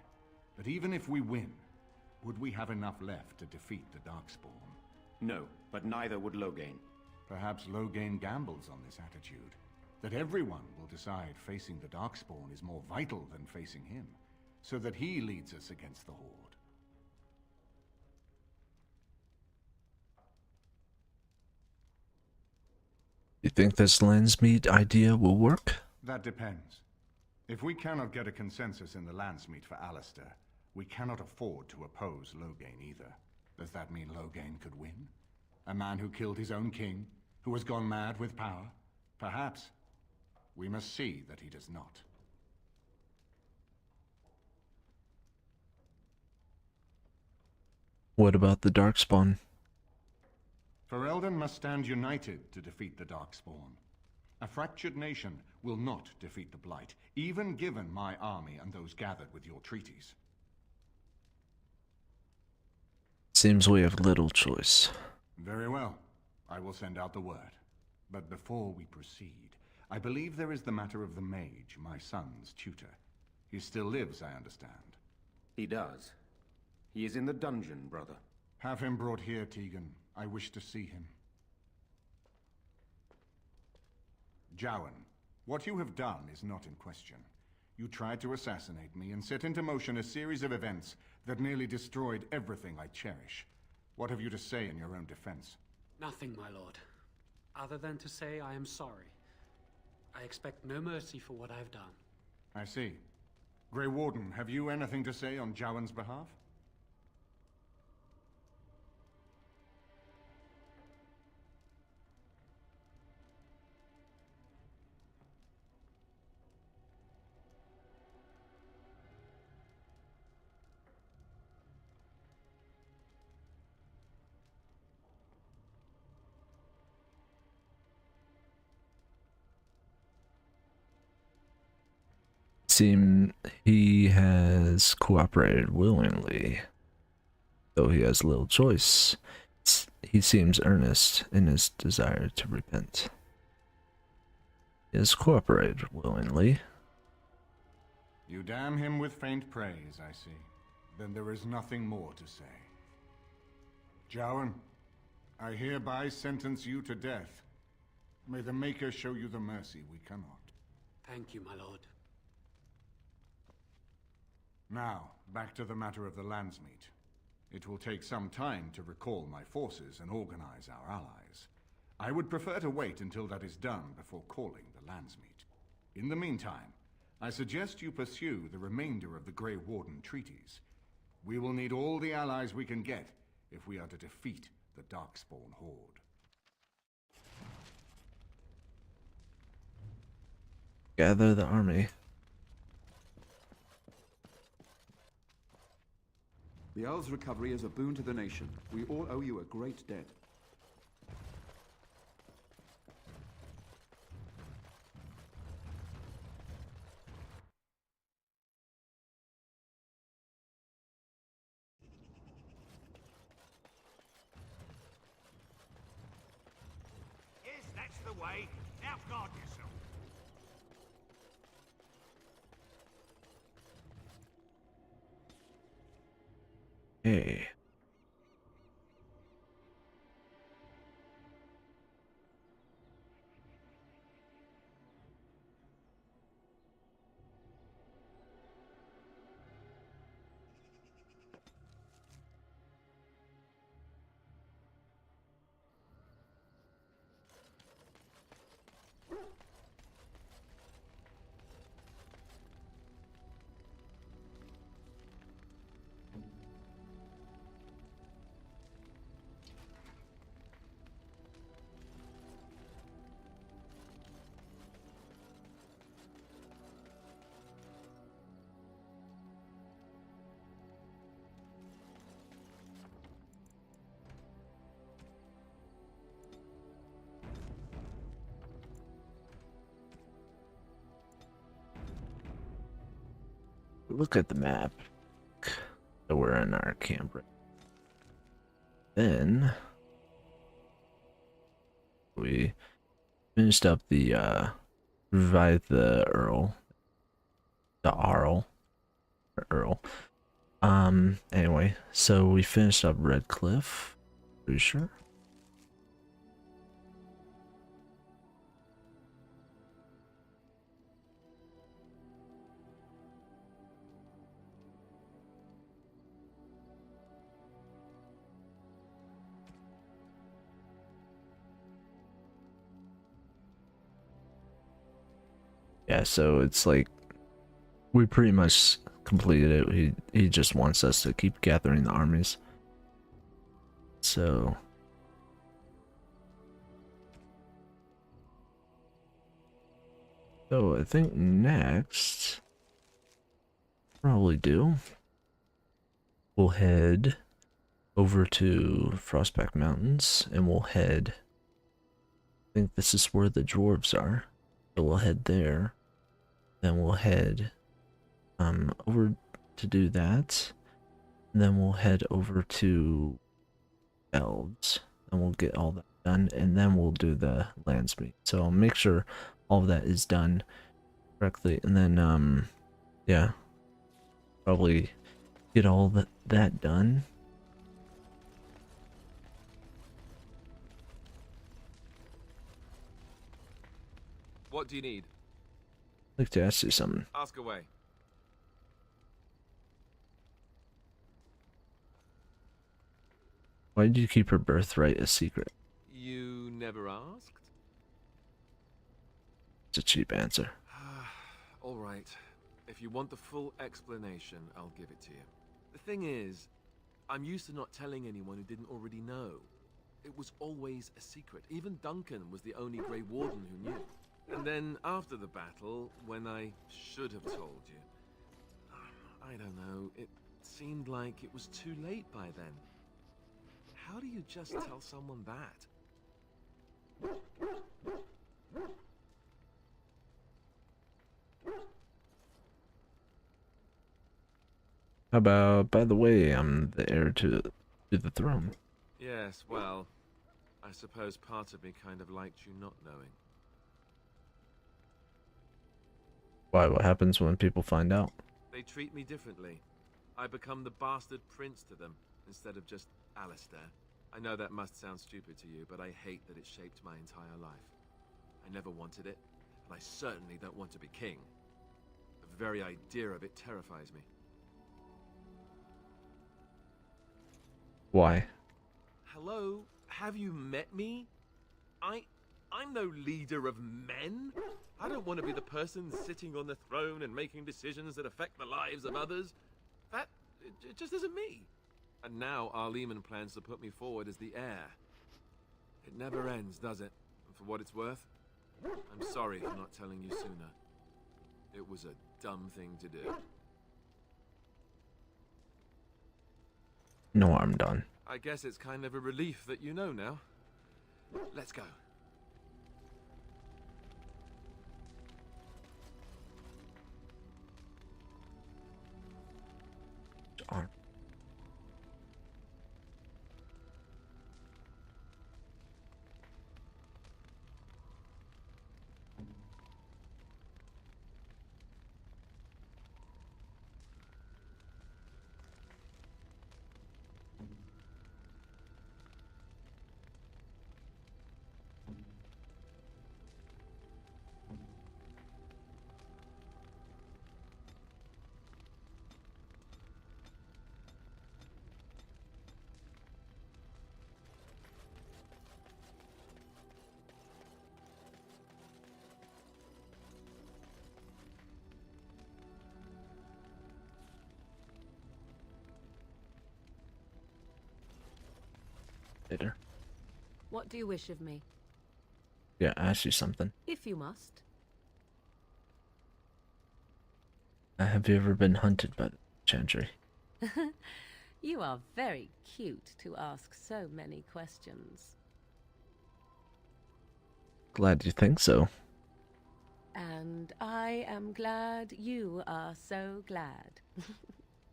but even if we win, would we have enough left to defeat the Darkspawn? No, but neither would Loghain. Perhaps Loghain gambles on this attitude, that everyone will decide facing the Darkspawn is more vital than facing him, so that he leads us against the Horde. You think this Landsmeet idea will work? That depends. If we cannot get a consensus in the Landsmeet for Alistair, we cannot afford to oppose Loghain either. Does that mean Loghain could win? A man who killed his own king, who has gone mad with power? Perhaps. We must see that he does not. What about the Darkspawn? Ferelden must stand united to defeat the Darkspawn. A fractured nation will not defeat the Blight, even given my army and those gathered with your treaties. Seems we have little choice. Very well. I will send out the word. But before we proceed, I believe there is the matter of the mage, my son's tutor. He still lives, I understand. He does. He is in the dungeon, brother. Have him brought here, Tegan. I wish to see him. Jowan, what you have done is not in question. You tried to assassinate me and set into motion a series of events that nearly destroyed everything I cherish. What have you to say in your own defense? Nothing, my lord. Other than to say I am sorry. I expect no mercy for what I have done. I see. Grey Warden, have you anything to say on Jowan's behalf? Seem he has cooperated willingly, though he has little choice. He seems earnest in his desire to repent. He has cooperated willingly. You damn him with faint praise, I see. Then there is nothing more to say. Jowan, I hereby sentence you to death. May the Maker show you the mercy we cannot. Thank you, my lord. Now, back to the matter of the Landsmeet. It will take some time to recall my forces and organize our allies. I would prefer to wait until that is done before calling the Landsmeet. In the meantime, I suggest you pursue the remainder of the Grey Warden treaties. We will need all the allies we can get if we are to defeat the Darkspawn Horde. Gather the army. The Elves' recovery is a boon to the nation. We all owe you a great debt. Yes, that's the way. Now guard yourself. look at the map. So we're in our camp. Then we finished up the revived the Earl. Anyway, so we finished up Red Cliff. Pretty sure. Yeah, so it's like we pretty much completed it. He just wants us to keep gathering the armies. So I think next we'll head over to Frostback Mountains and we'll head, I think this is where the dwarves are. So we'll head there. Then we'll head over to do that. And then we'll head over to Elves. And we'll get all that done. And then we'll do the Landsmeet. So I'll make sure all of that is done correctly. And then, yeah. Probably get all that done. What do you need? I'd like to ask you something. Ask away. Why did you keep her birthright a secret? You never asked? It's a cheap answer. All right. If you want the full explanation, I'll give it to you. The thing is, I'm used to not telling anyone who didn't already know. It was always a secret. Even Duncan was the only Grey Warden who knew. And then after the battle, when I should have told you, I don't know, it seemed like it was too late by then. How do you just tell someone that? How about, by the way, I'm the heir to the throne. Yes, well, I suppose part of me kind of liked you not knowing. Why? What happens when people find out? They treat me differently. I become the bastard prince to them, instead of just Alistair. I know that must sound stupid to you, but I hate that it shaped my entire life. I never wanted it, and I certainly don't want to be king. The very idea of it terrifies me. Why? Hello? Have you met me? I'm no leader of men. I don't want to be the person sitting on the throne and making decisions that affect the lives of others. It just isn't me. And now Arleman plans to put me forward as the heir. It never ends, does it? And for what it's worth, I'm sorry for not telling you sooner. It was a dumb thing to do. No, I'm done. I guess it's kind of a relief that you know now. Let's go. Arm. Later. What do you wish of me? Yeah, ask you something. If you must. Have you ever been hunted by the Chantry? You are very cute to ask so many questions. Glad you think so. And I am glad you are so glad.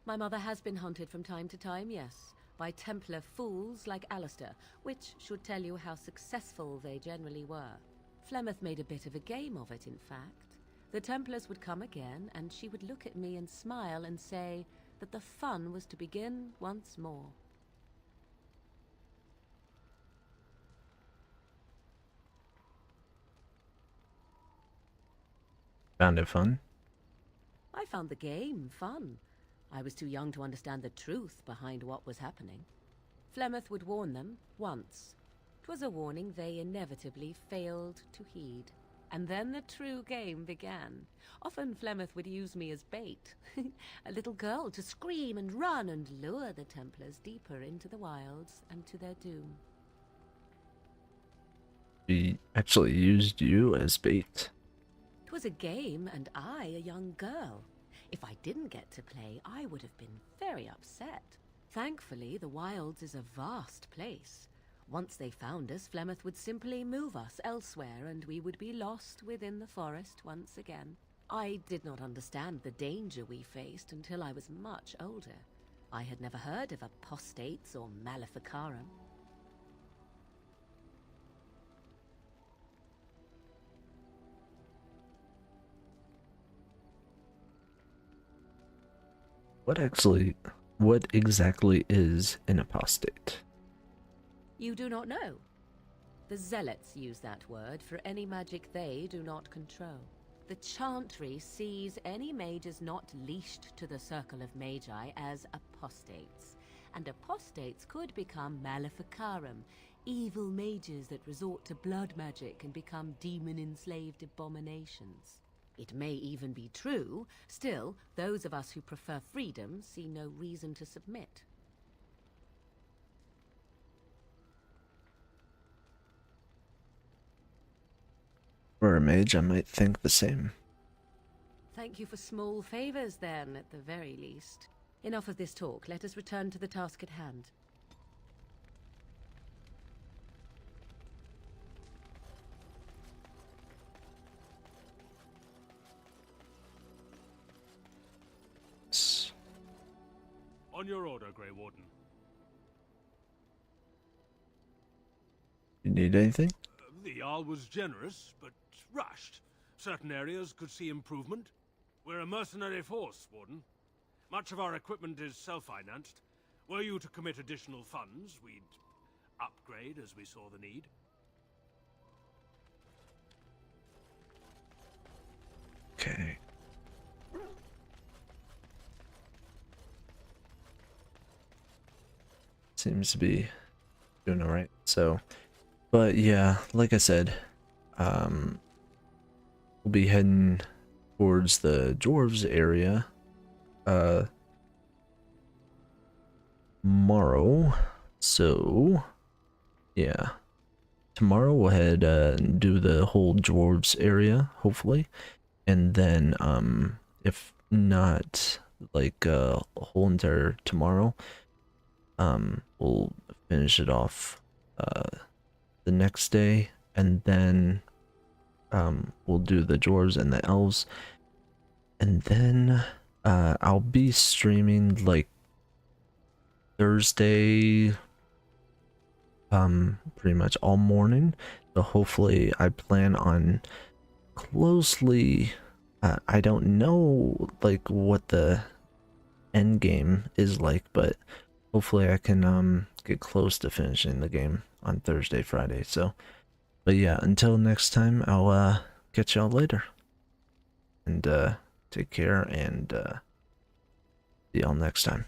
My mother has been hunted from time to time, yes, by Templar fools like Alistair, which should tell you how successful they generally were. Flemeth made a bit of a game of it, in fact. The Templars would come again, and she would look at me and smile and say that the fun was to begin once more. Found it fun? I found the game fun. I was too young to understand the truth behind what was happening. Flemeth would warn them once. 'Twas a warning they inevitably failed to heed. And then the true game began. Often Flemeth would use me as bait. A little girl to scream and run and lure the Templars deeper into the wilds and to their doom. She actually used you as bait. 'Twas a game, and I a young girl. If I didn't get to play, I would have been very upset. Thankfully, the wilds is a vast place. Once they found us, Flemeth would simply move us elsewhere, and we would be lost within the forest once again. I did not understand the danger we faced until I was much older. I had never heard of apostates or maleficarum. What exactly is an apostate? You do not know. The Zealots use that word for any magic they do not control. The Chantry sees any mages not leashed to the Circle of Magi as apostates. And apostates could become maleficarum, evil mages that resort to blood magic and become demon-enslaved abominations. It may even be true. Still, those of us who prefer freedom see no reason to submit. For a mage, I might think the same. Thank you for small favors, then, at the very least. Enough of this talk. Let us return to the task at hand. On your order, Grey Warden. You need anything? The Jarl was generous, but rushed. Certain areas could see improvement. We're a mercenary force, Warden. Much of our equipment is self-financed. Were you to commit additional funds, we'd upgrade as we saw the need. Okay. Seems to be doing alright. So, but yeah, like I said, we'll be heading towards the dwarves area tomorrow. So yeah, tomorrow we'll head and do the whole dwarves area, hopefully, and then if not like a whole entire tomorrow, we'll finish it off the next day, and then we'll do the dwarves and the elves, and then I'll be streaming like Thursday pretty much all morning, so hopefully I plan on closely I don't know like what the end game is like, but hopefully I can get close to finishing the game on Thursday, Friday. So, but yeah, until next time, I'll catch y'all later. And take care, and see y'all next time.